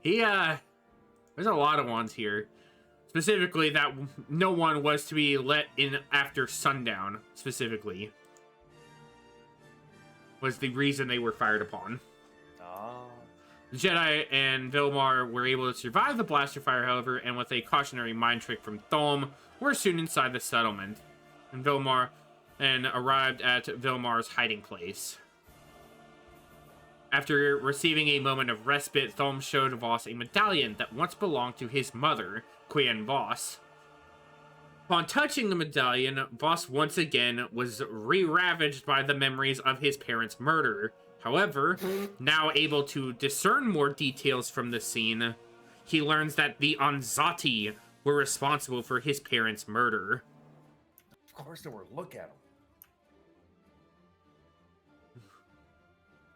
there's a lot of ones here. Specifically, that no one was to be let in after sundown, specifically, was the reason they were fired upon. The Jedi and Vilmar were able to survive the blaster fire, however, and with a cautionary mind trick from Thom, were soon inside the settlement, and Vilmar arrived at Vilmar's hiding place. After receiving a moment of respite, Thom showed Voss a medallion that once belonged to his mother, Quinlan Voss. Upon touching the medallion, Voss once again was re-ravaged by the memories of his parents' murder. However, now able to discern more details from the scene, he learns that the Anzati were responsible for his parents' murder. Of course they were. Look at them.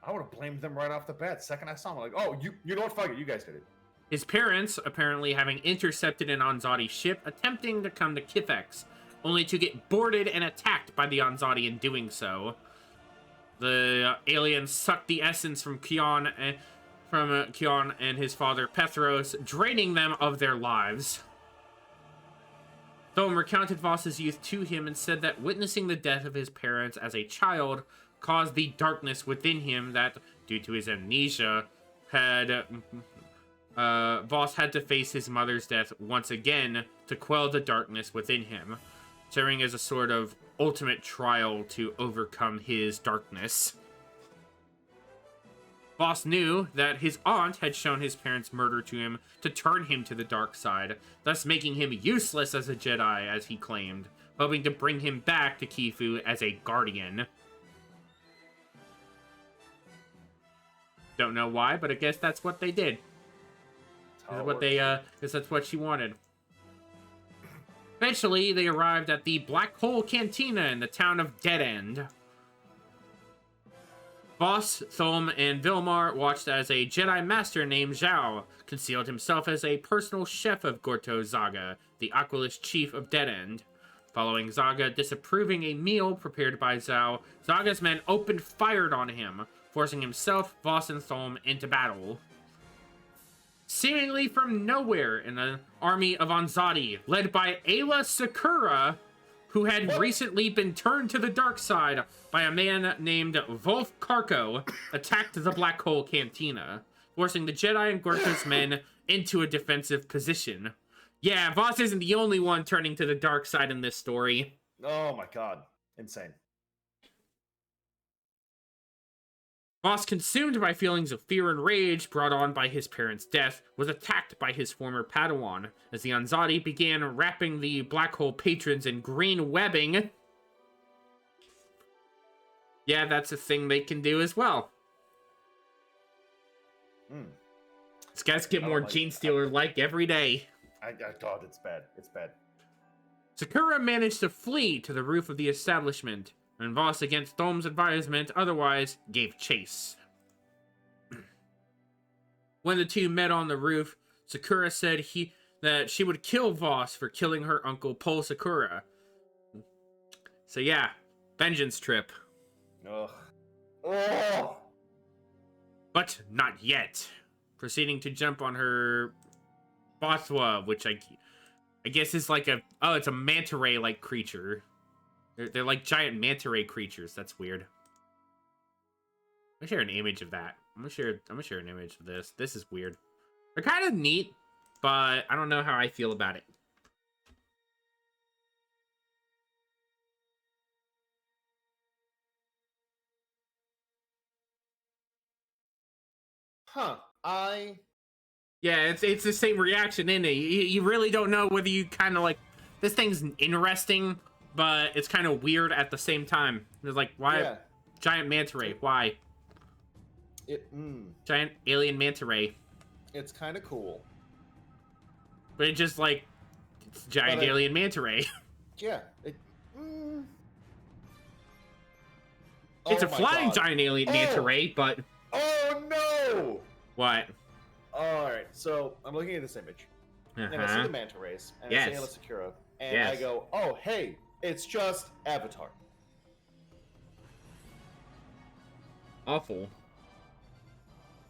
I would have blamed them right off the bat. Second I saw them, like, oh, you know what? Fuck it. You guys did it. His parents, apparently having intercepted an Anzati ship, attempting to come to Kifex, only to get boarded and attacked by the Anzati in doing so. The aliens sucked the essence from Kion and his father Petros, draining them of their lives. Thom recounted Voss's youth to him and said that witnessing the death of his parents as a child caused the darkness within him that, due to his amnesia, Voss had to face his mother's death once again to quell the darkness within him, serving as a sort of ultimate trial to overcome his darkness. Voss knew that his aunt had shown his parents' murder to him to turn him to the dark side, thus making him useless as a Jedi, as he claimed, hoping to bring him back to Kifu as a guardian. Don't know why, but I guess that's what they did. Guess that's what she wanted. Eventually, they arrived at the Black Hole Cantina in the town of Dead End. Voss, Thom, and Vilmar watched as a Jedi Master named Zhao concealed himself as a personal chef of Gorto Zaga, the Aquilist chief of Dead End. Following Zaga disapproving a meal prepared by Zhao, Zaga's men opened fire on him, forcing himself, Voss, and Thom into battle. Seemingly from nowhere, in the army of Anzati, led by Ayla Sakura, who had recently been turned to the dark side by a man named Wolf Karko, attacked the Black Hole Cantina, forcing the Jedi and Gorka's men into a defensive position. Yeah, Voss isn't the only one turning to the dark side in this story. Oh my god. Insane. Voss, consumed by feelings of fear and rage brought on by his parents' death, was attacked by his former Padawan, as the Anzati began wrapping the Black Hole patrons in green webbing. Yeah, that's a thing they can do as well. These guys get more Gene Stealer-like every day. God, it's bad. It's bad. Sakura managed to flee to the roof of the establishment, and Voss, against Thom's advisement, otherwise gave chase. When the two met on the roof, Sakura said that she would kill Voss for killing her uncle Pol Sakura. So yeah, vengeance trip. Ugh. Oh! But not yet. Proceeding to jump on her Bothwa, which I guess is like it's a manta ray-like creature. They're like giant manta ray creatures. That's weird. I'm gonna share an image of that. I'm gonna share an image of this. This is weird. They're kind of neat, but I don't know how I feel about it. Huh. Yeah, it's the same reaction, isn't it? You really don't know whether you kind of like this thing's interesting, but it's kind of weird at the same time. It's like, why? Yeah. Giant manta ray, why? Giant alien manta ray. It's kind of cool. But it just like, it's giant alien manta ray. Yeah. It's a flying giant alien manta ray, but... Oh no! What? Alright, so I'm looking at this image. And I see the manta rays, and I see Ayla Sakura, and I go, oh hey, it's just Avatar. Awful.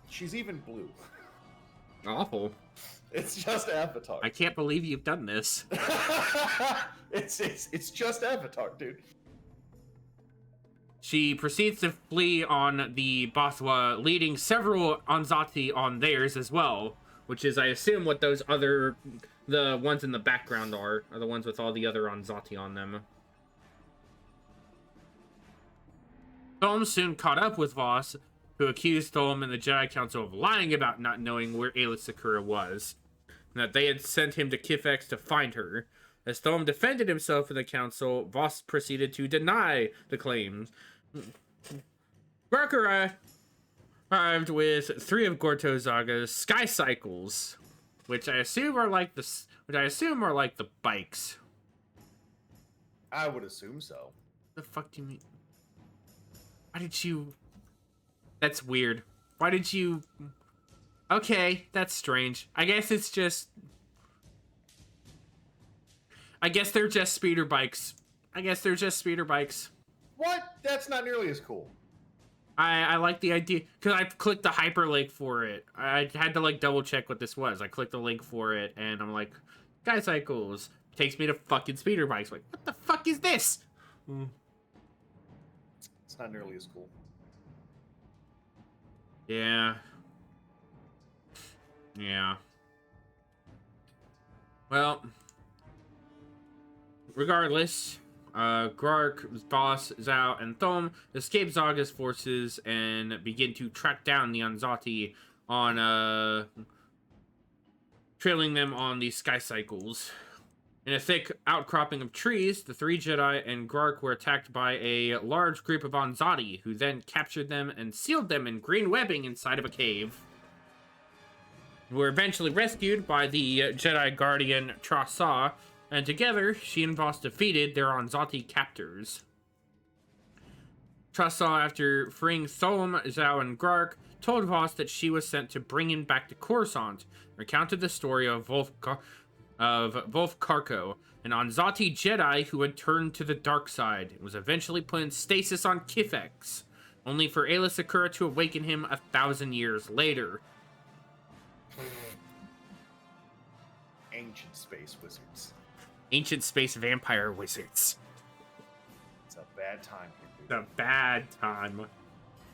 She's even blue. Awful. It's just Avatar. I can't believe you've done this. It's just Avatar, dude. She proceeds to flee on the Bothwa, leading several Anzati on theirs as well, which is, I assume, what those the ones in the background are the ones with all the other Anzati on them. Thom soon caught up with Voss, who accused Thom and the Jedi Council of lying about not knowing where Ayla Sakura was, and that they had sent him to Kifex to find her. As Thom defended himself in the council, Voss proceeded to deny the claims. Barkara arrived with 3 of Gorto Zaga's sky cycles, which I assume are like the bikes. I would assume so. The fuck do you mean? Why did you? That's weird. Why did you? Okay, that's strange. I guess it's just. I guess they're just speeder bikes. What? That's not nearly as cool. I like the idea, because I clicked the hyperlink for it. I had to like double check what this was. I clicked the link for it, and I'm like, Sky Cycles. Takes me to fucking speeder bikes. Like, what the fuck is this? It's not nearly as cool. Yeah. Yeah. Well, regardless, Grark, Voss, Zhao, and Thom escape Zaga's forces and begin to track down the Anzati on, trailing them on the sky cycles. In a thick outcropping of trees, the 3 Jedi and Grark were attacked by a large group of Anzati, who then captured them and sealed them in green webbing inside of a cave. They were eventually rescued by the Jedi Guardian Trasa, and together, she and Voss defeated their Anzati captors. Trasa, after freeing Thom, Zhao, and Grark, told Voss that she was sent to bring him back to Coruscant, recounted the story of Wolf Karko, an Anzati Jedi who had turned to the dark side and was eventually put in stasis on Kifex, only for Aayla Secura to awaken him 1,000 years later. Ancient space wizards. Ancient space vampire wizards. It's a bad time. It's a bad time.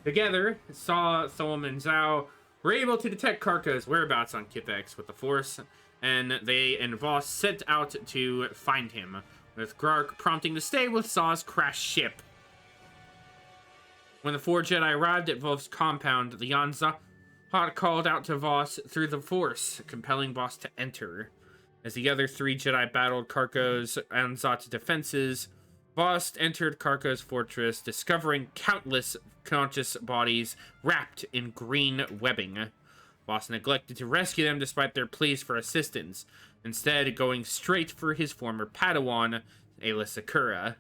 Together, Saw, Thom, and Zhao were able to detect Karka's whereabouts on Kifex with the Force, and they and Voss set out to find him, with Grark prompting to stay with Saw's crashed ship. When the 4 Jedi arrived at Voss's compound, the Yanza called out to Voss through the Force, compelling Voss to enter. As the other 3 Jedi battled Karko's Anzat's defenses, Voss entered Karko's fortress, discovering countless conscious bodies wrapped in green webbing. Voss neglected to rescue them despite their pleas for assistance, instead going straight for his former Padawan, Aayla Secura.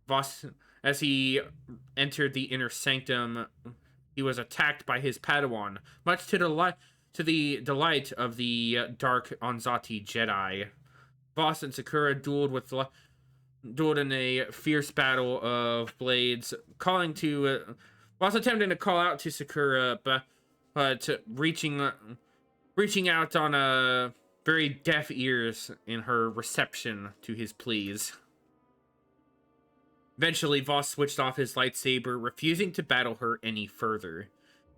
Voss, as he entered the inner sanctum, he was attacked by his Padawan, much to the delight of the dark Anzati Jedi. Voss and Secura dueled in a fierce battle of blades, Voss attempting to call out to Secura, but reaching out on very deaf ears in her reception to his pleas. Eventually, Voss switched off his lightsaber, refusing to battle her any further.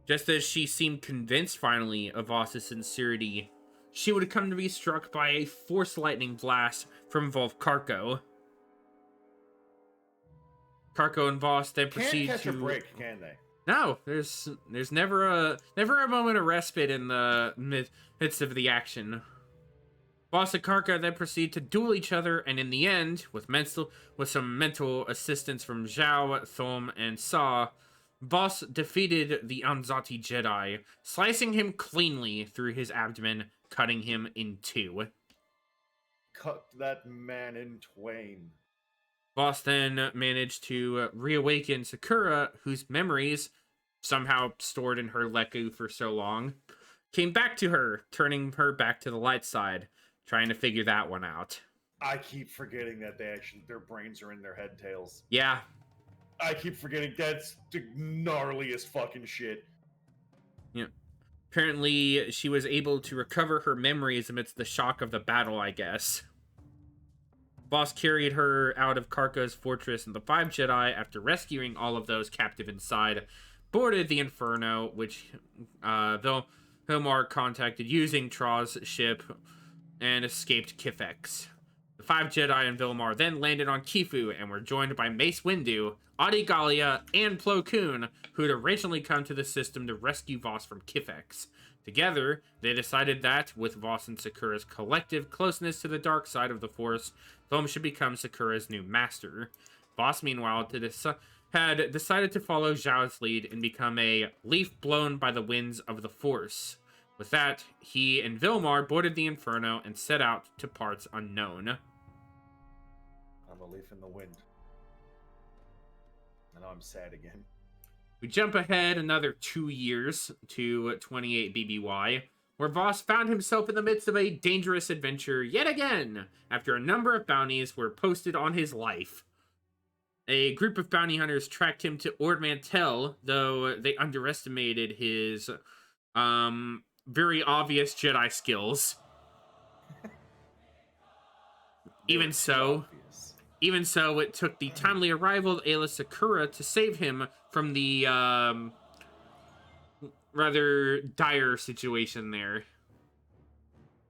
Just as she seemed convinced finally of Voss's sincerity, she would come to be struck by a force lightning blast from Volf Karko. Karko and Voss then proceed Can't catch a break, can they? No, there's never a moment of respite in the midst of the action. Voss and Karka then proceed to duel each other, and in the end, with some mental assistance from Zhao, Thom, and Saw, Voss defeated the Anzati Jedi, slicing him cleanly through his abdomen, cutting him in 2. Cut that man in twain. Voss then managed to reawaken Secura, whose memories, somehow stored in her Leku for so long, came back to her, turning her back to the light side, trying to figure that one out. I keep forgetting that their brains are in their head tails. Yeah. I keep forgetting that's the gnarliest fucking shit. Yeah. Apparently, she was able to recover her memories amidst the shock of the battle, I guess. Voss carried her out of Karka's fortress, and the 5 Jedi, after rescuing all of those captive inside, boarded the Inferno, which Vilmar contacted using Traw's ship, and escaped Kifex. The 5 Jedi and Vilmar then landed on Kifu and were joined by Mace Windu, Adi Gallia, and Plo Koon, who had originally come to the system to rescue Voss from Kifex. Together, they decided that, with Voss and Secura's collective closeness to the dark side of the Force, Thom should become Secura's new master. Voss, meanwhile, had decided to follow Zhao's lead and become a leaf blown by the winds of the Force. With that, he and Vilmar boarded the Inferno and set out to parts unknown. I'm a leaf in the wind. I know I'm sad again. We jump ahead another 2 years to 28 BBY, where Voss found himself in the midst of a dangerous adventure yet again, after a number of bounties were posted on his life. A group of bounty hunters tracked him to Ord Mantell, though they underestimated his very obvious Jedi skills. Even so, it took the timely arrival of Aayla Secura to save him from the rather dire situation there.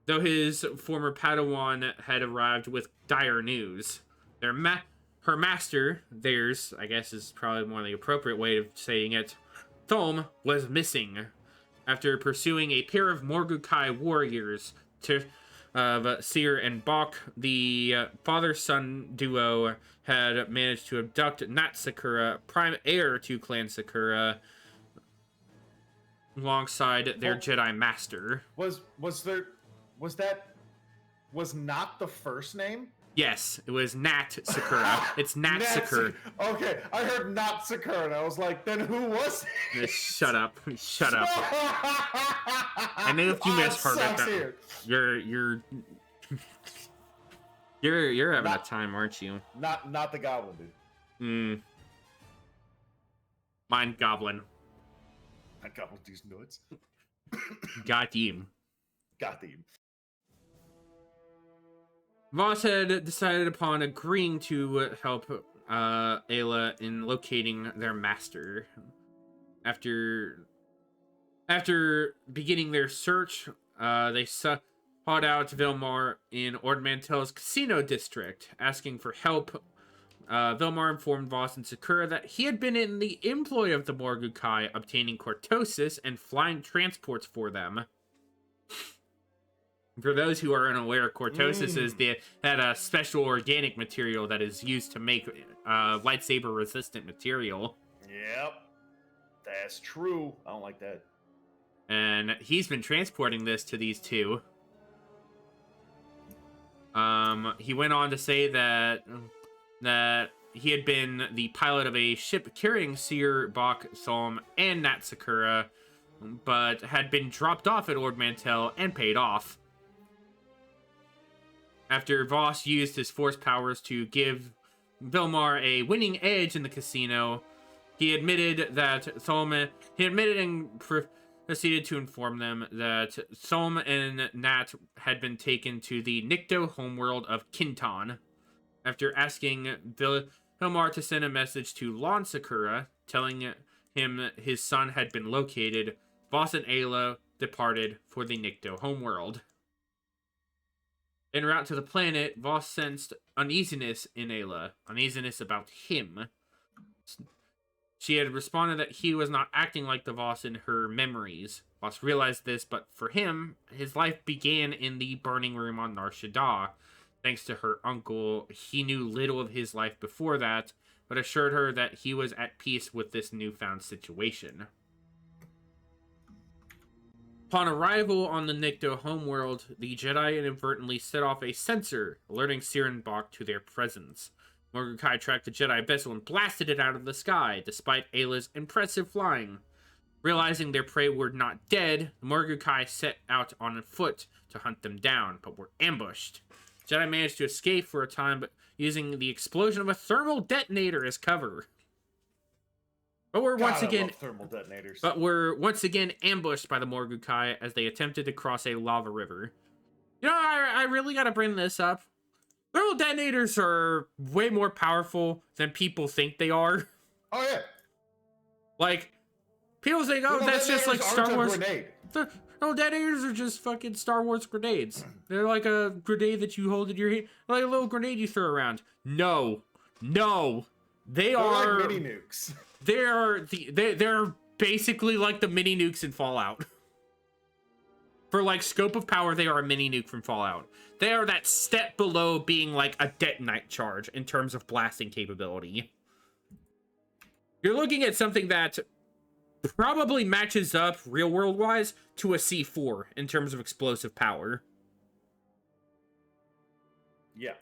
Though his former Padawan had arrived with dire news. Her master, theirs, I guess is probably more the appropriate way of saying it, Thom, was missing. After pursuing a pair of Morgukai warriors of Seer and Bok, the father-son duo had managed to abduct Nat Secura, prime heir to Clan Secura, alongside their Jedi master. Was not the first name? Yes, it was Nat Secura. It's Nat Secura. Okay, I heard Nat Secura, and I was like, then who was it? Shut up. Shut up. I know if you misheard it, you're You're having a time, aren't you? Not the goblin dude. Mind goblin. That goblin dude's nuts. Got him. Got him. Voss had decided upon agreeing to help Ayla in locating their master. After beginning their search, they sought out Vilmar in Ordmantel's casino district, asking for help. Vilmar informed Voss and Sakura that he had been in the employ of the Morgukai, obtaining cortosis and flying transports for them. For those who are unaware, cortosis is that special organic material that is used to make lightsaber-resistant material. Yep, that's true. I don't like that. And he's been transporting this to these two. He went on to say that he had been the pilot of a ship carrying Seer, Bach, Solm, and Nat Sakura, but had been dropped off at Ord Mantell and paid off. After Voss used his force powers to give Vilmar a winning edge in the casino, he admitted and proceeded to inform them that Solm and Nat had been taken to the Nikto homeworld of Kintan. After asking Vilmar to send a message to Lon Sakura, telling him his son had been located, Voss and Ayla departed for the Nikto homeworld. En route to the planet, Voss sensed uneasiness in Ayla, uneasiness about him. She had responded that he was not acting like the Voss in her memories. Voss realized this, but for him, his life began in the burning room on Nar Shaddaa. Thanks to her uncle, he knew little of his life before that, but assured her that he was at peace with this newfound situation. Upon arrival on the Nikto homeworld, the Jedi inadvertently set off a sensor, alerting Seer and Bach to their presence. Morgukai tracked the Jedi vessel and blasted it out of the sky, despite Ayla's impressive flying. Realizing their prey were not dead, the Morgukai set out on foot to hunt them down, but were ambushed. Jedi managed to escape for a time, but using the explosion of a thermal detonator as cover. But we're once again ambushed by the Morgukai as they attempted to cross a lava river. You know, I really gotta bring this up. Thermal detonators are way more powerful than people think they are. Oh yeah. Like, people think, oh, that's just like Star Wars. Thermal detonators are just fucking Star Wars grenades. They're like a grenade that you hold in your hand, like a little grenade you throw around. No, they're are like mini nukes. They're basically like the mini nukes in Fallout. For like scope of power, they are a mini nuke from Fallout. They are that step below being like a detonite charge in terms of blasting capability. You're looking at something that probably matches up real world wise to a C4 in terms of explosive power. Yeah.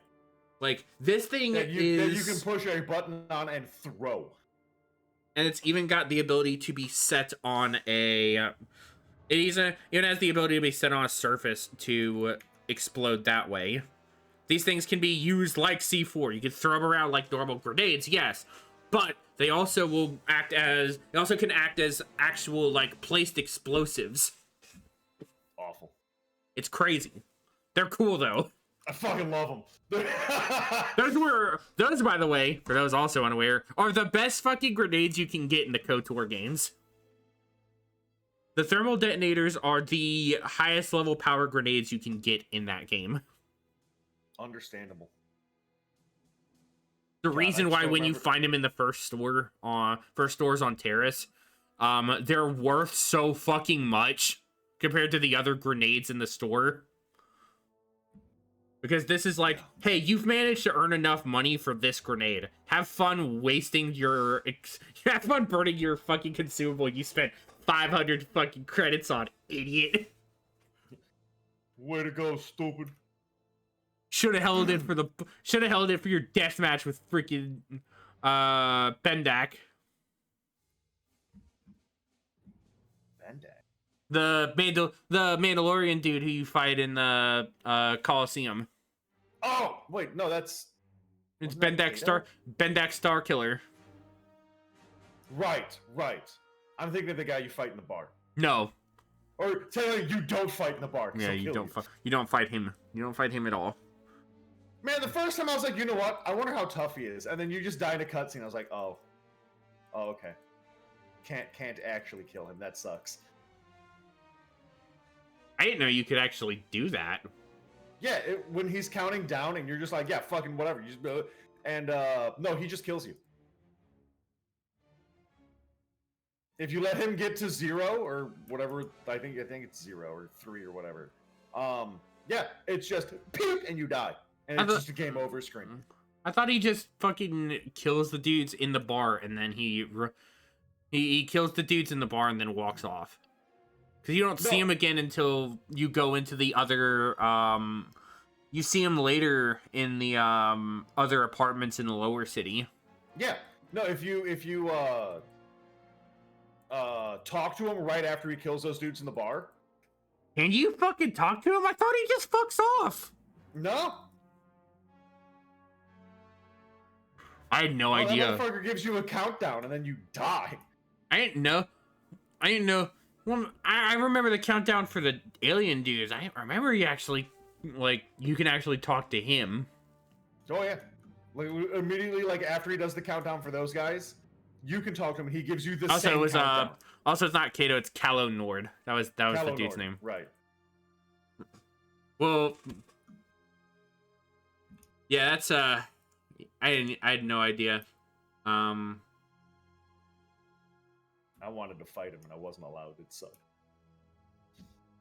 Like, this thing that you can push a button on and throw. And it's even got the ability to be set on a... It even has the ability to be set on a surface to explode that way. These things can be used like C4. You can throw them around like normal grenades, yes. But they also will act as... They also can act as actual, like, placed explosives. Awful. It's crazy. They're cool, though. I fucking love them. Those, by the way, for those also unaware, are the best fucking grenades you can get in the KOTOR games. The thermal detonators are the highest level power grenades you can get in that game. Understandable. The reason why when you find them in the first stores on Terrace, they're worth so fucking much compared to the other grenades in the store. Because this is like, hey, you've managed to earn enough money for this grenade. Have fun wasting your... Have fun burning your fucking consumable you spent 500 fucking credits on, idiot. Way to go, stupid. Should have held it for your death match with freaking Bendak. The Mandalorian dude who you fight in the Coliseum. Oh, wait, no, that's... It's Bendak Star Killer. Right. I'm thinking of the guy you fight in the bar. No. Or technically, you don't fight in the bar. Yeah, you don't fight him. You don't fight him at all. Man, the first time I was like, you know what? I wonder how tough he is. And then you just die in a cutscene. I was like, oh, okay. Can't actually kill him. That sucks. I didn't know you could actually do that. Yeah, when he's counting down and you're just like, yeah, fucking whatever. You just and no, he just kills you. If you let him get to 0 or whatever, I think it's 0 or 3 or whatever. Yeah, it's just pew and you die, and it's just a game over screen. I thought he just fucking kills the dudes in the bar, and then he kills the dudes in the bar and then walks off. Because you don't see him again until you go into the other. You see him later in the other apartments in the lower city. Yeah, no. If you talk to him right after he kills those dudes in the bar. Can you fucking talk to him? I thought he just fucks off. No. I had no idea. That motherfucker gives you a countdown and then you die. I didn't know. Well, I remember the countdown for the alien dudes. I remember you actually, like, you can actually talk to him. Oh yeah. Like immediately, like after he does the countdown for those guys, you can talk to him. He gives you the same countdown. Also, it's not Kato. It's Calo Nord. That was Calo the dude's Nord, name. Right. Well, yeah, that's I had no idea. I wanted to fight him and I wasn't allowed. It sucked.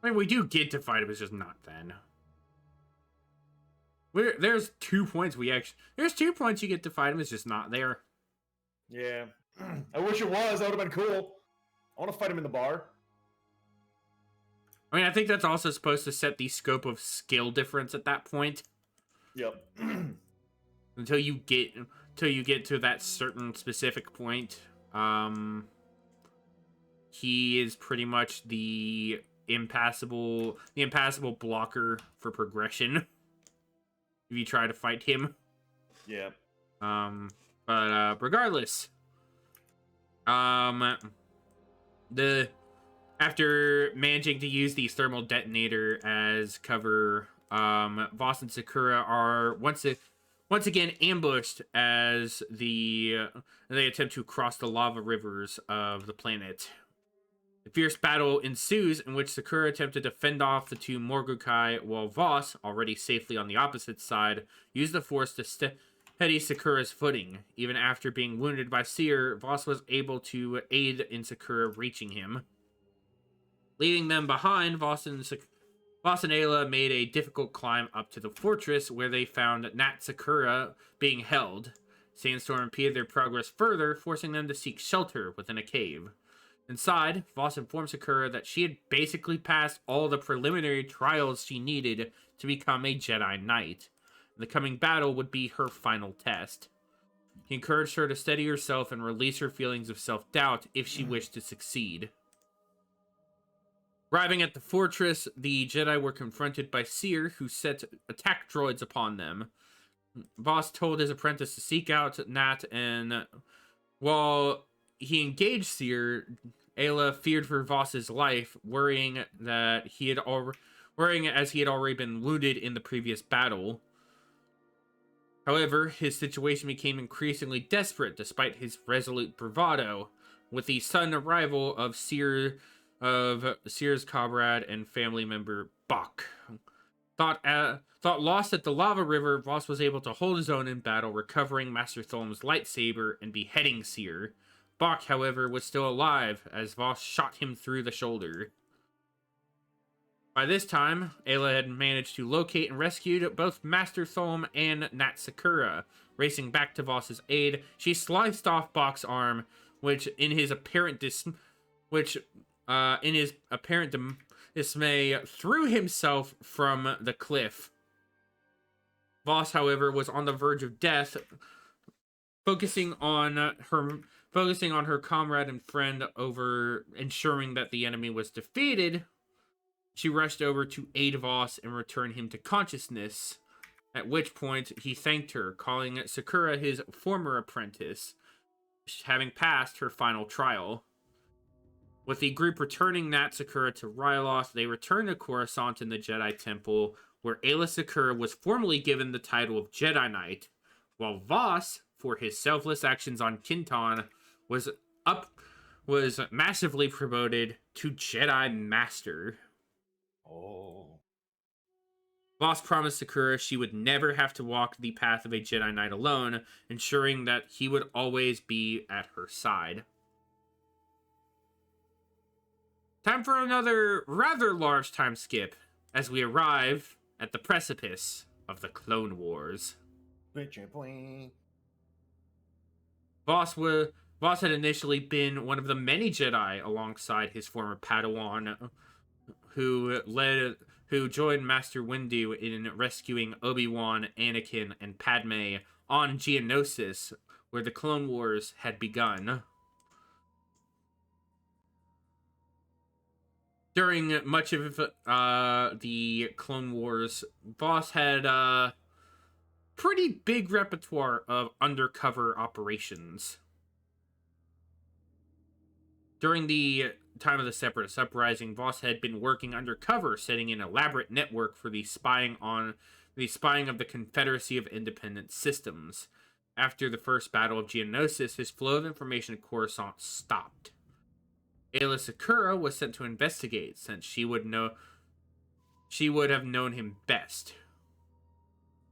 I mean, we do get to fight him. It's just not then. There's 2 points there's 2 points you get to fight him. It's just not there. Yeah. I wish it was. That would have been cool. I want to fight him in the bar. I mean, I think that's also supposed to set the scope of skill difference at that point. Yep. Until you get to that certain specific point, he is pretty much the impassable blocker for progression. If you try to fight him. Yeah. But regardless, after managing to use the thermal detonator as cover, Voss and Sakura are once again ambushed as they attempt to cross the lava rivers of the planet. A fierce battle ensues in which Sakura attempted to fend off the two Morgukai, while Voss, already safely on the opposite side, used the force to steady Sakura's footing. Even after being wounded by Seer, Voss was able to aid in Sakura reaching him. Leaving them behind, Voss and Ayla made a difficult climb up to the fortress, where they found Nat Sakura being held. Sandstorm impeded their progress further, forcing them to seek shelter within a cave. Inside, Voss informed Sakura that she had basically passed all the preliminary trials she needed to become a Jedi Knight. The coming battle would be her final test. He encouraged her to steady herself and release her feelings of self-doubt if she wished to succeed. Arriving at the fortress, the Jedi were confronted by Seer, who set attack droids upon them. Voss told his apprentice to seek out Nat, and while he engaged Seer, Ayla feared for Voss's life, worrying as he had already been wounded in the previous battle. However, his situation became increasingly desperate despite his resolute bravado, with the sudden arrival of Seer's comrade and family member Bach. Thought lost at the lava river, Voss was able to hold his own in battle, recovering Master Tholm's lightsaber and beheading Seer. Bach, however, was still alive, as Voss shot him through the shoulder. By this time, Ayla had managed to locate and rescue both Master Tholm and Nat Sakura. Racing back to Voss's aid, she sliced off Bach's arm, which in his apparent dismay threw himself from the cliff. Voss, however, was on the verge of death, focusing on her comrade and friend over ensuring that the enemy was defeated. She rushed over to aid Voss and return him to consciousness. at which point he thanked her, calling Sakura his former apprentice, having passed her final trial. With the group returning Nat Sakura to Ryloth, they returned to Coruscant in the Jedi Temple, where Aayla Secura was formally given the title of Jedi Knight, while Voss, for his selfless actions on Kinton, was massively promoted to Jedi Master. Oh. Voss promised Sakura she would never have to walk the path of a Jedi Knight alone, ensuring that he would always be at her side. Time for another rather large time skip, as we arrive at the precipice of the Clone Wars. Voss had initially been one of the many Jedi alongside his former Padawan, who joined Master Windu in rescuing Obi-Wan, Anakin, and Padme on Geonosis, where the Clone Wars had begun. During much of the Clone Wars, Voss had a pretty big repertoire of undercover operations. During the time of the Separatist Uprising, Voss had been working undercover, setting an elaborate network for the spying of the Confederacy of Independent Systems. After the First Battle of Geonosis, his flow of information to Coruscant stopped. Aayla Secura was sent to investigate, since she would have known him best.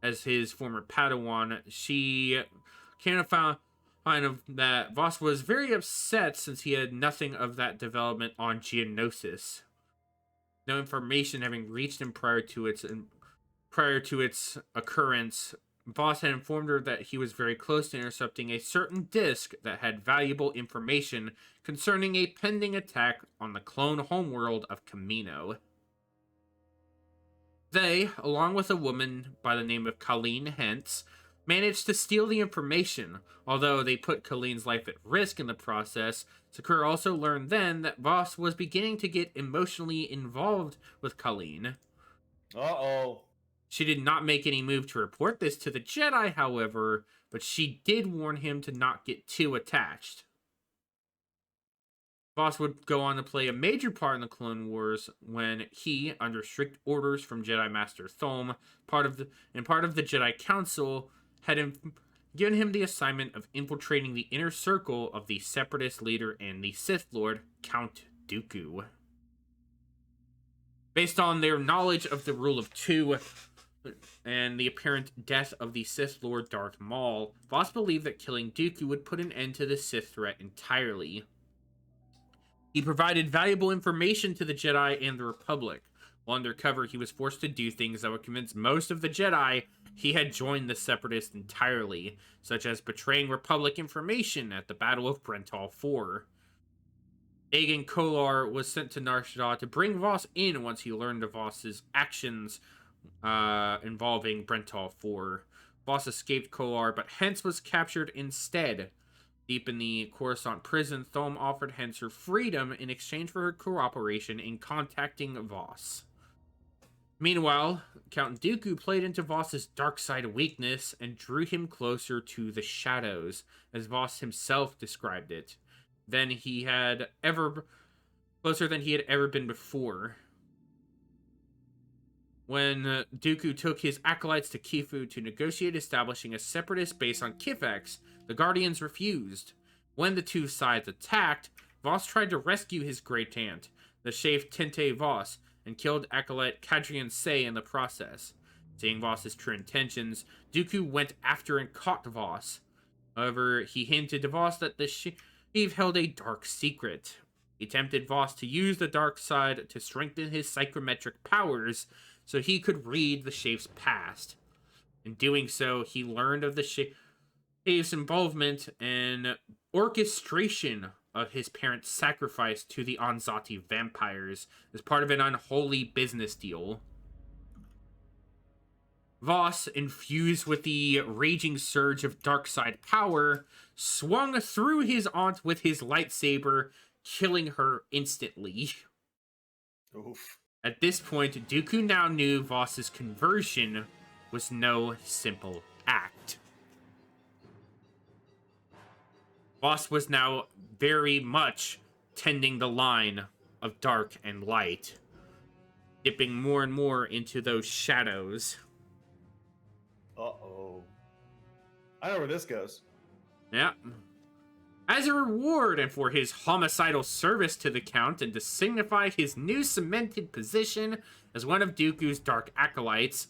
As his former Padawan, she came to find that Voss was very upset since he had nothing of that development on Geonosis. No information having reached him prior to its occurrence, Voss had informed her that he was very close to intercepting a certain disk that had valuable information concerning a pending attack on the clone homeworld of Kamino. They, along with a woman by the name of Colleen Hentz, managed to steal the information. Although they put Colleen's life at risk in the process, Sakura also learned then that Voss was beginning to get emotionally involved with Colleen. Uh-oh. She did not make any move to report this to the Jedi, however, but she did warn him to not get too attached. Voss would go on to play a major part in the Clone Wars when he, under strict orders from Jedi Master Thom, part of the Jedi Council, had given him the assignment of infiltrating the inner circle of the Separatist leader and the Sith Lord, Count Dooku. Based on their knowledge of the Rule of Two and the apparent death of the Sith Lord Darth Maul, Voss believed that killing Dooku would put an end to the Sith threat entirely. He provided valuable information to the Jedi and the Republic. While undercover, he was forced to do things that would convince most of the Jedi he had joined the Separatists entirely, such as betraying Republic information at the Battle of Brental IV. Agen Kolar was sent to Nar Shaddaa to bring Voss in once he learned of Voss's actions involving Brental IV. Voss escaped Kolar, but Hentz was captured instead. Deep in the Coruscant prison, Thom offered Hentz her freedom in exchange for her cooperation in contacting Voss. Meanwhile, Count Dooku played into Voss's dark side weakness and drew him closer to the shadows, as Voss himself described it, closer than he had ever been before. When Dooku took his acolytes to Kifu to negotiate establishing a separatist base on Kifex, the Guardians refused. When the two sides attacked, Voss tried to rescue his great aunt, the Shaif Tente Voss, and killed acolyte Kadrian Say in the process. Seeing Voss's true intentions, Dooku went after and caught Voss. However, he hinted to Voss that the Shaif held a dark secret. He tempted Voss to use the dark side to strengthen his psychometric powers so he could read the Shaif's past. In doing so, he learned of the Shaif's involvement and orchestration of his parents' sacrifice to the Anzati vampires as part of an unholy business deal. Voss, infused with the raging surge of dark side power, swung through his aunt with his lightsaber, killing her instantly. Oof. At this point, Dooku now knew Voss's conversion was no simple act. Voss was now very much tending the line of dark and light, dipping more and more into those shadows. Uh-oh. I know where this goes. Yeah. As a reward and for his homicidal service to the Count and to signify his new cemented position as one of Dooku's dark acolytes,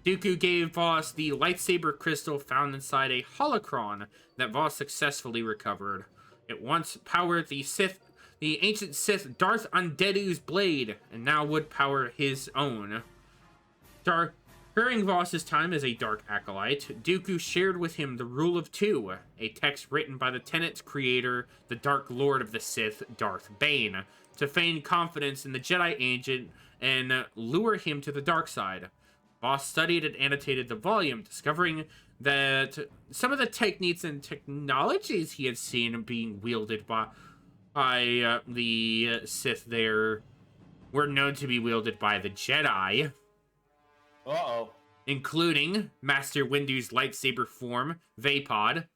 Dooku gave Voss the lightsaber crystal found inside a holocron that Voss successfully recovered. It once powered the ancient Sith Darth Undeadu's blade, and now would power his own. During Voss's time as a Dark Acolyte, Dooku shared with him the Rule of Two, a text written by the Tenet's creator, the Dark Lord of the Sith, Darth Bane, to feign confidence in the Jedi agent and lure him to the dark side. Voss studied and annotated the volume, discovering that some of the techniques and technologies he had seen being wielded by the Sith there were known to be wielded by the Jedi. Uh-oh. Including Master Windu's lightsaber form, Vapod,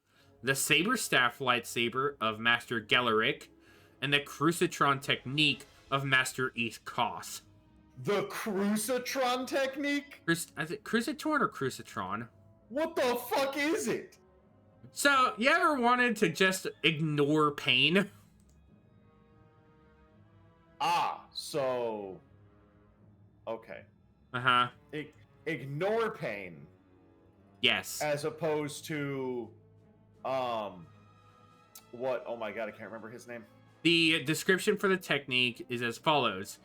the Saber Staff lightsaber of Master Gelaric, and the Crucitron technique of Master East Koss. The Crucitron technique? Is it Crucitron or Crucitron? What the fuck is it? So, you ever wanted to just ignore pain? Okay. Uh-huh. Ignore pain. Yes. As opposed to, what? Oh my god, I can't remember his name. The description for the technique is as follows.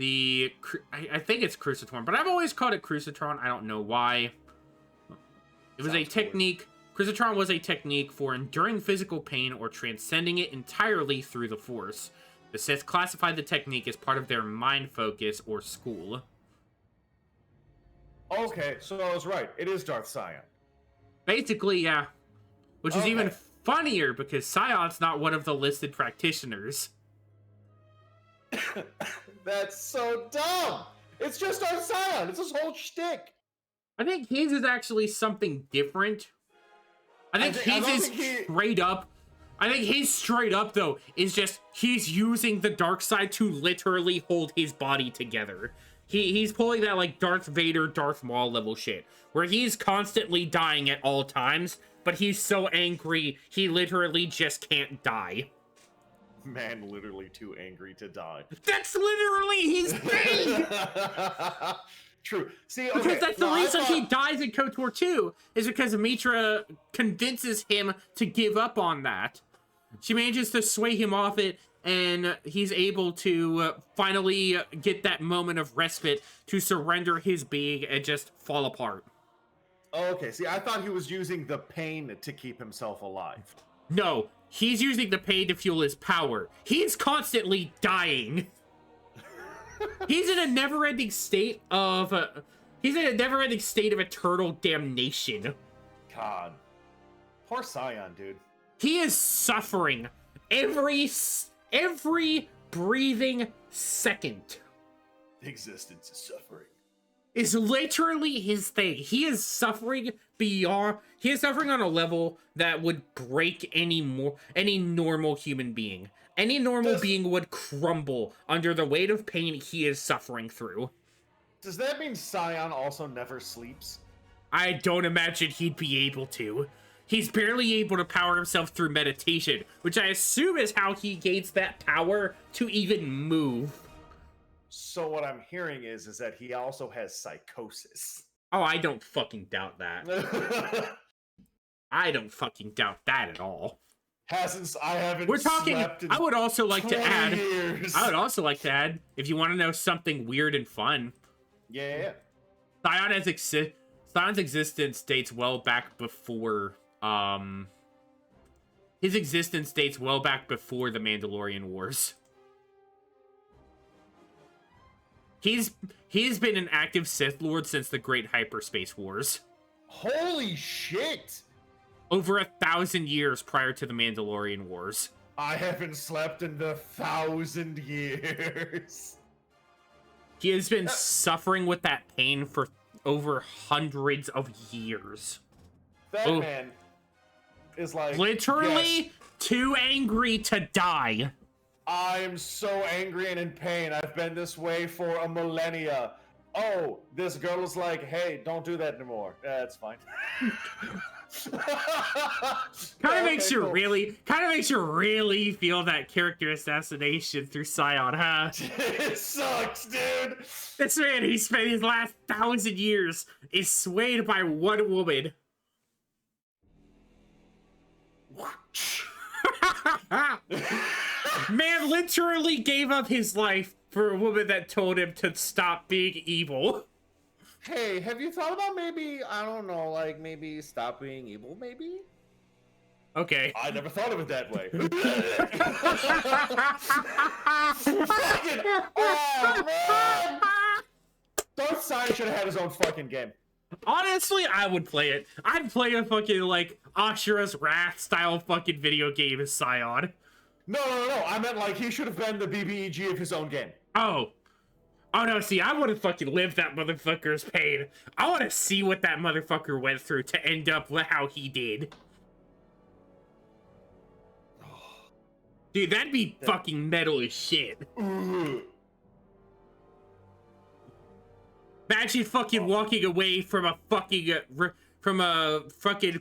I think it's Crucitron, but I've always called it Crucitron. I don't know why. It was a technique. Crucitron was a technique for enduring physical pain or transcending it entirely through the Force. The Sith classified the technique as part of their mind focus or school. Okay, so I was right. It is Darth Sion. Basically, yeah. Which is even funnier because Sion's not one of the listed practitioners. That's so dumb! It's just Darth Sion! It's his whole shtick! I think his is actually something different. I think his straight up, though, is just he's using the dark side to literally hold his body together. He's pulling that, like, Darth Vader, Darth Maul level shit, where he's constantly dying at all times, but he's so angry, he literally just can't die. Man, literally too angry to die. That's literally his thing! True. See, okay. Because that's the reason he dies in KOTOR 2, is because Mitra convinces him to give up on that. She manages to sway him off it, and he's able to finally get that moment of respite to surrender his being and just fall apart. Okay, see, I thought he was using the pain to keep himself alive. No, he's using the pain to fuel his power. He's constantly dying. He's in a never-ending state of eternal damnation. God. Poor Sion, dude. He is suffering every breathing second. Existence is suffering. Is literally his thing. He is suffering on a level that would break any normal human being. Any normal being would crumble under the weight of pain he is suffering through. Does that mean Sion also never sleeps? I don't imagine he'd be able to. He's barely able to power himself through meditation, which I assume is how he gains that power to even move. So what I'm hearing is that he also has psychosis. Oh, I don't fucking doubt that. I don't fucking doubt that at all. I haven't We're talking. slept in I would also like to add. years. I would also like to add, if you want to know something weird and fun. Yeah. Sion's existence dates well back before. His existence dates well back before the Mandalorian Wars. He's been an active Sith Lord since the Great Hyperspace Wars. Holy shit! Over 1,000 years prior to the Mandalorian Wars. I haven't slept in 1,000 years. He has been suffering with that pain for over hundreds of years. That man is like... Literally yes, too angry to die. I'm so angry and in pain. I've been this way for a millennia. Oh, this girl is like, hey, don't do that anymore. Yeah, it's fine. Kind of makes you really feel that character assassination through Scion, huh? It sucks, dude. This man, he spent his last 1,000 years is swayed by one woman. Man literally gave up his life for a woman that told him to stop being evil. Hey, have you thought about maybe, I don't know, like maybe stop being evil, maybe? Okay. I never thought of it that way. Oh, man! Darth Scion should have had his own fucking game. Honestly, I would play it. I'd play a fucking, like, Ashura's Wrath style fucking video game as Scion. No. I meant, like, he should have been the BBEG of his own game. Oh no, see, I want to fucking live that motherfucker's pain. I want to see what that motherfucker went through to end up how he did. Dude, that'd be fucking metal as shit. Imagine fucking walking away from a fucking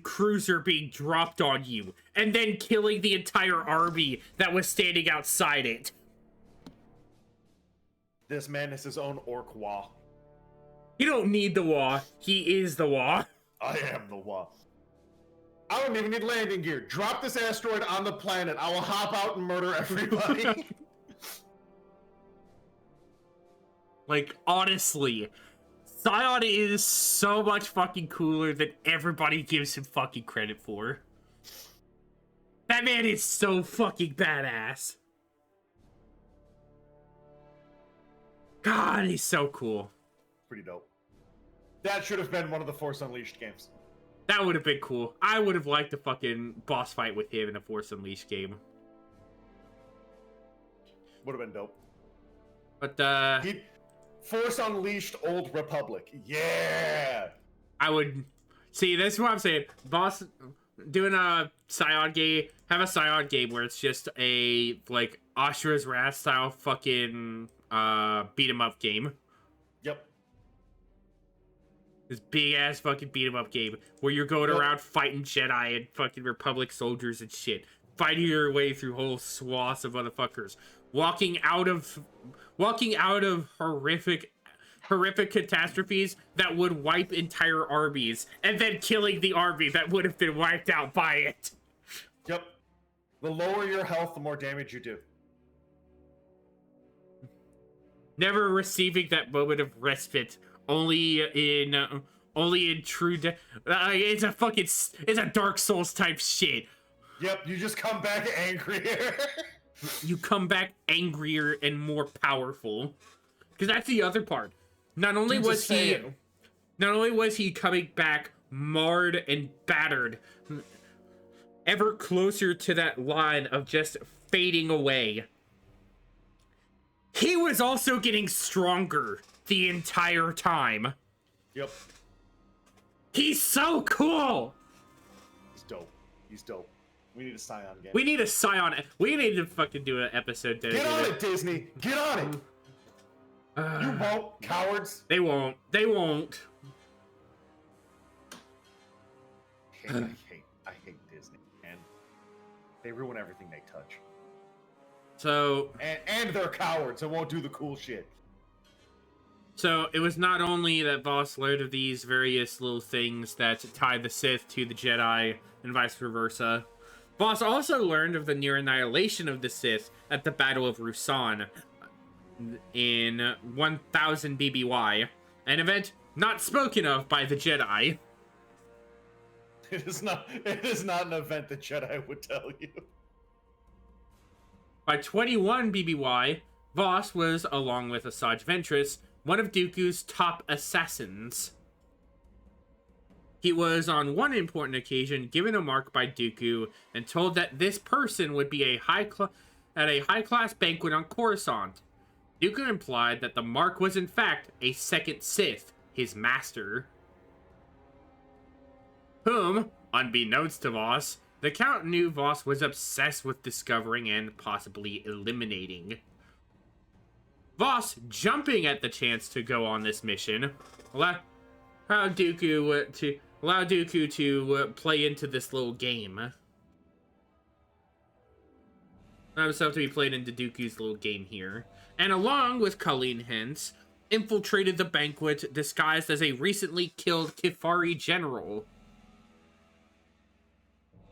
cruiser being dropped on you, and then killing the entire army that was standing outside it. This man is his own orc Wa. You don't need the Wa. He is the Wa. I am the Wa. I don't even need landing gear. Drop this asteroid on the planet. I will hop out and murder everybody. Like, honestly, Scion is so much fucking cooler than everybody gives him fucking credit for. That man is so fucking badass. God, he's so cool. Pretty dope. That should have been one of the Force Unleashed games. That would have been cool. I would have liked a fucking boss fight with him in a Force Unleashed game. Would have been dope. But, Force Unleashed Old Republic. Yeah! I would... See, that's what I'm saying. Boss... Doing a Scion game... Have a Scion game where it's just a, like, Ashura's Wrath style fucking, beat-em-up game. Yep. This big-ass fucking beat-em-up game where you're going around fighting Jedi and fucking Republic soldiers and shit. Fighting your way through whole swaths of motherfuckers. Walking out of horrific catastrophes that would wipe entire armies, and then killing the army that would have been wiped out by it. Yep. The lower your health, the more damage you do. Never receiving that moment of respite. Only in true it's a Dark Souls type shit. Yep, you just come back angrier. You come back angrier and more powerful. Because that's the other part. Not only was he coming back marred and battered, ever closer to that line of just fading away, he was also getting stronger the entire time. Yep. He's so cool! He's dope. We need a Scion game. We need a Scion. We need to fucking do an episode dedicated. Get on it, Disney! Get on it! You won't, cowards! They won't. They won't. I hate Disney. And they ruin everything they touch. So... And they're cowards and won't do the cool shit. So, it was not only that Voss learned of these various little things that tie the Sith to the Jedi, and vice versa. Voss also learned of the near annihilation of the Sith at the Battle of Ruusan in 1000 BBY, an event not spoken of by the Jedi. It is not an event the Jedi would tell you. By 21 BBY, Voss was, along with Asajj Ventress, one of Dooku's top assassins. He was, on one important occasion, given a mark by Dooku and told that this person would be at a high-class banquet on Coruscant. Dooku implied that the mark was in fact a second Sith, his master, whom, unbeknownst to Voss, the Count knew Voss was obsessed with discovering and possibly eliminating. Voss, jumping at the chance to go on this mission, allowed Dooku to play into this little game. Allowed himself to be played into Dooku's little game here. And along with Colleen Hence, infiltrated the banquet disguised as a recently killed Kifari general.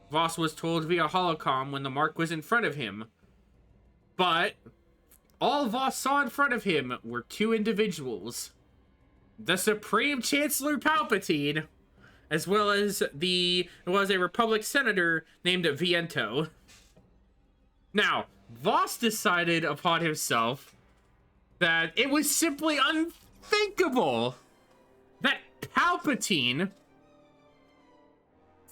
Voss was told via holocom when the mark was in front of him. But all Voss saw in front of him were two individuals. The Supreme Chancellor Palpatine, as well as a Republic senator named Viento. Now, Voss decided upon himself that it was simply unthinkable that Palpatine,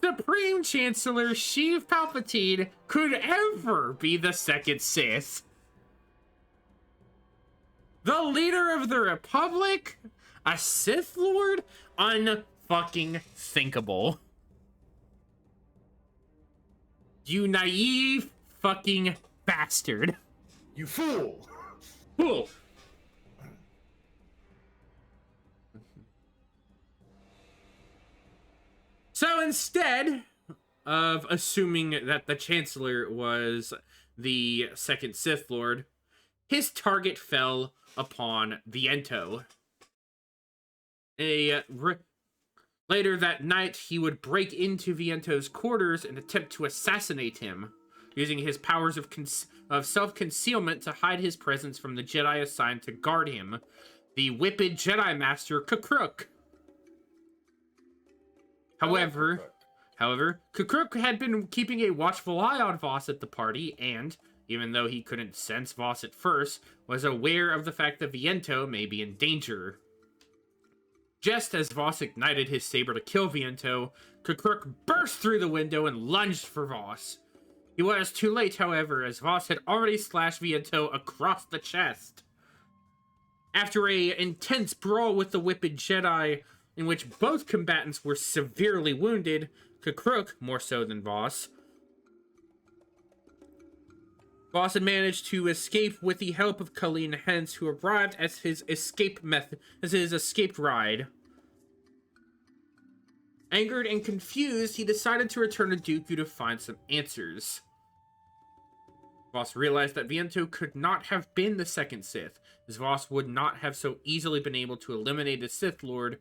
Supreme Chancellor Sheev Palpatine, could ever be the second Sith. The leader of the Republic? A Sith Lord? Unfucking thinkable. You naive fucking bastard. You fool! Fool! So instead of assuming that the Chancellor was the second Sith Lord, his target fell upon Viento. Later that night, he would break into Viento's quarters and attempt to assassinate him, using his powers of self-concealment to hide his presence from the Jedi assigned to guard him, the whipped Jedi Master Kukruk. However, Kukruk had been keeping a watchful eye on Voss at the party, and, even though he couldn't sense Voss at first, was aware of the fact that Viento may be in danger. Just as Voss ignited his saber to kill Viento, Kukruk burst through the window and lunged for Voss. He was too late, however, as Voss had already slashed Viento across the chest. After an intense brawl with the whipped Jedi, in which both combatants were severely wounded, Kukruk, more so than Voss, had managed to escape with the help of Colleen Hence, who arrived as his escape ride. Angered and confused, he decided to return to Dooku to find some answers. Voss realized that Viento could not have been the second Sith, as Voss would not have so easily been able to eliminate a Sith Lord,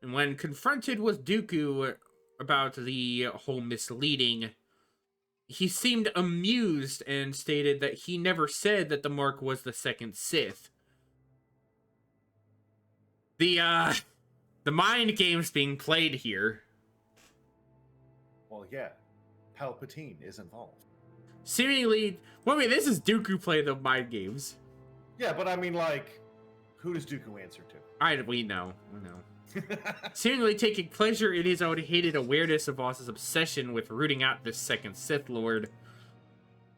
and when confronted with Dooku about the whole misleading, he seemed amused and stated that he never said that the mark was the second Sith. The mind games being played here. Well, yeah. Palpatine is involved. Seemingly, well, I mean, this is Dooku playing the mind games. Yeah, but I mean, like, who does Dooku answer to? We know. Seemingly taking pleasure in his own hated awareness of Voss's obsession with rooting out this second Sith Lord.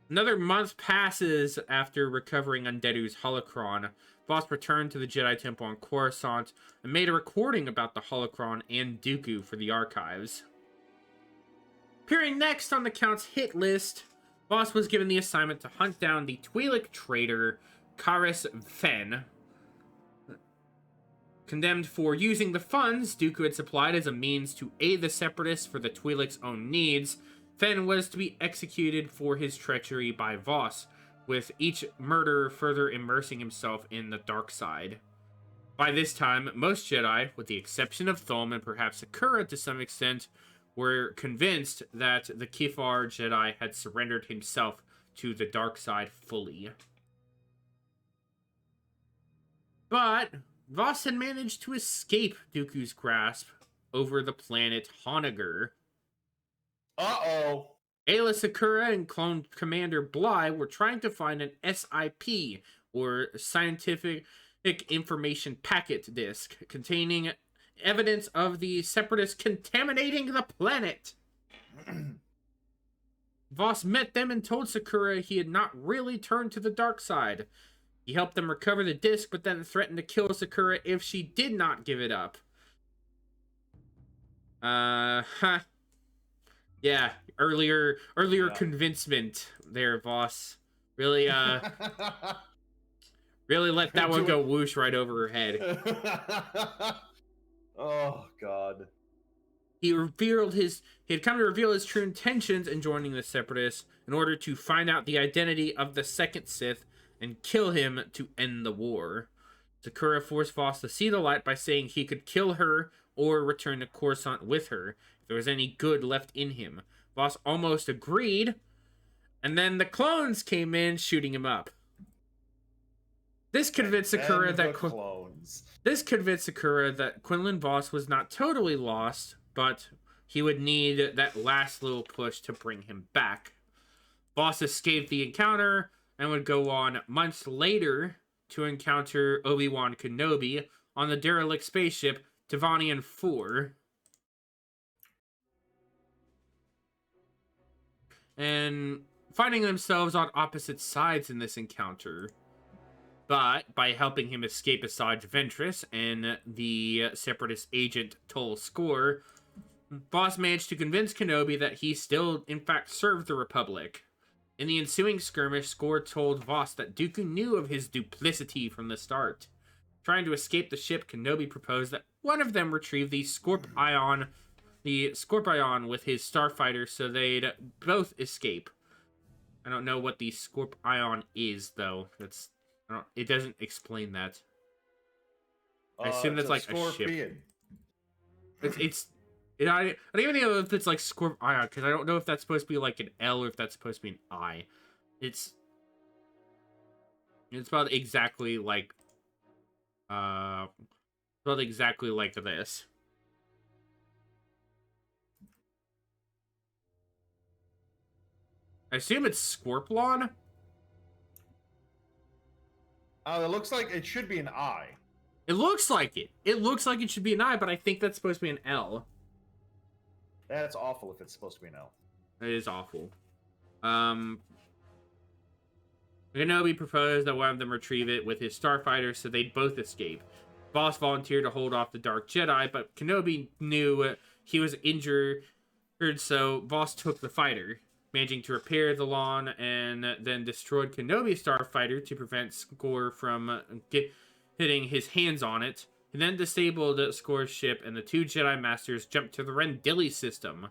Another month passes after recovering Undeadu's holocron. Voss returned to the Jedi Temple on Coruscant and made a recording about the holocron and Dooku for the archives. Appearing next on the Count's hit list, Voss was given the assignment to hunt down the Twi'lek traitor Karis Fen. Condemned for using the funds Dooku had supplied as a means to aid the Separatists for the Twi'lek's own needs, Fen was to be executed for his treachery by Voss, with each murderer further immersing himself in the dark side. By this time, most Jedi, with the exception of Thulm and perhaps Sakura to some extent, were convinced that the Kifar Jedi had surrendered himself to the dark side fully. But Voss had managed to escape Dooku's grasp over the planet Honager. Uh-oh! Ayla Sakura and clone Commander Bly were trying to find an SIP, or Scientific Information Packet Disk, containing evidence of the Separatists contaminating the planet. Voss met them and told Sakura he had not really turned to the dark side. He helped them recover the disc, but then threatened to kill Sakura if she did not give it up. Yeah, earlier convincement there, boss. Really, really let that one go whoosh right over her head. Oh, God. He had come to reveal his true intentions in joining the Separatists in order to find out the identity of the second Sith and kill him to end the war. Sakura forced Voss to see the light by saying he could kill her or return to Coruscant with her if there was any good left in him. Voss almost agreed, and then the clones came in, shooting him up. This convinced Sakura that Quinlan Voss was not totally lost, but he would need that last little push to bring him back. Voss escaped the encounter and would go on months later to encounter Obi-Wan Kenobi on the derelict spaceship Tevanian 4. And finding themselves on opposite sides in this encounter. But by helping him escape Asajj Ventress and the Separatist agent Tull Score, Voss managed to convince Kenobi that he still, in fact, served the Republic. In the ensuing skirmish, Score told Voss that Dooku knew of his duplicity from the start. Trying to escape the ship, Kenobi proposed that one of them retrieve the Scorpion with his starfighter so they'd both escape. I don't know what the Scorpion is, though. It doesn't explain that. I assume that's like a ship. I don't even know if it's like Scorpion, because I don't know if that's supposed to be like an L or if that's supposed to be an I. It's spelled exactly like this. I assume it's Scorplon. It looks like it should be an I. It looks like it. It looks like it should be an I, but I think that's supposed to be an L. That's awful if it's supposed to be an L. It is awful. Kenobi proposed that one of them retrieve it with his starfighter so they'd both escape. Voss volunteered to hold off the Dark Jedi, but Kenobi knew he was injured, so Voss took the fighter, managing to repair the lawn and then destroyed Kenobi's starfighter to prevent Score from hitting his hands on it. He then disabled Score's ship, and the two Jedi Masters jumped to the Rendili system,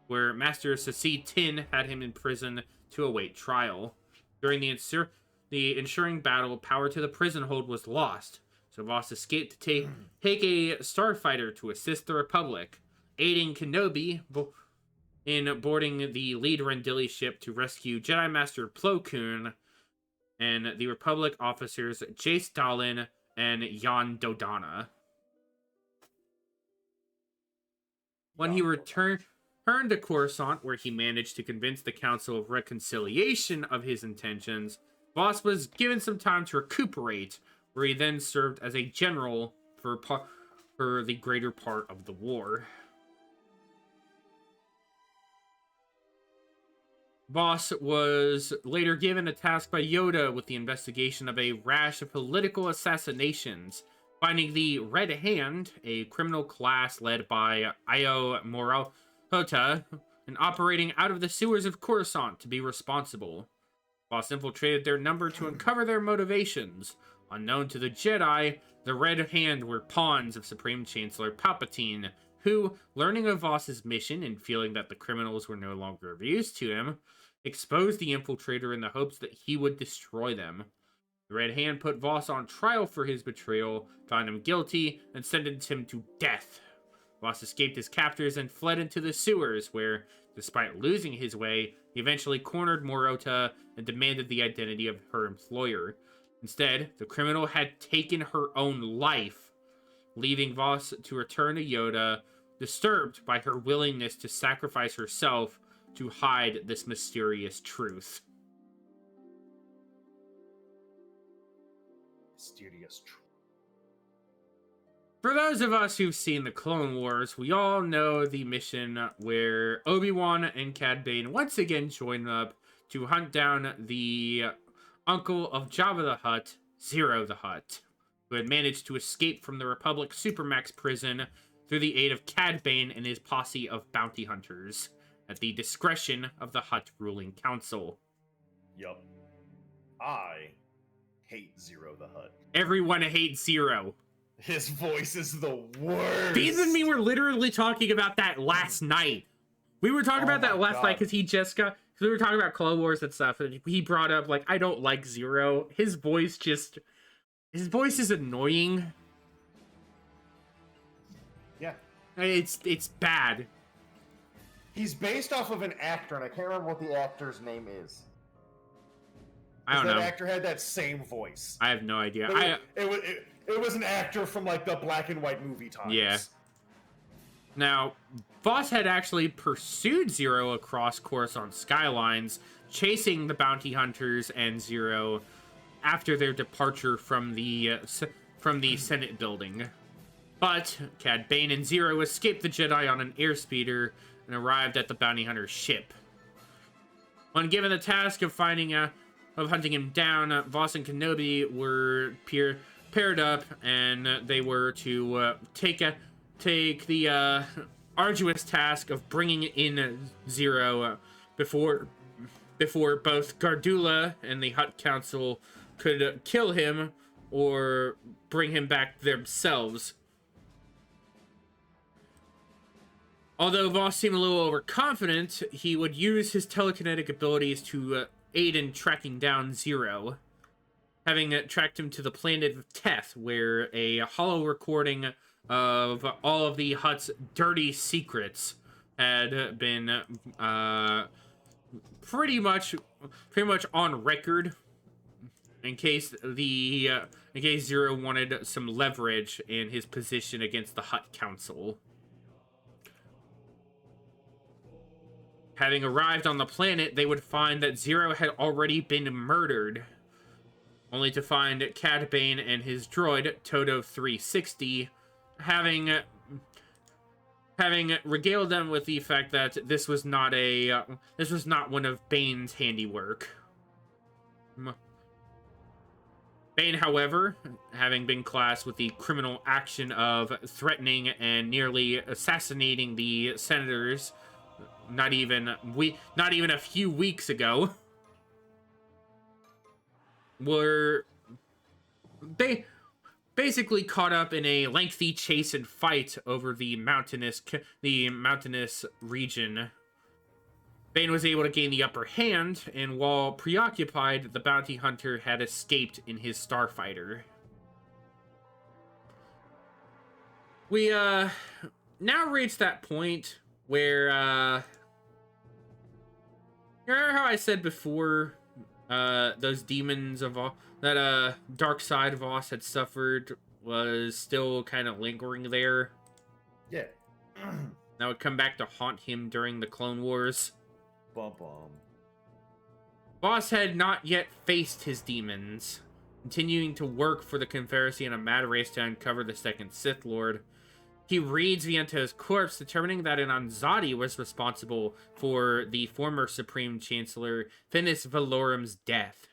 where Master Sasi Tin had him in prison to await trial. During the ensuing battle, power to the prison hold was lost, so Voss escaped to take a starfighter to assist the Republic, aiding Kenobi in boarding the lead Rendili ship to rescue Jedi Master Plo Koon and the Republic officers Jace Dahlin and Jan Dodonna. When he returned to Coruscant, where he managed to convince the Council of Reconciliation of his intentions, Voss was given some time to recuperate, where he then served as a general for the greater part of the war. Voss was later given a task by Yoda with the investigation of a rash of political assassinations, finding the Red Hand, a criminal class led by Io Morota, and operating out of the sewers of Coruscant to be responsible. Voss infiltrated their number to uncover their motivations. Unknown to the Jedi, the Red Hand were pawns of Supreme Chancellor Palpatine, who, learning of Voss's mission and feeling that the criminals were no longer of use to him, exposed the infiltrator in the hopes that he would destroy them. The Red Hand put Voss on trial for his betrayal, found him guilty, and sentenced him to death. Voss escaped his captors and fled into the sewers, where, despite losing his way, he eventually cornered Morota and demanded the identity of her employer. Instead, the criminal had taken her own life, leaving Voss to return to Yoda, disturbed by her willingness to sacrifice herself to hide this mysterious truth. Mysterious truth. For those of us who've seen the Clone Wars, we all know the mission where Obi-Wan and Cad Bane once again join up to hunt down the uncle of Jabba the Hutt, Zero the Hutt, who had managed to escape from the Republic Supermax prison through the aid of Cad Bane and his posse of bounty hunters, at the discretion of the Hutt ruling council. Yup. I hate Zero the Hutt. Everyone hates Zero. His voice is the worst. Beans and me were literally talking about that last night. We were talking about that last night because we were talking about Clone Wars and stuff, and he brought up, like, I don't like Zero. His voice is annoying. Yeah. It's bad. He's based off of an actor, and I can't remember what the actor's name is. I don't know. That actor had that same voice. I have no idea. It was an actor from, like, the black and white movie times. Yeah. Now, Voss had actually pursued Zero across Coruscant skylines, chasing the bounty hunters and Zero after their departure from the Senate building. But Cad Bane and Zero escaped the Jedi on an airspeeder and arrived at the bounty hunter's ship. When given the task of hunting him down, Voss and Kenobi were paired up, and they were to take the arduous task of bringing in Zero before both Gardula and the Hutt Council could kill him or bring him back themselves. Although Voss seemed a little overconfident, he would use his telekinetic abilities to aid in tracking down Zero, having tracked him to the planet of Teth, where a hollow recording of all of the Hutt's dirty secrets had been pretty much on record, in case Zero wanted some leverage in his position against the Hutt Council. Having arrived on the planet, they would find that Zero had already been murdered, only to find Cad Bane and his droid, Toto 360, having regaled them with the fact that this was not one of Bane's handiwork. Bane, however, having been classed with the criminal action of threatening and nearly assassinating the senators not even a few weeks ago, were basically caught up in a lengthy chase and fight over the mountainous region. Bane was able to gain the upper hand, and while preoccupied, the bounty hunter had escaped in his starfighter. We now reach that point where remember how I said before those demons of that dark side of Voss had suffered was still kind of lingering there? Yeah. That would come back to haunt him during the Clone Wars. Bum bum. Voss had not yet faced his demons, continuing to work for the Confederacy in a mad race to uncover the second Sith Lord. He reads Viento's corpse, determining that an Anzadi was responsible for the former Supreme Chancellor Finis Valorum's death.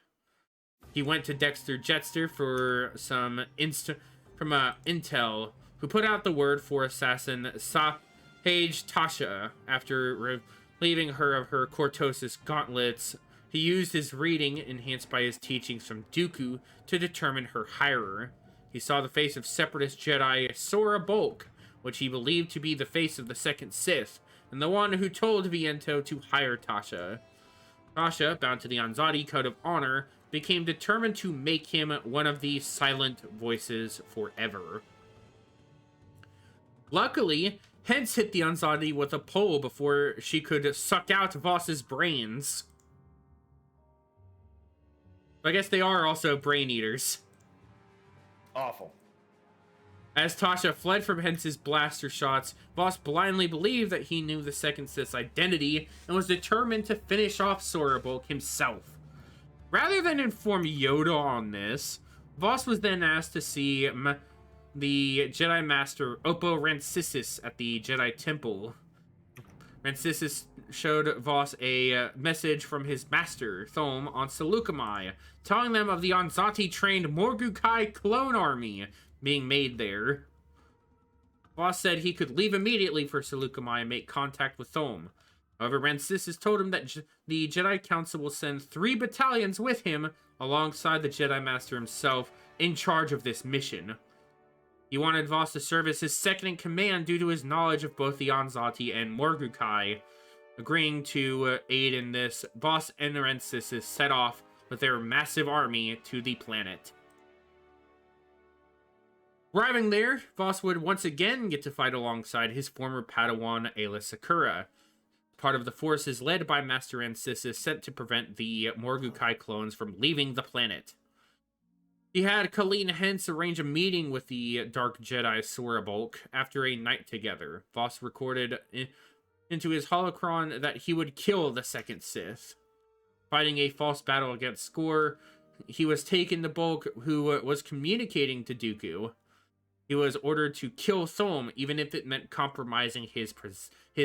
He went to Dexter Jetster for some intel, who put out the word for assassin Sahage Tasha. After relieving her of her Cortosis gauntlets, he used his reading, enhanced by his teachings from Dooku, to determine her hirer. He saw the face of Separatist Jedi Sora Bulk, which he believed to be the face of the second Sith, and the one who told Viento to hire Tasha. Tasha, bound to the Anzadi Code of Honor, became determined to make him one of the silent voices forever. Luckily, Hence hit the Anzadi with a pole before she could suck out Voss's brains. I guess they are also brain eaters. Awful. As Tasha fled from Hence's blaster shots, Voss blindly believed that he knew the Second Sith's identity and was determined to finish off Sora Bulk himself. Rather than inform Yoda on this, Voss was then asked to see the Jedi Master Oppo Rancisis at the Jedi Temple. Rancissus showed Voss a message from his master, Thome, on Seleucami, telling them of the Anzati-trained Morgukai clone army being made there. Voss said he could leave immediately for Seleucami and make contact with Thome. However, Rancissus told him that the Jedi Council will send 3 battalions with him, alongside the Jedi Master himself, in charge of this mission. He wanted Voss to serve as his second-in-command due to his knowledge of both the Anzati and Morgukai. Agreeing to aid in this, Voss and Rancissus set off with their massive army to the planet. Arriving there, Voss would once again get to fight alongside his former Padawan, Aayla Secura, part of the forces led by Master Rancissus sent to prevent the Morgukai clones from leaving the planet. He had Quinlan hence arrange a meeting with the Dark Jedi Sora Bulk after a night together. Voss recorded into his holocron that he would kill the second Sith. Fighting a false battle against Skor, he was taken to Bulk, who was communicating to Dooku. He was ordered to kill Thome, even if it meant compromising his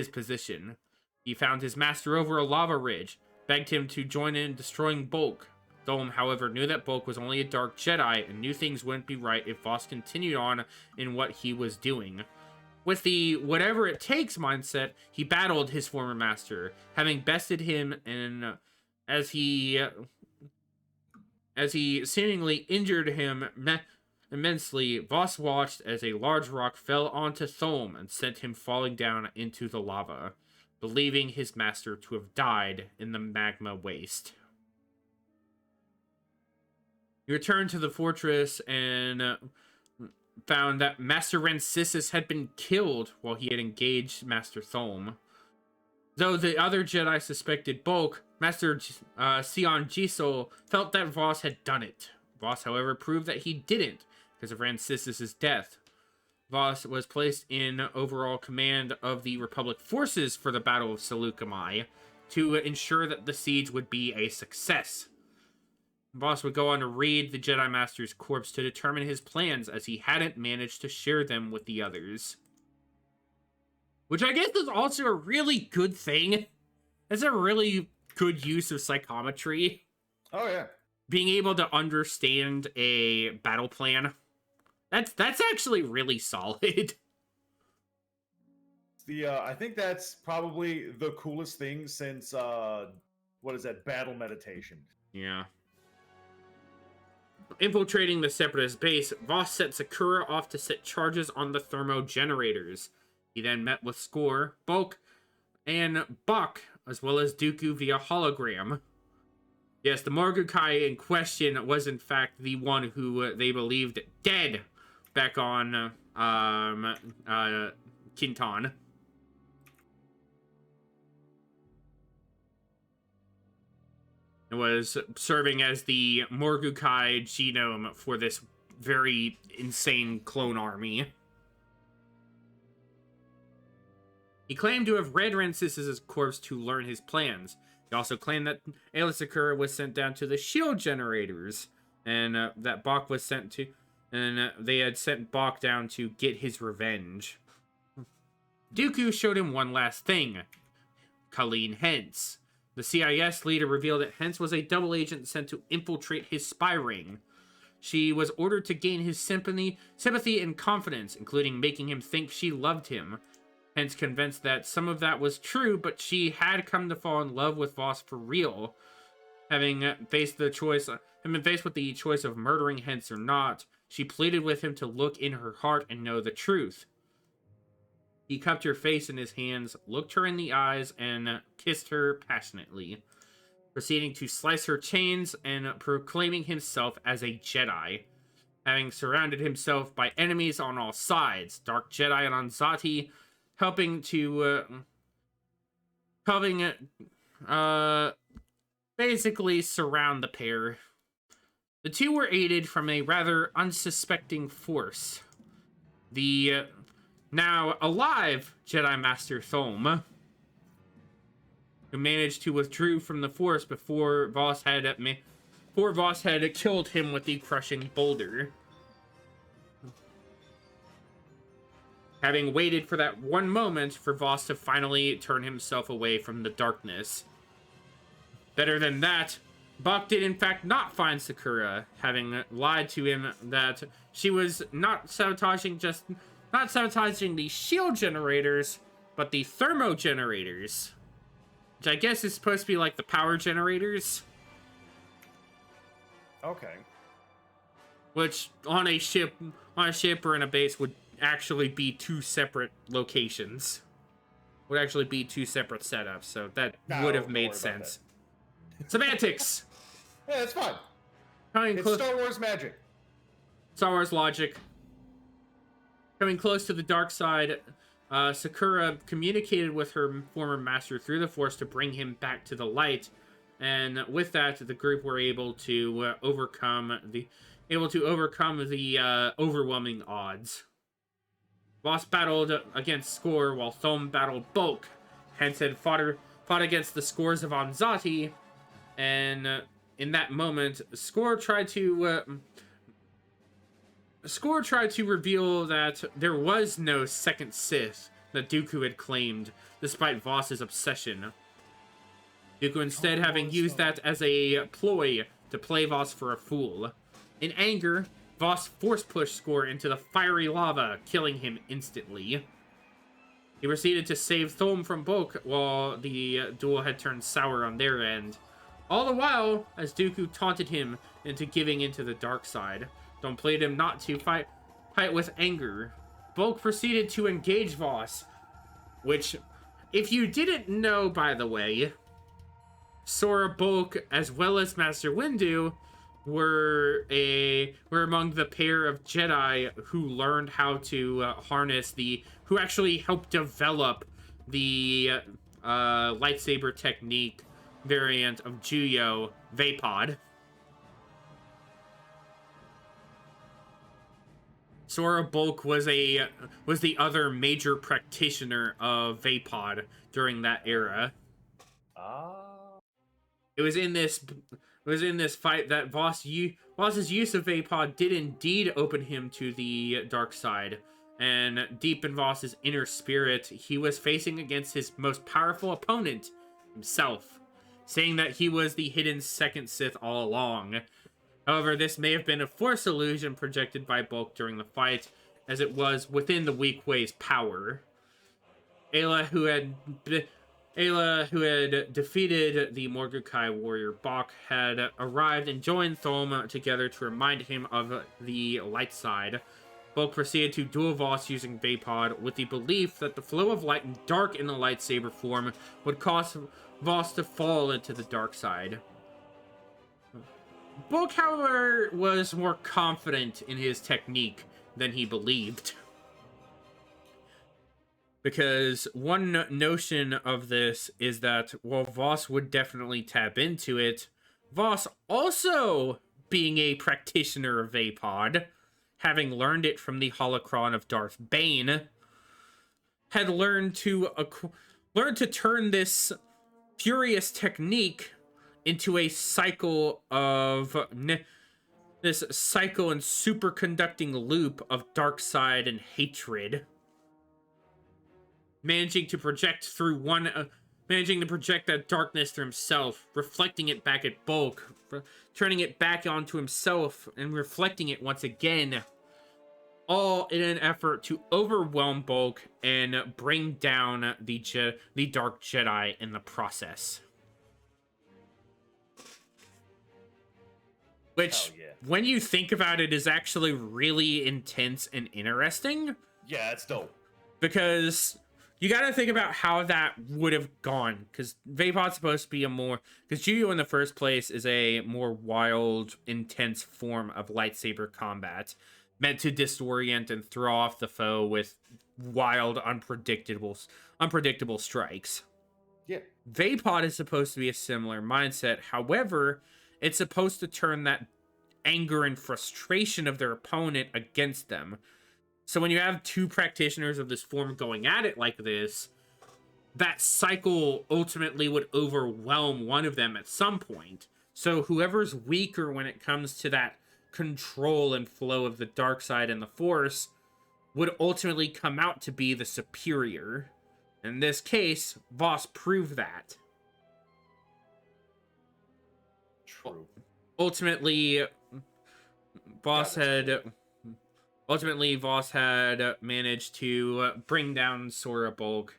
position. He found his master over a lava ridge, begged him to join in destroying Bulk. Thome, however, knew that Bulk was only a Dark Jedi and knew things wouldn't be right if Voss continued on in what he was doing. With the whatever-it-takes mindset, he battled his former master, having bested him, and as he seemingly injured him immensely, Voss watched as a large rock fell onto Thome and sent him falling down into the lava, believing his master to have died in the magma waste. He returned to the fortress and found that Master Rancissus had been killed while he had engaged Master Thome. Though the other Jedi suspected Bulk, Master Sion Gisel felt that Voss had done it. Voss, however, proved that he didn't because of Rancissus' death. Voss was placed in overall command of the Republic forces for the Battle of Seleucami to ensure that the siege would be a success. Voss would go on to read the Jedi Master's corpse to determine his plans, as he hadn't managed to share them with the others. Which I guess is also a really good thing. It's a really good use of psychometry. Oh, yeah. Being able to understand a battle plan. That's actually really solid. I think that's probably the coolest thing since, what is that, battle meditation. Yeah. Infiltrating the Separatist base, Voss set Sakura off to set charges on the thermogenerators. He then met with Skor, Bulk, and Buck, as well as Dooku via hologram. Yes, the Morgukai in question was in fact the one who they believed dead back on Kinton. It was serving as the Morgukai genome for this very insane clone army. He claimed to have read Rancissus' corpse to learn his plans. He also claimed that Aayla Secura was sent down to the shield generators, and that Bok was sent to, and they had sent Bok down to get his revenge. Dooku showed him one last thing: Colleen Hence. The CIS leader revealed that Hence was a double agent sent to infiltrate his spy ring. She was ordered to gain his sympathy and confidence, including making him think she loved him. Hence convinced that some of that was true, but she had come to fall in love with Voss for real. Having been faced with the choice of murdering Hence or not, she pleaded with him to look in her heart and know the truth. He cupped her face in his hands, looked her in the eyes, and kissed her passionately, proceeding to slice her chains and proclaiming himself as a Jedi. Having surrounded himself by enemies on all sides, Dark Jedi and Anzati, helping basically surround the pair. The two were aided from a rather unsuspecting force. The now alive Jedi Master Thome, who managed to withdraw from the force before Voss had killed him with the crushing boulder. having waited for that one moment for Voss to finally turn himself away from the darkness. Better than that, Bach did in fact not find Sakura, having lied to him that she was not sabotaging the shield generators, but the thermo generators. Which I guess is supposed to be like the power generators. Okay. Which on a ship or in a base would actually be two separate locations. Would actually be two separate setups, so that would have made sense. Semantics! Yeah, it's fine. It's Star Wars magic. Star Wars logic. Coming close to the dark side, Sakura communicated with her former master through the Force to bring him back to the light, and with that, the group were able to overcome the overwhelming odds. Voss battled against Score, while Thome battled Bulk. Hence had fought against the Scores of Anzati, and in that moment, Score tried to reveal that there was no second Sith that Dooku had claimed, despite Voss's obsession. Dooku instead having used that as a ploy to play Voss for a fool. In anger, Voss force-pushed Score into the fiery lava, killing him instantly. He proceeded to save Thome from Bulk while the duel had turned sour on their end. All the while, as Dooku taunted him into giving into the dark side, Thome pleaded him not to fight with anger. Bulk proceeded to engage Voss, which, if you didn't know, by the way, Sora, Bulk, as well as Master Windu, were among the pair of Jedi who learned how to who actually helped develop the lightsaber technique variant of Juyo, Vaapad. Sora Bulk was the other major practitioner of Vaapad during that era. It was in this fight that Voss's use of Vaapad did indeed open him to the dark side, and deep in Voss's inner spirit, he was facing against his most powerful opponent, himself, saying that he was the hidden second Sith all along. However, this may have been a Force illusion projected by Bulk during the fight, as it was within the Weak Way's power. Ayla, who had defeated the Morgukai warrior Bach, had arrived and joined Thome together to remind him of the light side. Bulk proceeded to duel Voss using Vaapad, with the belief that the flow of light and dark in the lightsaber form would cause Voss to fall into the dark side. Bulk, however, was more confident in his technique than he believed. Because one notion of this is that while Voss would definitely tap into it, Voss also, being a practitioner of Vaapad, having learned it from the holocron of Darth Bane, had learned to turn this furious technique into a cycle of this cycle and superconducting loop of dark side and hatred, managing to project that darkness through himself, reflecting it back at Bulk, turning it back onto himself and reflecting it once again, all in an effort to overwhelm Bulk and bring down the Dark Jedi in the process. Which, when you think about it, is actually really intense and interesting. Yeah, it's dope. Because you gotta think about how that would have gone. Because Vaapad's supposed to be because Juyo in the first place is a more wild, intense form of lightsaber combat, meant to disorient and throw off the foe with wild, unpredictable strikes. Yeah. Vaapad is supposed to be a similar mindset. However, it's supposed to turn that anger and frustration of their opponent against them. So when you have two practitioners of this form going at it like this, that cycle ultimately would overwhelm one of them at some point. So whoever's weaker when it comes to that control and flow of the dark side and the Force would ultimately come out to be the superior. In this case, Voss proved that. True. Ultimately, Voss had managed to bring down Sora Bulk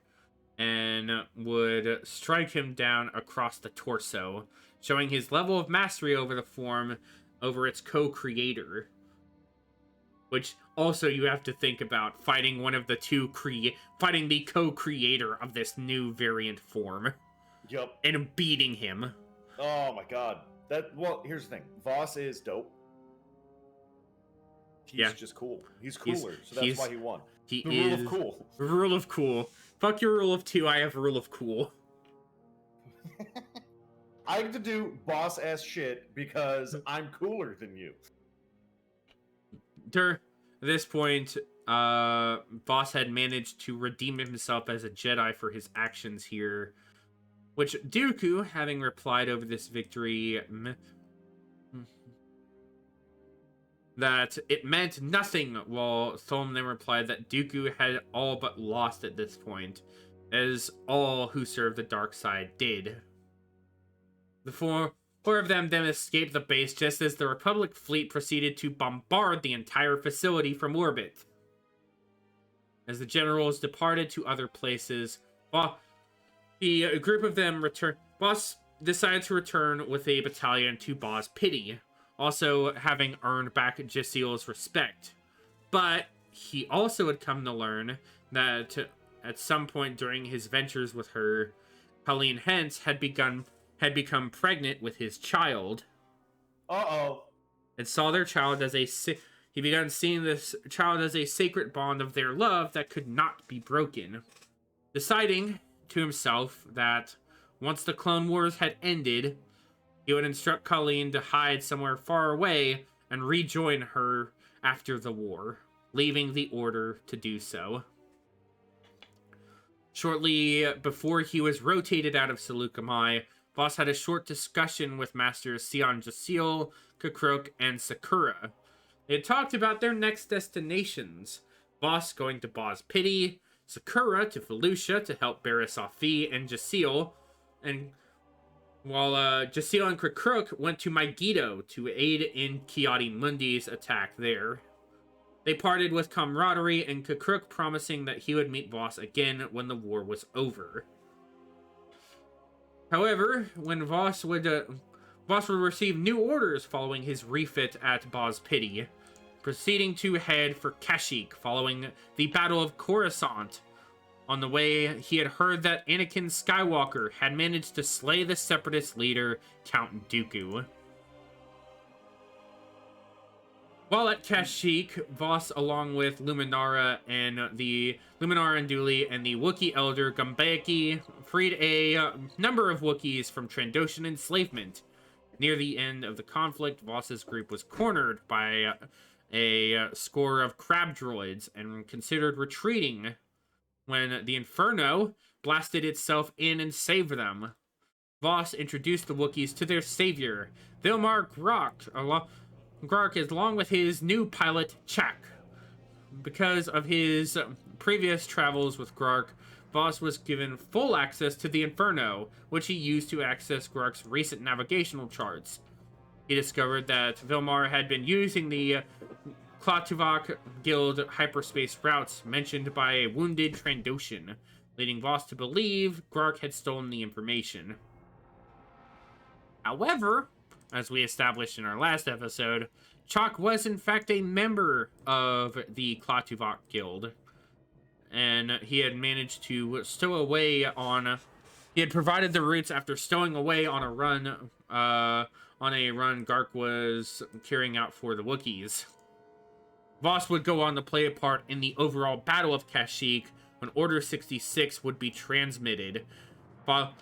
and would strike him down across the torso, showing his level of mastery over the form over its co-creator. Which also you have to think about fighting one of the two fighting the co-creator of this new variant form. Yep. And beating him. Oh my god. Well, here's the thing. Voss is dope. He's just cool. He's cooler, so that's why he won. The rule of cool. Rule of cool. Fuck your rule of 2, I have rule of cool. I have to do boss-ass shit because I'm cooler than you. At this point, Voss had managed to redeem himself as a Jedi for his actions here, which Dooku, having replied over this victory, that it meant nothing, while Thom then replied that Dooku had all but lost at this point, as all who served the dark side did. The four of them then escaped the base just as the Republic fleet proceeded to bombard the entire facility from orbit. As the generals departed to other places, the group of them returned. Voss decided to return with a battalion to Boz Pity, also having earned back Jasiel's respect. But he also had come to learn that at some point during his ventures with her, Colleen Hence had become pregnant with his child. Uh-oh. And saw their child as he began seeing this child as a sacred bond of their love that could not be broken. Deciding to himself that once the Clone Wars had ended, he would instruct Colleen to hide somewhere far away and rejoin her after the war, leaving the Order to do so. Shortly before he was rotated out of Seleucami, Voss had a short discussion with Masters Sion Jasiel, Kakrok, and Sakura. They had talked about their next destinations, Voss going to Boz Pity, Sakura to Felucia to help Barriss Offee and Jasiel, and while Jasiel and Kakrok went to Megiddo to aid in Ki-Adi-Mundi's attack there. They parted with camaraderie, and Kakrok promising that he would meet Voss again when the war was over. However, when Voss would receive new orders following his refit at Boz Pity, proceeding to head for Kashyyyk following the Battle of Coruscant. On the way, he had heard that Anakin Skywalker had managed to slay the Separatist leader, Count Dooku. While at Kashyyyk, Voss, along with Luminara and Dooley and the Wookiee elder Gumbayeki, freed a number of Wookiees from Trandoshan enslavement. Near the end of the conflict, Voss's group was cornered by a score of crab droids and considered retreating when the Inferno blasted itself in and saved them. Voss introduced the Wookiees to their savior, Vilmar Grok, along with his new pilot, Chak. Because of his previous travels with Grok, Voss was given full access to the Inferno, which he used to access Grok's recent navigational charts. He discovered that Vilmar had been using the Klatuvok Guild hyperspace routes mentioned by a wounded Trandoshan, leading Voss to believe Grok had stolen the information. However, as we established in our last episode, Chak was in fact a member of the Klatuvok Guild, and he had managed to stow away on... He had provided the routes after stowing away on a run Gark was carrying out for the Wookiees. Voss would go on to play a part in the overall Battle of Kashyyyk when Order 66 would be transmitted. While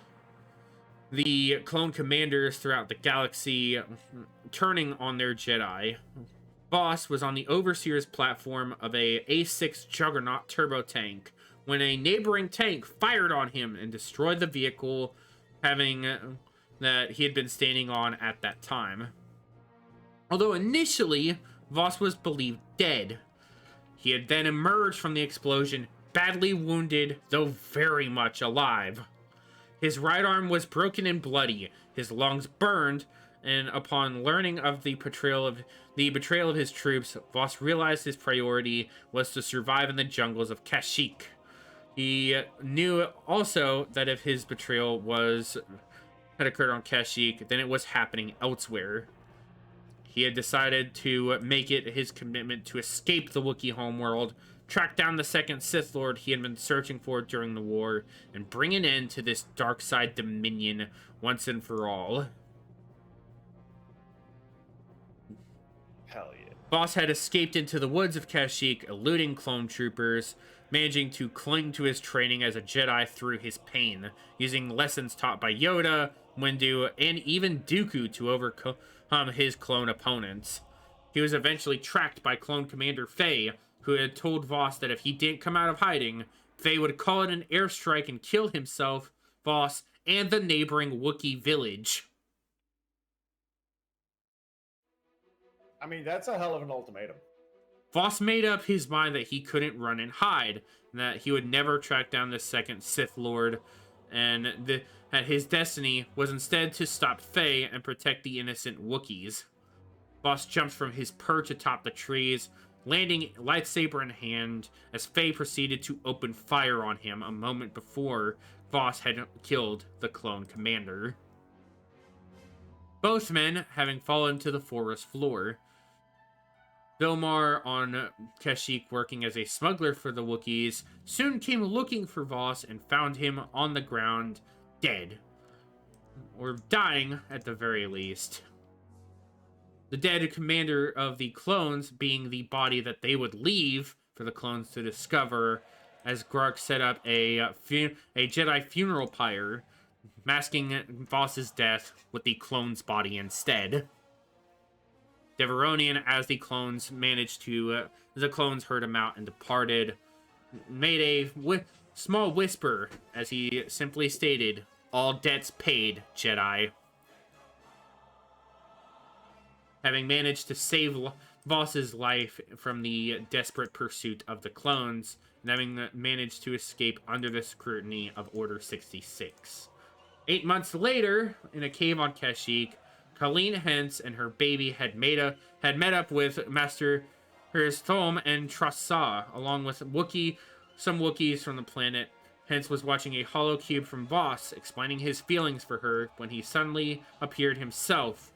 the clone commanders throughout the galaxy turning on their Jedi, Voss was on the Overseer's platform of a A6 Juggernaut turbo tank when a neighboring tank fired on him and destroyed the vehicle that he had been standing on at that time. Although initially Voss was believed dead, He had then emerged from the explosion, badly wounded, though very much alive. His right arm was broken and bloody, his lungs burned, and upon learning of the betrayal of his troops, Voss realized his priority was to survive in the jungles of Kashyyyk. He knew also that if his betrayal had occurred on Kashyyyk, then it was happening elsewhere. He had decided to make it his commitment to escape the Wookiee homeworld, track down the second Sith Lord he had been searching for during the war, and bring an end to this dark side dominion once and for all. Hell yeah. Voss had escaped into the woods of Kashyyyk, eluding clone troopers, managing to cling to his training as a Jedi through his pain, using lessons taught by Yoda, Windu, and even Dooku to overcome his clone opponents. He was eventually tracked by Clone Commander Faye, who had told Voss that if he didn't come out of hiding, Faye would call it an airstrike and kill himself, Voss, and the neighboring Wookiee village. I mean, that's a hell of an ultimatum. Voss made up his mind that he couldn't run and hide, and that he would never track down the second Sith Lord, and that his destiny was instead to stop Faye and protect the innocent Wookiees. Voss jumped from his perch atop the trees, landing lightsaber in hand, as Faye proceeded to open fire on him a moment before Voss had killed the clone commander. Both men having fallen to the forest floor. Vilmar on Kashyyyk, working as a smuggler for the Wookiees, soon came looking for Voss and found him on the ground, dead. Or dying, at the very least. The dead commander of the clones being the body that they would leave for the clones to discover, as Grark set up a Jedi funeral pyre, masking Voss's death with the clone's body instead. Deveronian, as the clones heard him out and departed, made a small whisper as he simply stated, "All debts paid, Jedi." Having managed to save Voss's life from the desperate pursuit of the clones, and having managed to escape under the scrutiny of Order 66. 8 months later, in a cave on Kashyyyk, Colleen Hence and her baby had met up with Master Thom and Trassa, along with some Wookiees from the planet. Hence was watching a hollow cube from Voss, explaining his feelings for her when he suddenly appeared himself,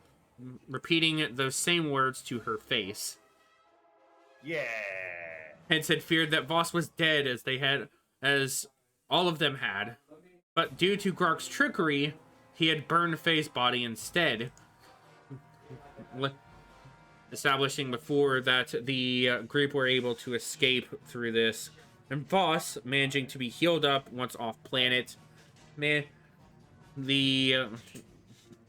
repeating those same words to her face. Yeah. Hence had feared that Voss was dead, as all of them had. But due to Grark's trickery, he had burned Faye's body instead, establishing before that the group were able to escape through this, and Voss managing to be healed up once off planet. The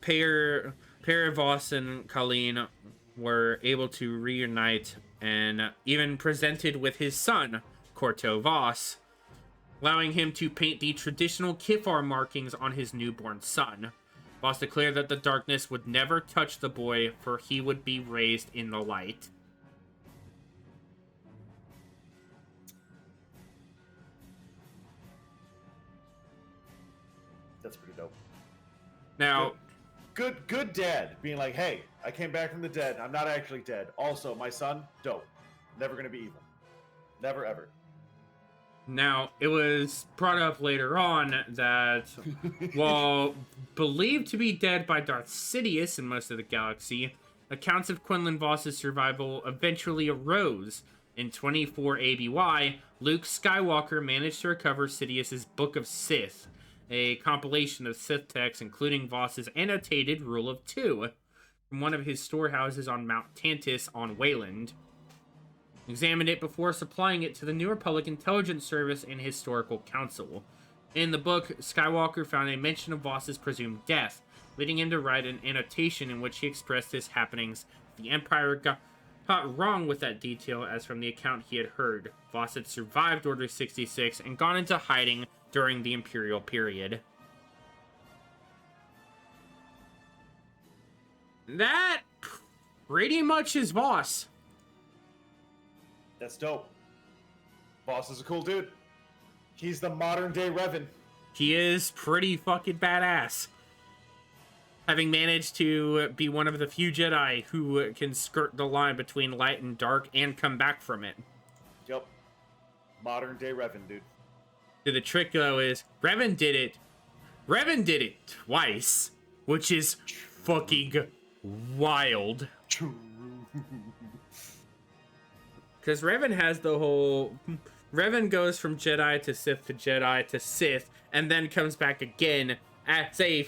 pair of Voss and Colleen were able to reunite and even presented with his son, Corto Voss, allowing him to paint the traditional Kifar markings on his newborn son. Voss declared that the darkness would never touch the boy, for he would be raised in the light. That's pretty dope. Now, good dad being like, "Hey, I came back from the dead. I'm not actually dead. Also, my son, dope. Never gonna be evil. Never ever." Now, it was brought up later on that while believed to be dead by Darth Sidious in most of the galaxy, accounts of Quinlan Voss's survival eventually arose. In 24 ABY, Luke Skywalker managed to recover Sidious's Book of Sith, a compilation of Sith texts including Voss's annotated Rule of Two, from one of his storehouses on Mount Tantus on Wayland. Examined it before supplying it to the New Republic Intelligence Service and Historical Council. In the book, Skywalker found a mention of Voss's presumed death, leading him to write an annotation in which he expressed his happenings. The Empire got wrong with that detail, as from the account he had heard, Voss had survived Order 66 and gone into hiding during the Imperial period. That pretty much is Voss. That's dope. Boss is a cool dude. He's the modern day Revan. He is pretty fucking badass. Having managed to be one of the few Jedi who can skirt the line between light and dark and come back from it. Yep. Modern day Revan, dude. The trick, though, is Revan did it. Revan did it twice, which is fucking wild. Because Revan has the whole... Revan goes from Jedi to Sith, and then comes back again as a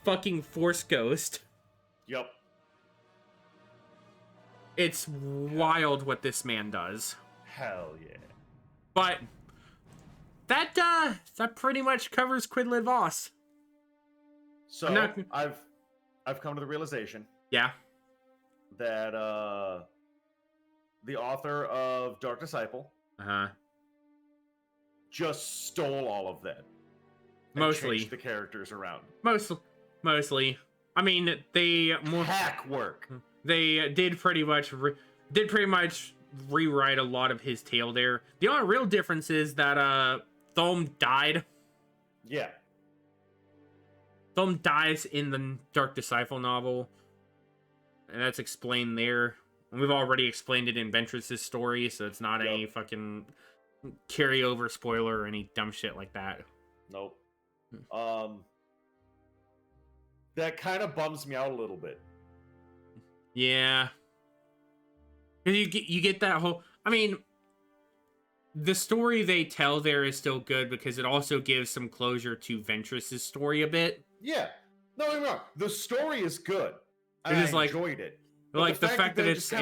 fucking Force ghost. Yep. It's wild what this man does. Hell yeah. But that pretty much covers Quinlan Vos. So I've come to the realization. Yeah. That the author of Dark Disciple just stole all of that. Mostly changed the characters around. Mostly. I mean, they hack work. They did pretty much rewrite a lot of his tale there. The only real difference is that Thom died. Yeah. Thom dies in the Dark Disciple novel, and that's explained there. And we've already explained it in Ventress's story, so it's not any fucking carryover spoiler or any dumb shit like that. Nope. That kind of bums me out a little bit. Yeah. You get that whole... I mean, the story they tell there is still good because it also gives some closure to Ventress's story a bit. Yeah. No, no, no. The story is good. I enjoyed it. But like the fact that it's a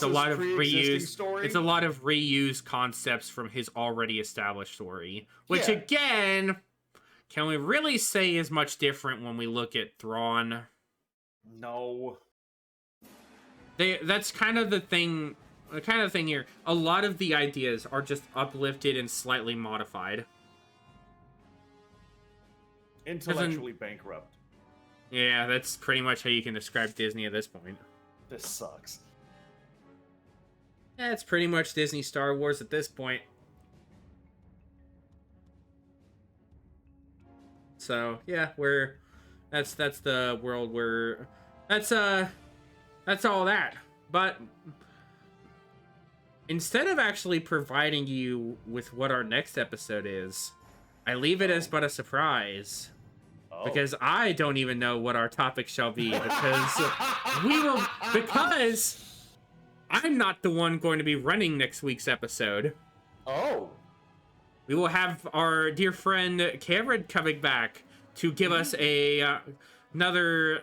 lot of reuse. It's a lot of reused concepts from his already established story, which again, can we really say is much different when we look at Thrawn? No. That's kind of the thing. The kind of thing here. A lot of the ideas are just uplifted and slightly modified. Intellectually bankrupt. Yeah, that's pretty much how you can describe Disney at this point. This sucks. Yeah, it's pretty much Disney Star Wars at this point. So yeah, that's the world where that's all that. But instead of actually providing you with what our next episode is, I leave it as but a surprise. Because I don't even know what our topic shall be, because I'm not the one going to be running next week's episode. Oh. We will have our dear friend Cameron coming back to give us another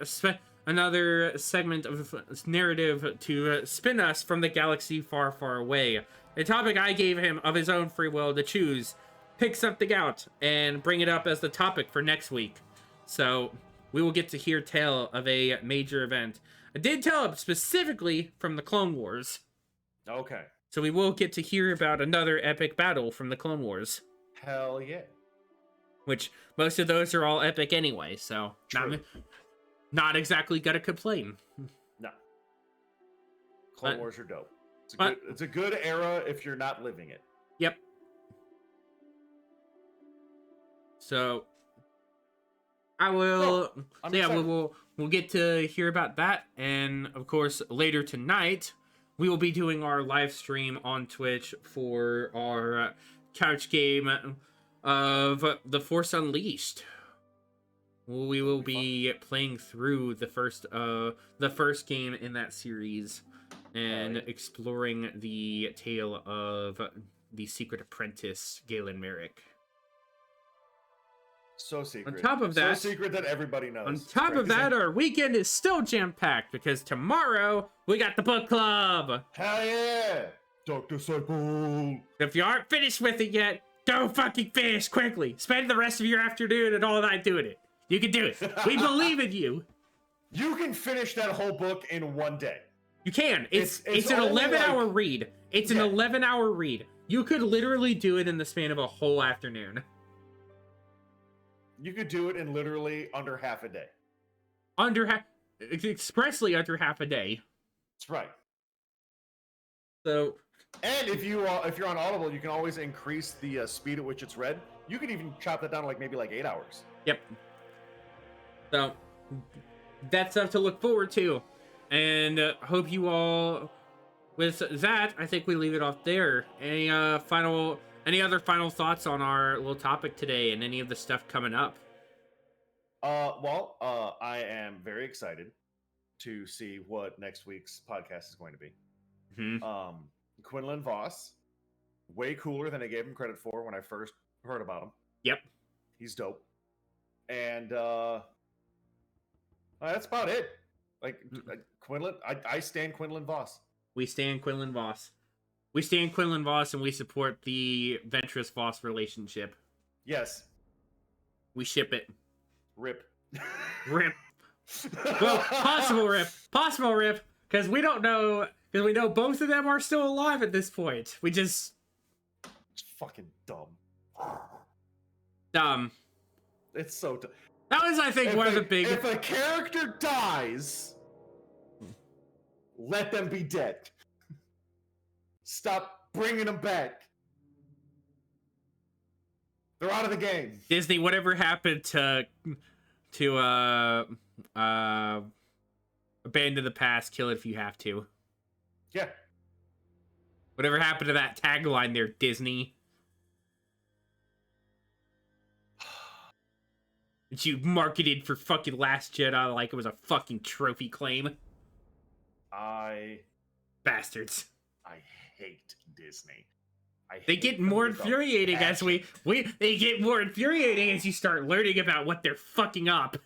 segment of narrative to spin us from the galaxy far, far away. A topic I gave him of his own free will to choose, pick something out, and bring it up as the topic for next week. So we will get to hear tell of a major event. I did tell him specifically from the Clone Wars. Okay. So we will get to hear about another epic battle from the Clone Wars. Hell yeah. Which most of those are all epic anyway, so not exactly gonna complain. No. Clone Wars are dope. It's a good era if you're not living it. Yep. So I will. We'll get to hear about that, and of course later tonight we will be doing our live stream on Twitch for our couch game of The Force Unleashed. We will be playing through the first game in that series and exploring the tale of the secret apprentice Galen Merrick. So secret. On top of that, so secret that everybody knows. On top of that, our weekend is still jam-packed because tomorrow we got the book club. Hell yeah! Dark Disciple. If you aren't finished with it yet, go fucking finish quickly. Spend the rest of your afternoon and all night doing it. You can do it. We believe in you. You can finish that whole book in one day. You can. It's an 11-hour read. It's an 11-hour read. You could literally do it in the span of a whole afternoon. You could do it in literally under half a day. Expressly under half a day. That's right. So And if you're on Audible, you can always increase the speed at which it's read. You could even chop that down to maybe 8 hours. Yep. So that's stuff to look forward to, and hope you all. With that, I think we leave it off there. Any other final thoughts on our little topic today, and any of the stuff coming up? I am very excited to see what next week's podcast is going to be. Mm-hmm. Quinlan Voss, way cooler than I gave him credit for when I first heard about him. Yep. He's dope. And that's about it. Quinlan, I stand Quinlan Voss. We stand Quinlan Voss. We stand Quinlan Voss, and we support the Ventress Voss relationship. Yes. We ship it. Rip. Rip. Well, possible rip, because we don't know, because we know both of them are still alive at this point. It's fucking dumb. Dumb. It's so dumb. That was, I think, one of the big... If a character dies, let them be dead. Stop bringing them back. They're out of the game. Disney, whatever happened to abandon the past, kill it if you have to. Yeah. Whatever happened to that tagline there, Disney? That you marketed for fucking Last Jedi like it was a fucking trophy claim. Bastards. I hate Disney. They get more infuriating as they get more infuriating as you start learning about what they're fucking up.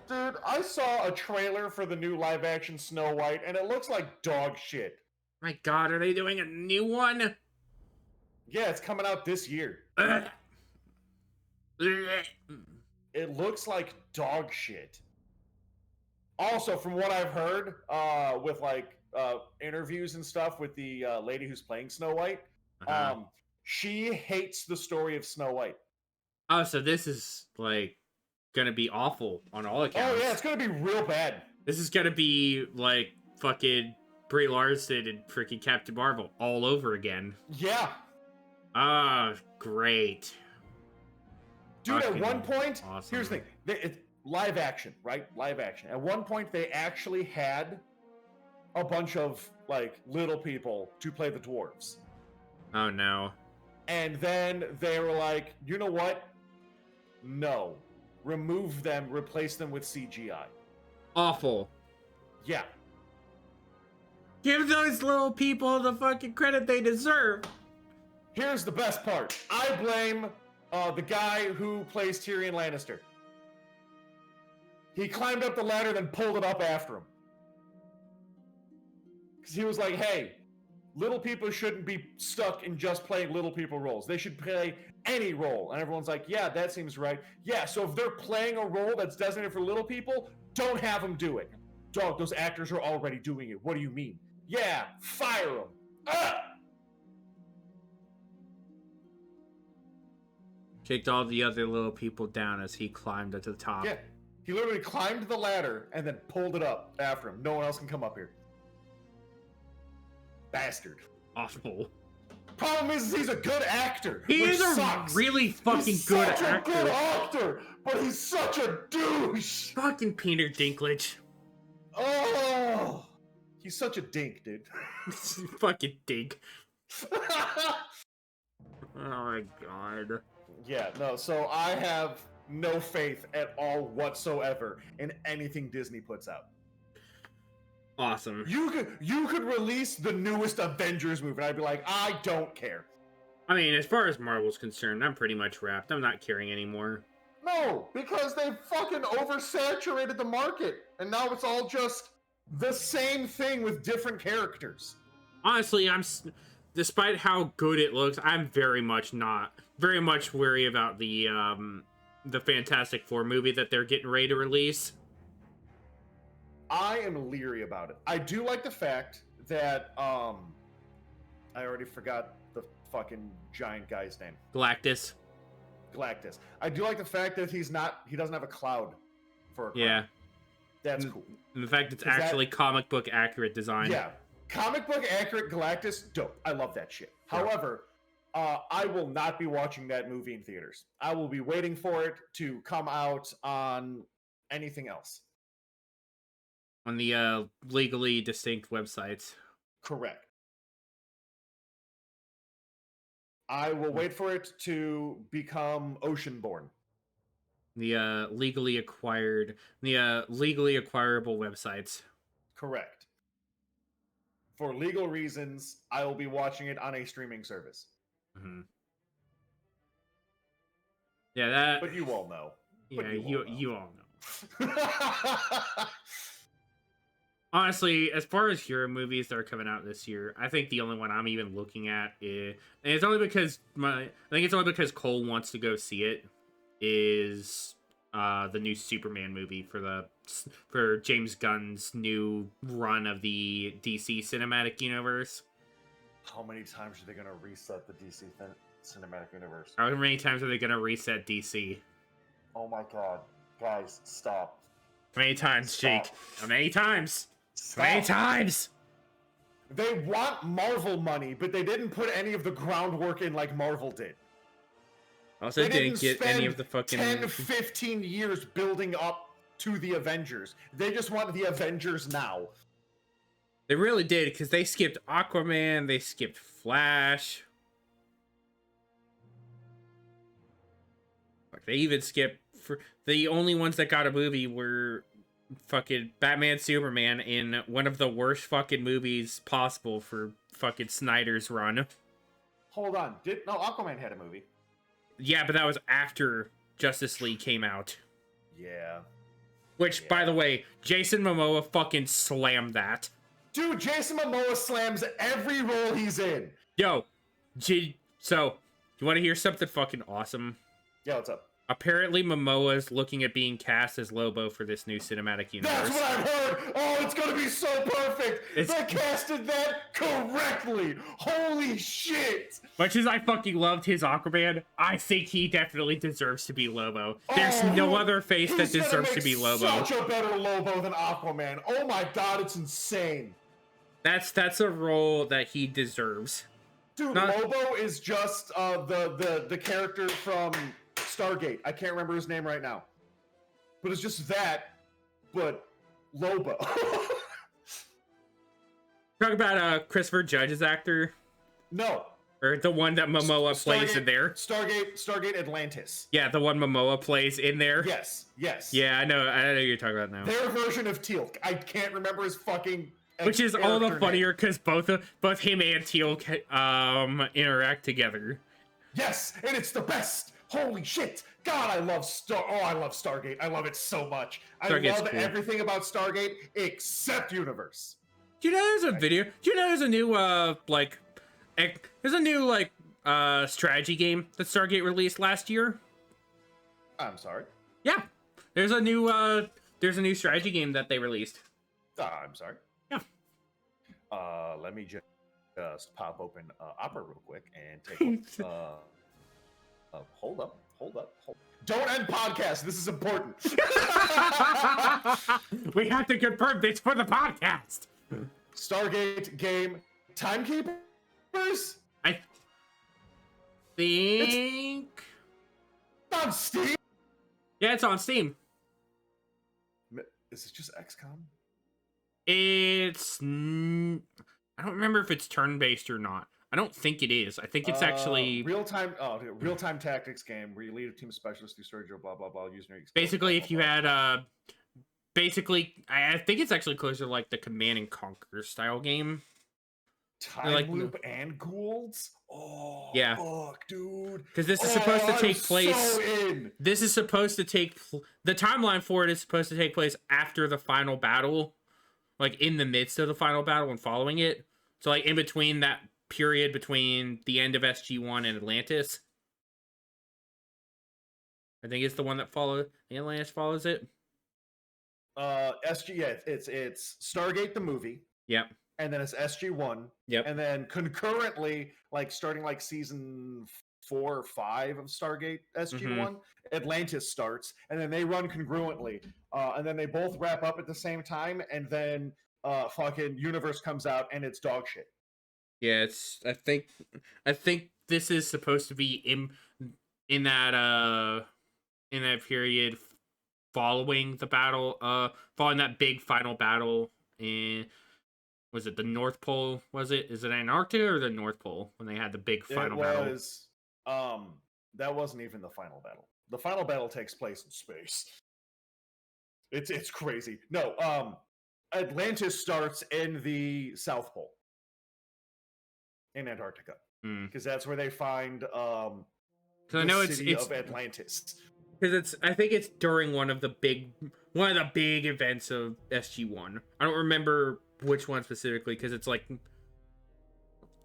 Dude, I saw a trailer for the new live-action Snow White, and it looks like dog shit. My God, are they doing a new one? Yeah, it's coming out this year. It looks like dog shit. Also, from what I've heard, with interviews and stuff with the lady who's playing Snow White, she hates the story of Snow White. Oh, so this is gonna be awful on all accounts. Oh yeah, it's gonna be real bad. This is gonna be like fucking Brie Larson and freaking Captain Marvel all over again. Yeah. Ah, great. Dude, at one point, awesome. Here's the thing. It's live action, right? Live action. At one point, they actually had a bunch of, little people to play the dwarves. Oh, no. And then they were like, you know what? No. Remove them, replace them with CGI. Awful. Yeah. Give those little people the fucking credit they deserve. Here's the best part. I blame the guy who plays Tyrion Lannister. He climbed up the ladder, then pulled it up after him. Because he was like, hey, little people shouldn't be stuck in just playing little people roles. They should play any role. And everyone's like, yeah, that seems right. Yeah, so if they're playing a role that's designated for little people, don't have them do it. Dog, those actors are already doing it. What do you mean? Yeah, fire them. Ah! Kicked all the other little people down as he climbed up to the top. Yeah, he literally climbed the ladder and then pulled it up after him. No one else can come up here. Bastard. Awful. Problem is, he's a good actor. He is a really fucking good actor. He's such a good actor, but he's such a douche. Fucking Peter Dinklage. Oh, he's such a dink, dude. Fucking dink. Oh my God. Yeah, no, so I have no faith at all whatsoever in anything Disney puts out. Awesome. You could release the newest Avengers movie, and I'd be like, I don't care. I mean, as far as Marvel's concerned, I'm pretty much wrapped. I'm not caring anymore. No, because they fucking oversaturated the market, and now it's all just the same thing with different characters. Honestly, despite how good it looks, I'm very much wary about the Fantastic Four movie that they're getting ready to release. I am leery about it. I do like the fact that I already forgot the fucking giant guy's name. Galactus. I do like the fact that he doesn't have a cloud for a crown. Yeah. That's cool. And the fact it's actually comic book accurate design. Yeah. comic book accurate Galactus, dope. I love that shit. Yeah. However, I will not be watching that movie in theaters. I will be waiting for it to come out on anything else. On the legally distinct websites. Correct. I will wait for it to become Oceanborn. The legally acquired, legally acquirable websites. Correct. For legal reasons, I will be watching it on a streaming service. Mm-hmm. Yeah, that. But you all know. Yeah, you all know. Honestly, as far as hero movies that are coming out this year, I think the only one I'm even looking at is, and it's only because Cole wants to go see it, is the new Superman movie for James Gunn's new run of the DC cinematic universe. How many times are they going to reset the DC cinematic universe? How many times are they going to reset DC? Oh my god. Guys, stop. How many times, Jake? How many times? Stop. How many times? They want Marvel money, but they didn't put any of the groundwork in like Marvel did. Also, they didn't get any of the fucking 10-15 years building up to the Avengers. They just want the Avengers now. They really did, because they skipped Aquaman, they skipped Flash. Like, they even skipped the only ones that got a movie were fucking Batman, Superman in one of the worst fucking movies possible for fucking Snyder's run. Hold on. No, Aquaman had a movie. Yeah, but that was after Justice League came out. Yeah. Which, by the way, Jason Momoa fucking slammed that. Dude, Jason Momoa slams every role he's in. Yo, so, you want to hear something fucking awesome? Yeah, what's up? Apparently, Momoa's looking at being cast as Lobo for this new cinematic universe. That's what I've heard! Oh, it's gonna be so perfect! They casted that correctly! Holy shit! Much as I fucking loved his Aquaman, I think he definitely deserves to be Lobo. There's no other face that deserves to be Lobo. Such a better Lobo than Aquaman. Oh my god, it's insane. That's a role that he deserves. Dude, Lobo is just the character from Stargate. I can't remember his name right now. But it's just that, but Lobo. Talk about Christopher Judge's actor? No. Or the one that Momoa plays in there? Stargate Atlantis. Yeah, the one Momoa plays in there? Yes. Yeah, I know who you're talking about now. Their version of Teal'c. I can't remember his fucking which is all the funnier because both him and Teal'c interact together. Yes, and it's the best. Holy shit! God, I love Stargate. I love it so much. Stargate's I love cool. Everything about Stargate except Universe. Do you know there's a video? Do you know there's a new strategy game that Stargate released last year? I'm sorry. Yeah, there's a new strategy game that they released. I'm sorry. Yeah. Let me just pop open Opera real quick and take a hold up. Don't end podcast. This is important. We have to confirm this for the podcast. Stargate game Timekeepers? I think it's on Steam. Yeah, it's on Steam. Is it just XCOM? I don't remember if it's turn-based or not. I don't think it is. I think it's actually real-time tactics game where you lead a team of specialists through story, blah blah blah, using your basically if you had I think it's actually closer to like the Command and Conquer style game. Time loop and ghouls. Oh yeah, fuck, dude. Because this is supposed to take place. This is supposed to take the timeline for it is supposed to take place after the final battle, like in the midst of the final battle and following it. So like in between that period between the end of SG-1 and Atlantis. I think it's the one that Atlantis follows it. SG, yeah, it's Stargate the movie. Yep. And then it's SG-1. Yep. And then concurrently, like starting like season 4 or 5 of Stargate SG-1, Atlantis starts, and then they run congruently. And then they both wrap up at the same time, and then fucking universe comes out and it's dog shit. Yeah, it's. I think this is supposed to be in that period following the battle, following that big final battle in. Was it the North Pole? Was it? Is it Antarctica or the North Pole when they had the big final battle? It was. That wasn't even the final battle. The final battle takes place in space. It's crazy. No, Atlantis starts in the South Pole, in Antarctica, because that's where they find the I know city of Atlantis. Because I think it's during one of the big events of SG-1. I don't remember which one specifically, because it's like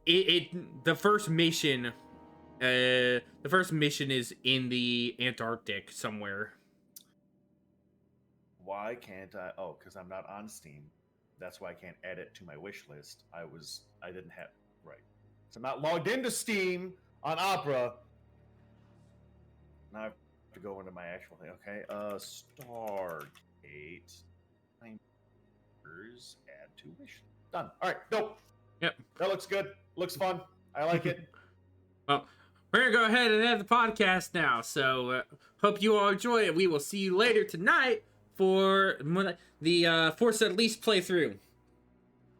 the first mission. The first mission is in the Antarctic somewhere. Why can't I? Oh, because I'm not on Steam. That's why I can't add it to my wish list. I didn't have right. So I'm not logged into Steam on Opera. Now I have to go into my actual thing. Okay, Stargate. Add to wish. Done. All right. Nope. Yep. That looks good. Looks fun. I like it. Well, we're gonna go ahead and end the podcast now. So hope you all enjoy it. We will see you later tonight for the Force Unleashed playthrough.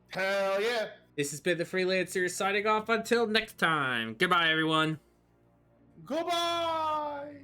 Hell yeah! This has been the Freelancer signing off until next time. Goodbye, everyone. Goodbye!